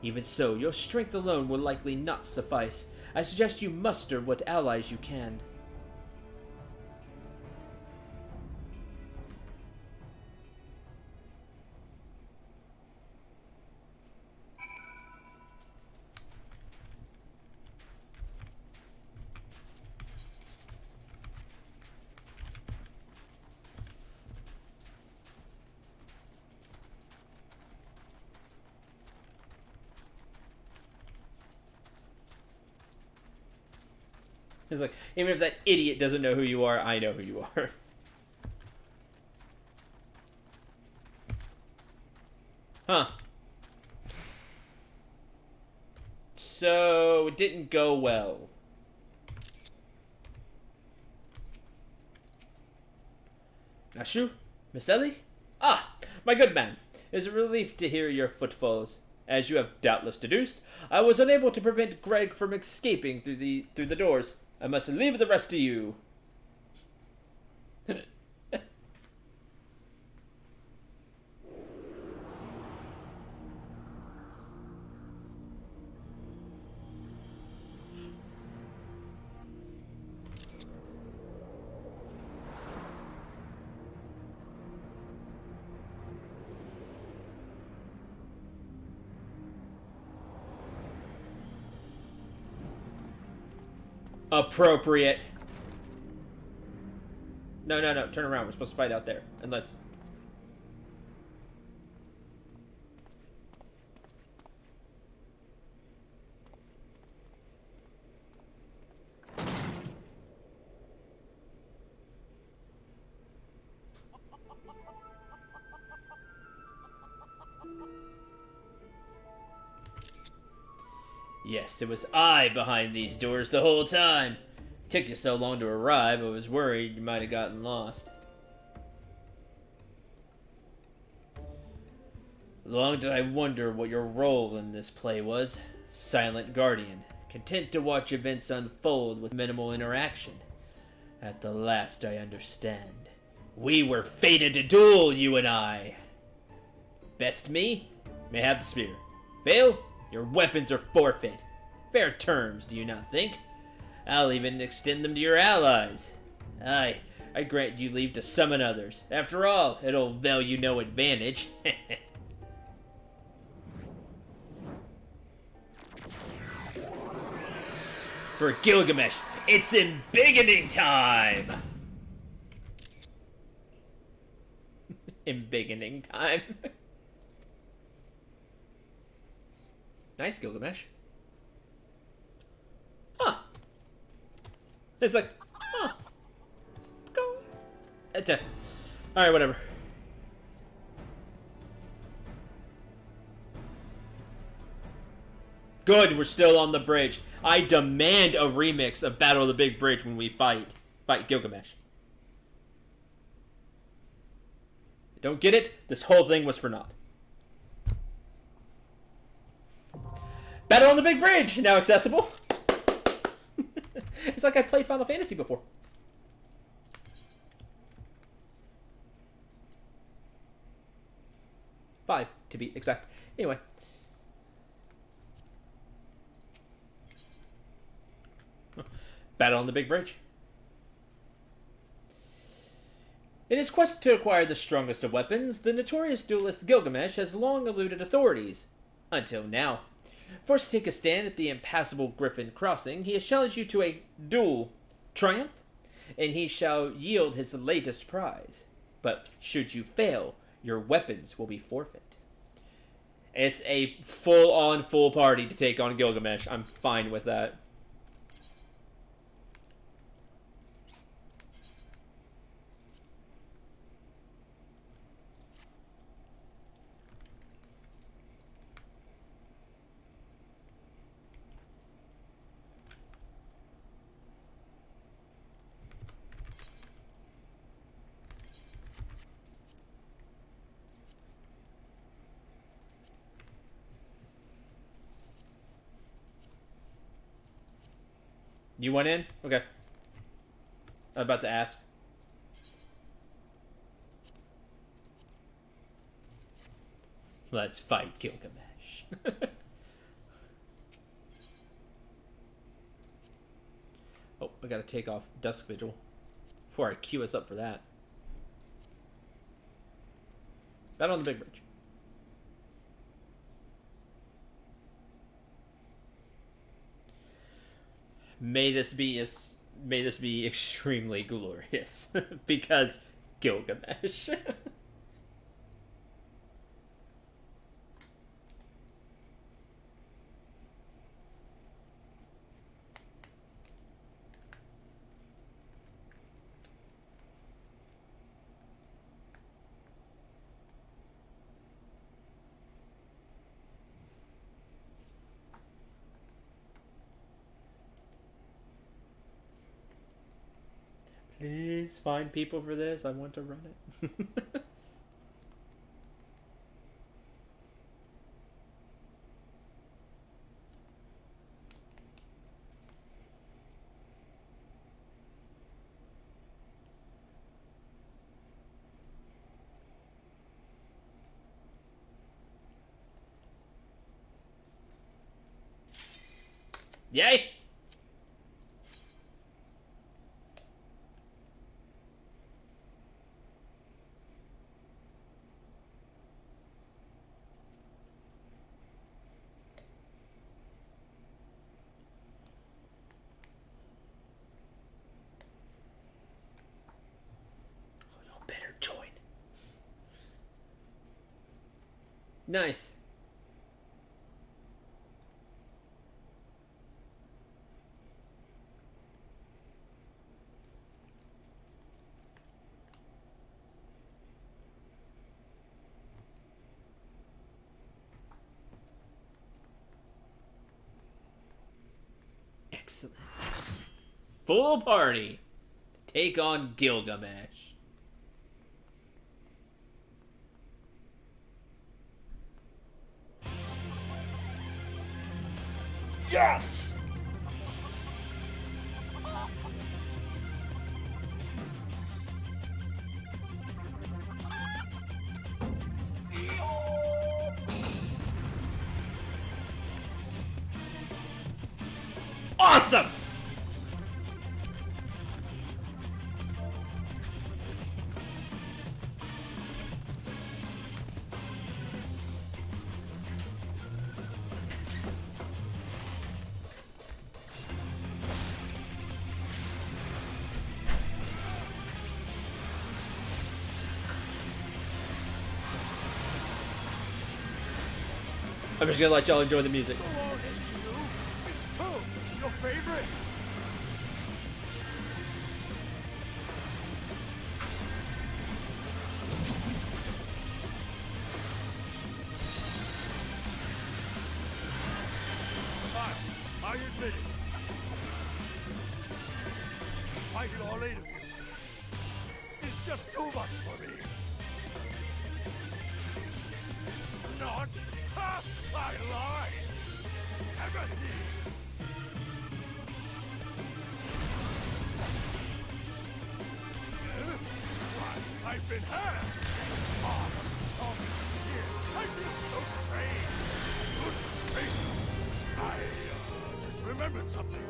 Even so, your strength alone will likely not suffice. I suggest you muster what allies you can. It's like, even if that idiot doesn't know who you are, I know who you are. Huh. So, it didn't go well. Ashu? Miss Ellie? Ah, my good man. It is a relief to hear your footfalls. As you have doubtless deduced, I was unable to prevent Greg from escaping through the doors. I must leave the rest to you. Appropriate. No, no, no. Turn around. We're supposed to fight out there. Unless... Yes, it was I behind these doors the whole time. Took you so long to arrive, I was worried you might have gotten lost. Long did I wonder what your role in this play was. Silent guardian, content to watch events unfold with minimal interaction. At the last I understand. We were fated to duel, you and I. Best me? May have the spear. Fail? Your weapons are forfeit. Fair terms, do you not think? I'll even extend them to your allies. Aye, I grant you leave to summon others. After all, it'll avail you no advantage. For Gilgamesh, it's embiggening time! Embiggening time. Nice, Gilgamesh. Huh. It's like, huh. Go. Alright, whatever. Good, we're still on the bridge. I demand a remix of Battle of the Big Bridge when we fight Gilgamesh. Don't get it? This whole thing was for naught. Battle on the Big Bridge, now accessible. It's like I played Final Fantasy before. Five, to be exact. Anyway. Battle on the Big Bridge. In his quest to acquire the strongest of weapons, the notorious duelist Gilgamesh has long eluded authorities. Until now. Forced to take a stand at the impassable Griffin Crossing, he has challenged you to a duel. Triumph? And he shall yield his latest prize. But should you fail, your weapons will be forfeit. It's a full-on full party to take on Gilgamesh. I'm fine with that. You went in? Okay. I was about to ask. Let's fight Gilgamesh. Oh, I gotta take off Dusk Vigil before I queue us up for that. Battle on the Big Bridge. May this be extremely glorious because Gilgamesh. Please Please find people for this. I want to run it. Yay! Oh, you better join. Nice. Excellent. Full party. Take on Gilgamesh. Yes! Awesome! I'm just gonna let y'all enjoy the music. It's Toad, your favorite. I admit it. Fighting all 8 of you is just too much for me. Not. Ha! I lied. Everything. Why, I've been had. Oh, I feel so strange. Goodness gracious. I just remembered something.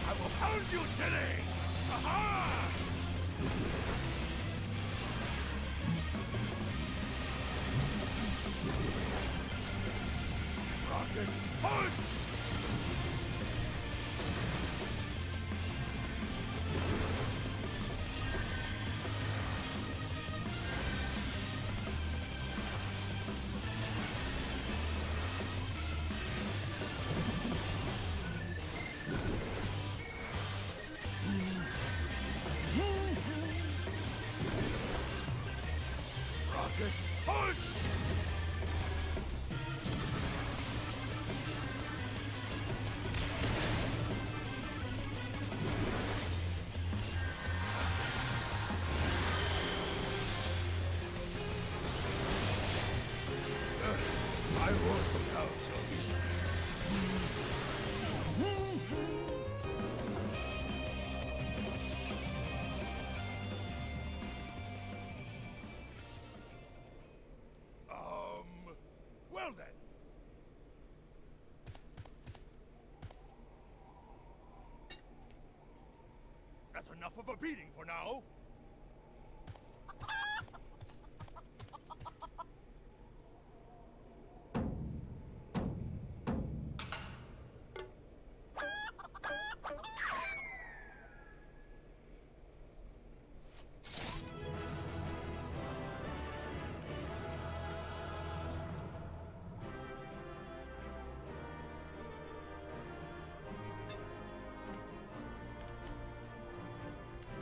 I will pound you, city! Aha! Rocket punch! Rocket punch! I won't look out so easily. enough of a beating for now.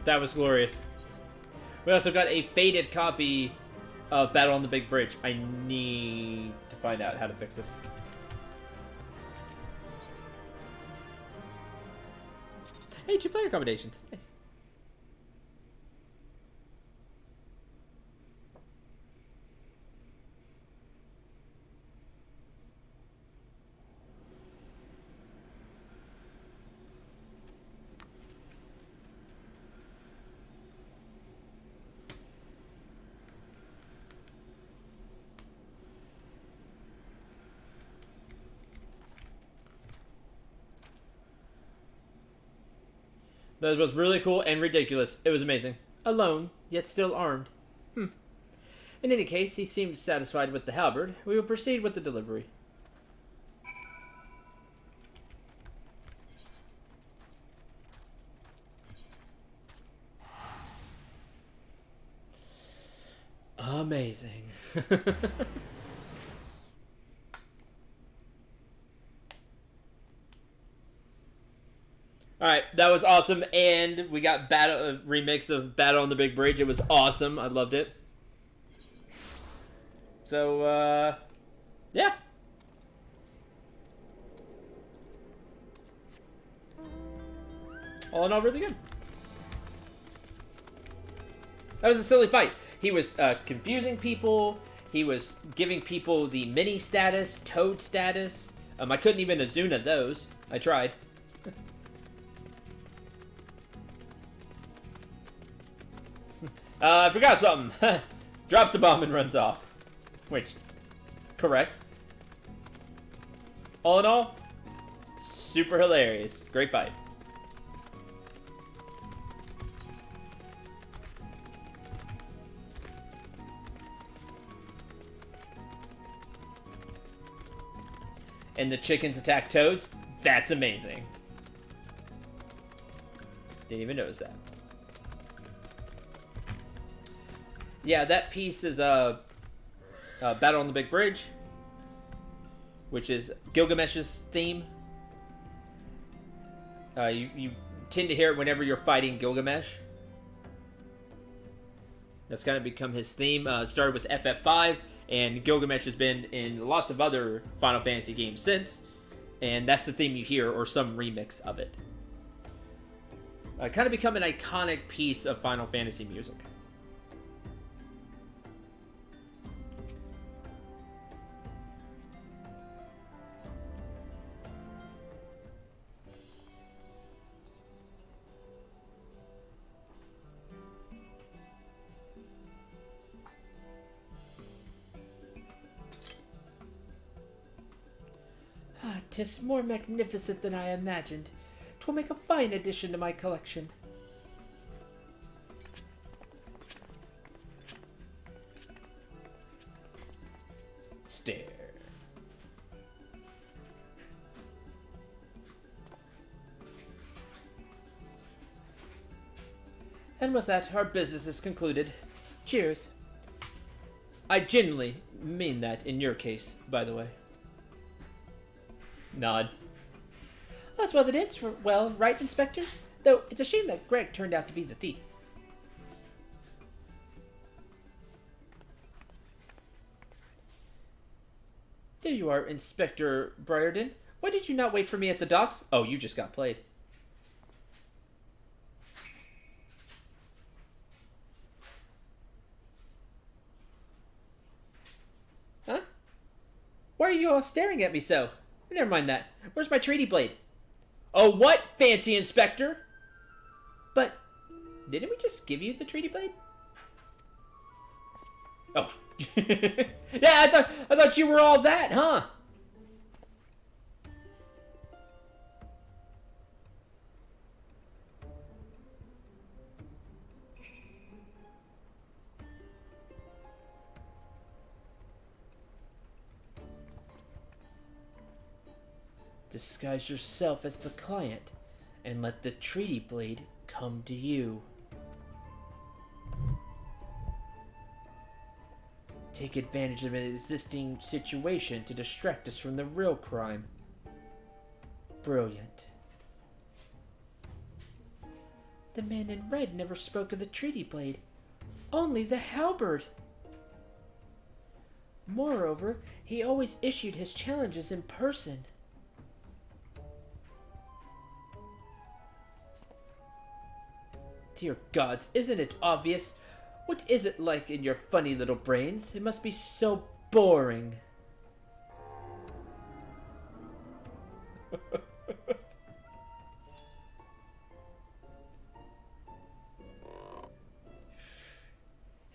That was glorious. We also got a faded copy of Battle on the Big Bridge. I need to find out how to fix this. Hey, 2-player accommodations. Nice. That was really cool and ridiculous. It was amazing. Alone, yet still armed. In any case, he seemed satisfied with the halberd. We will proceed with the delivery. Amazing. Alright, that was awesome, and we got a remix of Battle on the Big Bridge. It was awesome. I loved it. So, yeah. All in all, really good. That was a silly fight. He was confusing people. He was giving people the mini status, toad status. I couldn't even Azuna those. I tried. I forgot something. Drops the bomb and runs off. Which, correct. All in all, super hilarious. Great fight. And the chickens attack toads. That's amazing. Didn't even notice that. Yeah, that piece is Battle on the Big Bridge, which is Gilgamesh's theme. You tend to hear it whenever you're fighting Gilgamesh. That's kind of become his theme. Started with FF5, and Gilgamesh has been in lots of other Final Fantasy games since, and that's the theme you hear, or some remix of it. Kind of become an iconic piece of Final Fantasy music. "'Tis more magnificent than I imagined. 'Twill make a fine addition to my collection." Stare. And with that, our business is concluded. Cheers. I genuinely mean that in your case, by the way. Nod. That's well, it is. Well, right, Inspector? Though it's a shame that Greg turned out to be the thief. There you are, Inspector Briarden. Why did you not wait for me at the docks? Oh, you just got played. Huh? Why are you all staring at me so? Never mind that. Where's my treaty blade? Oh, what, fancy Inspector? But, didn't we just give you the treaty blade? Oh. Yeah, I thought you were all that, huh? Disguise yourself as the client, and let the treaty blade come to you. Take advantage of an existing situation to distract us from the real crime. Brilliant. The man in red never spoke of the treaty blade, only the halberd. Moreover, he always issued his challenges in person. Dear gods, isn't it obvious? What is it like in your funny little brains? It must be so boring.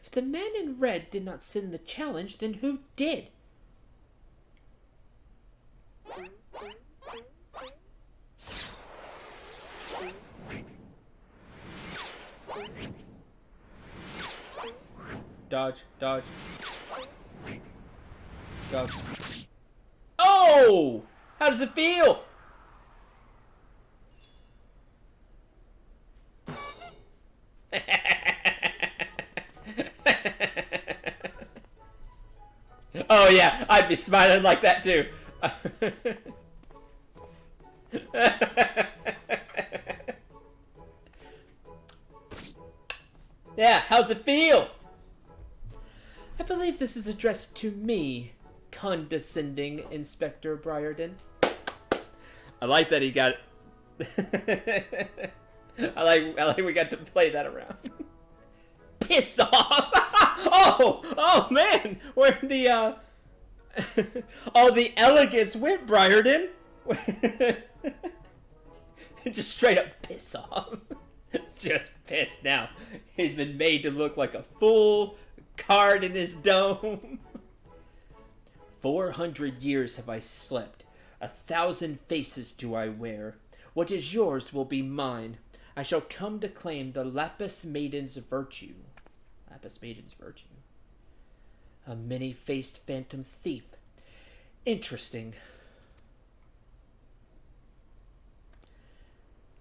If the man in red did not send the challenge, then who did? Dodge, dodge. Dodge. Oh! How does it feel? Oh yeah, I'd be smiling like that too. Yeah, how's it feel? I believe this is addressed to me, condescending Inspector Briarden. I like that he got it. I like we got to play that around. Piss off! Oh man! Where the all the elegance went, Briarden. Just straight up piss off. Just pissed now. He's been made to look like a fool. Card in his dome. 400 years have I slept. 1,000 faces do I wear. What is yours will be mine. I shall come to claim the Lapis Maiden's virtue. Lapis Maiden's virtue. A many-faced phantom thief. Interesting.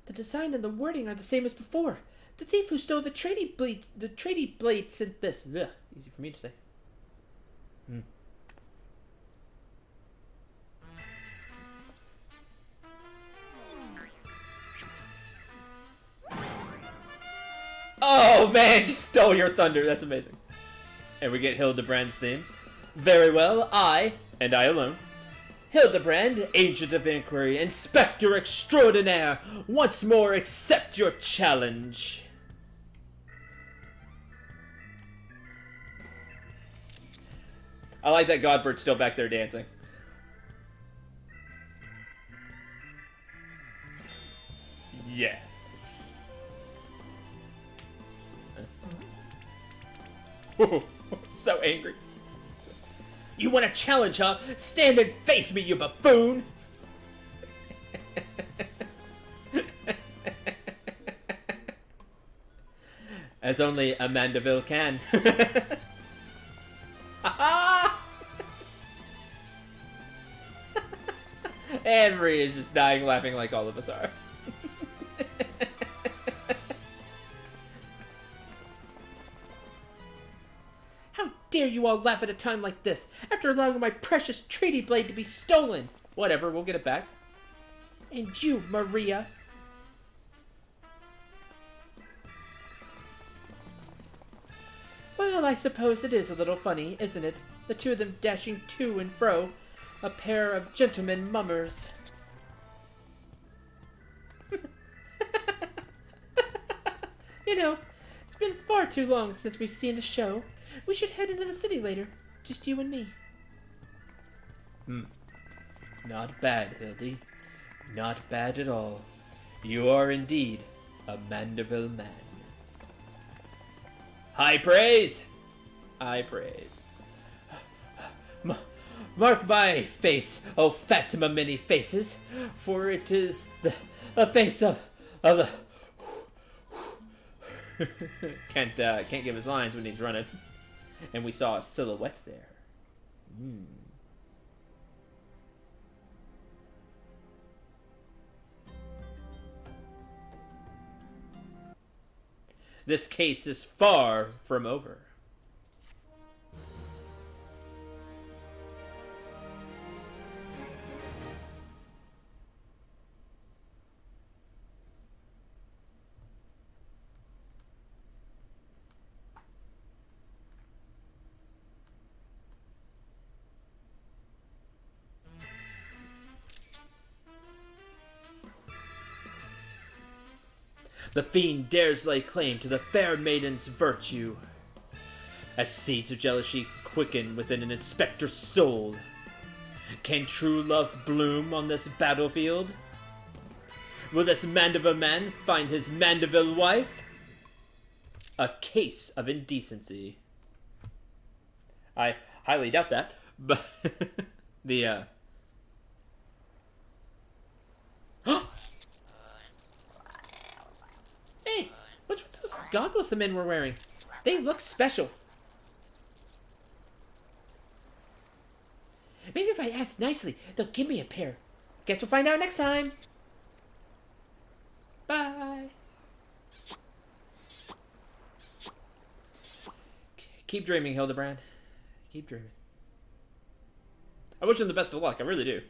The design and the wording are the same as before. The thief who stole the trading blade sent this. Ugh, easy for me to say. Oh man, just stole your thunder. That's amazing. And we get Hildebrand's theme. Very well, I, and I alone, Hildebrand, Agent of Inquiry, Inspector Extraordinaire, once more accept your challenge. I like that Godbird's still back there dancing. Yes. So angry. You want a challenge, huh? Stand and face me, you buffoon! As only a Mandeville can. And Marie is just dying laughing like all of us are. How dare you all laugh at a time like this, after allowing my precious treaty blade to be stolen? Whatever, we'll get it back. And you, Maria. Well, I suppose it is a little funny, isn't it? The two of them dashing to and fro. A pair of gentlemen mummers. You know, it's been far too long since we've seen a show. We should head into the city later. Just you and me. Not bad, Hildy. Not bad at all. You are indeed a Mandeville man. High praise! High praise. Mark my face, O Fatima many faces, for it is the face of the... Can't give his lines when he's running. And we saw a silhouette there. This case is far from over. The fiend dares lay claim to the fair maiden's virtue. As seeds of jealousy quicken within an inspector's soul. Can true love bloom on this battlefield? Will this Mandeville man find his Mandeville wife? A case of indecency. I highly doubt that, but the Hey, what's with those goggles the men were wearing? They look special. Maybe if I ask nicely, they'll give me a pair. Guess we'll find out next time. Bye. Keep dreaming, Hildebrand. Keep dreaming. I wish him the best of luck. I really do.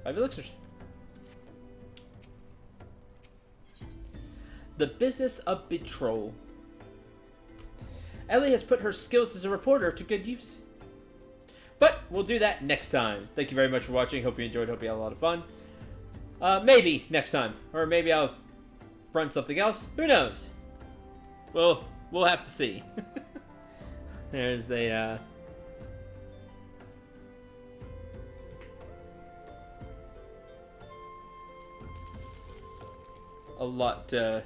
Five elixirs. The business of betrothal. Ellie has put her skills as a reporter to good use. But we'll do that next time. Thank you very much for watching. Hope you enjoyed. Hope you had a lot of fun. Maybe next time. Or maybe I'll run something else. Who knows? Well, we'll have to see. There's a lot to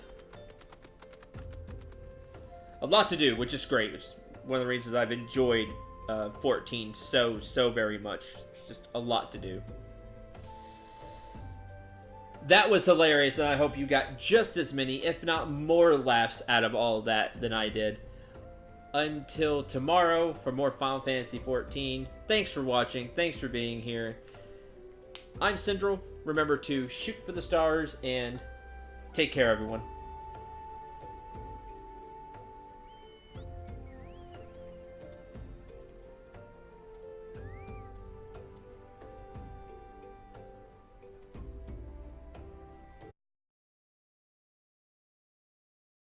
do, which is great. It's one of the reasons I've enjoyed 14 so very much. It's just a lot to do. That was hilarious, and I hope you got just as many, if not more, laughs out of all of that than I did. Until tomorrow for more Final Fantasy 14. Thanks for watching. Thanks for being here. I'm Syndrel. Remember to shoot for the stars and take care, everyone.